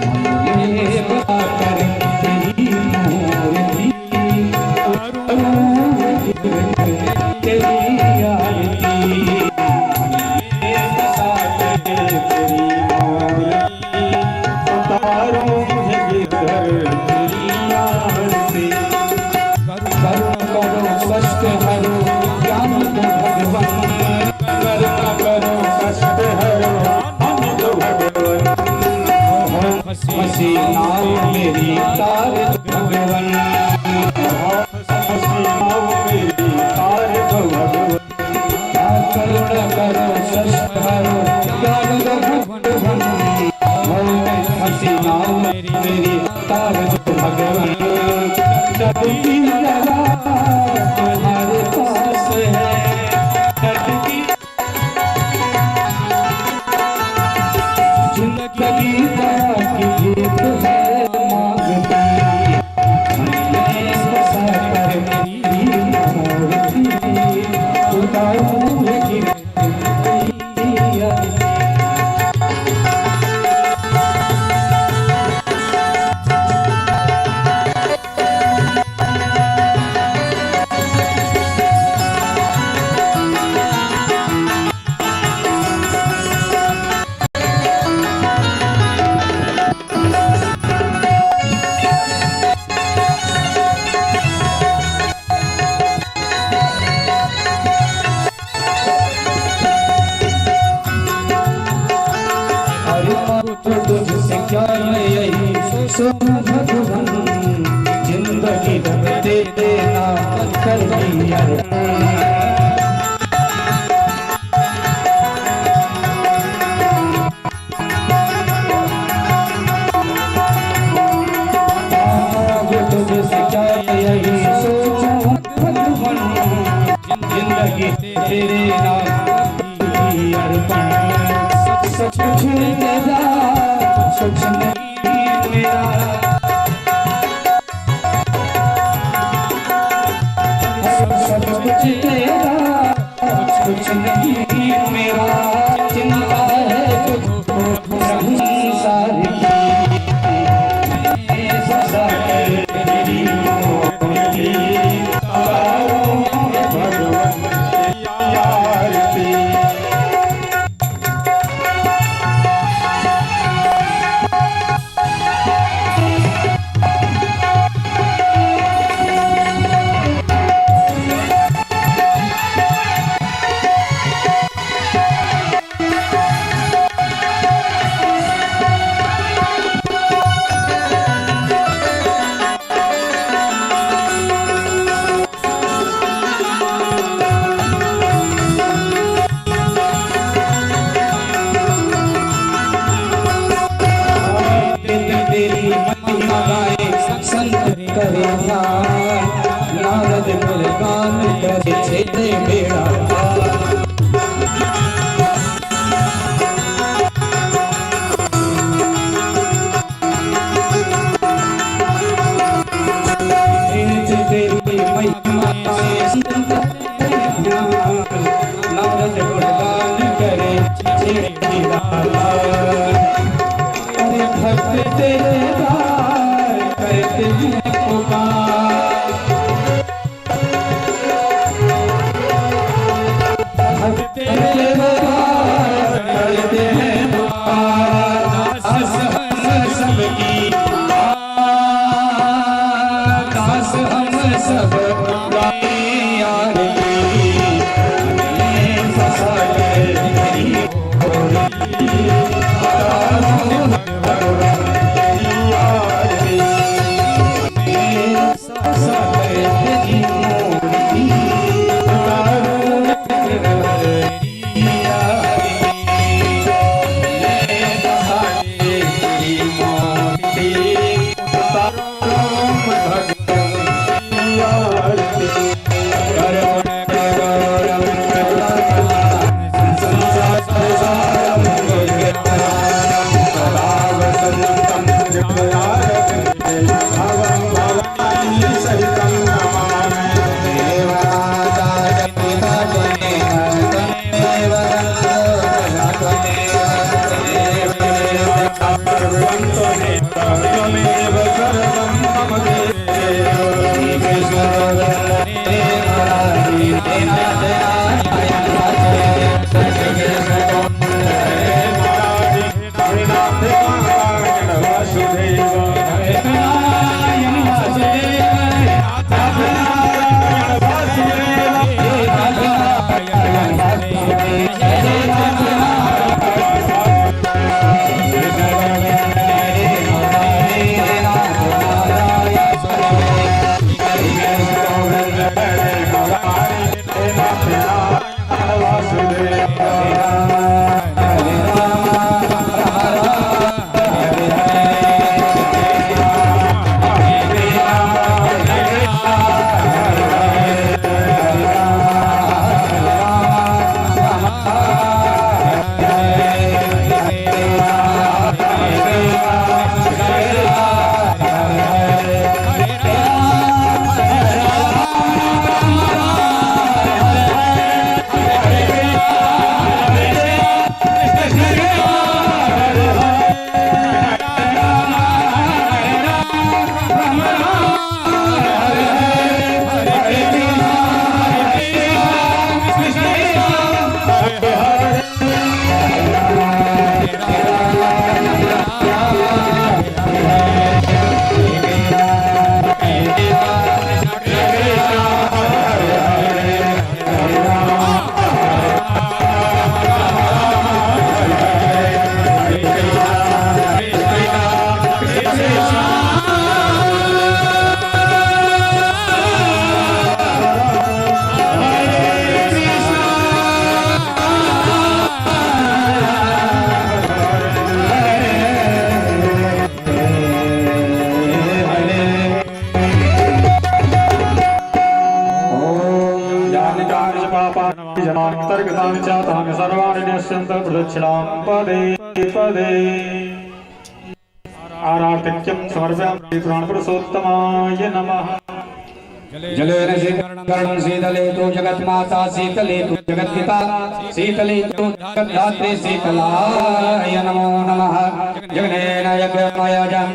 मन में बसा कर तेरी मूर्ति उतारू है गिरधर तेरी आरती बसा के तेरी मूर्ति उतारू है गिरधर तेरी आरती करुण करो कष्ट हरो ज्ञान दो भगवान करुणा करो कष्ट हरो ज्ञान दो भगवान हंसी नाव मेरी तार दो भगवान हंसी नाव मेरी तार दो भगवान करुणा करो कष्ट हरो ज्ञान दो भगवान हंसी नाव मेरी तार दो भगवान जब की लगा तुम्हारे पास है जिंदगी की गीत है मांगती बसा कर मेरी मूर्ति उतारू गिरधर तुझसे क्या मैं यही सो भगवान जिंदगी दे देना कर दिया तुझसे क्या यही सोचो भगवान जिंदगी तेरे नाम अर्पण सब कुछ तेरा कुछ नहीं मेरा सब कुछ तेरा कुछ नहीं मेरा चिंता है तुझको संसार की ससा तेरी मोहब्बती तारों में भगवान की आरती करे नारद गुणगान करे तेरे बेड़ा तेरी महिमा से नारद गुणगान करे अरे भक्त तेरे द्वार करते हैं पुकार भक्त तेरे द्वार करते हैं पुकार दास हम सबकी दास हम सब यार जनान्तर्गतानि च तानि सर्वाणि नश्यन्ति प्रदक्षिणां पदे पदे आरार्तिक्यं समर्पयामि प्राणपुरुषोत्तमाय नमः। जलेन शीतलं शीतले तु जगन्माता शीतले तु जगद्पिता शीतले तु जगद्धात्री शीतलाय नमो नमः। जगनेन यज्ञमयजं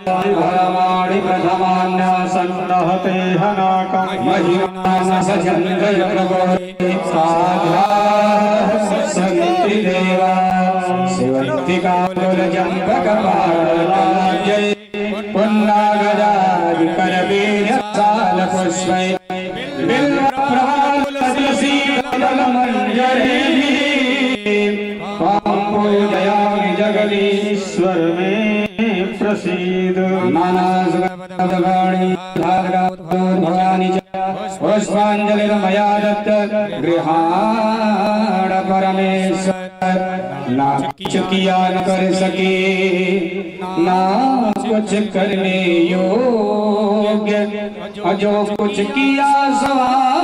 देवानि प्रथमान्यासन्नहते हनाकं महिमान् सचन्द्रप्रभोरे साधा सन्ति देवा शिवन्ति कालोलजम्बकपालराजै पुन्नागरादि करवीर्यसालपुष्पै बिल्वप्रभालसीतलमञ्जरी पूजयामि जगदीश्वर में प्रसीद। नानासुगन्धवाणी भवानी च पुष्पाञ्जलिर्मया दत्त गृहाण परमेश्वर ना कुछ किया न कर सके ना कुछ करने योग्य जो कुछ किया सवाल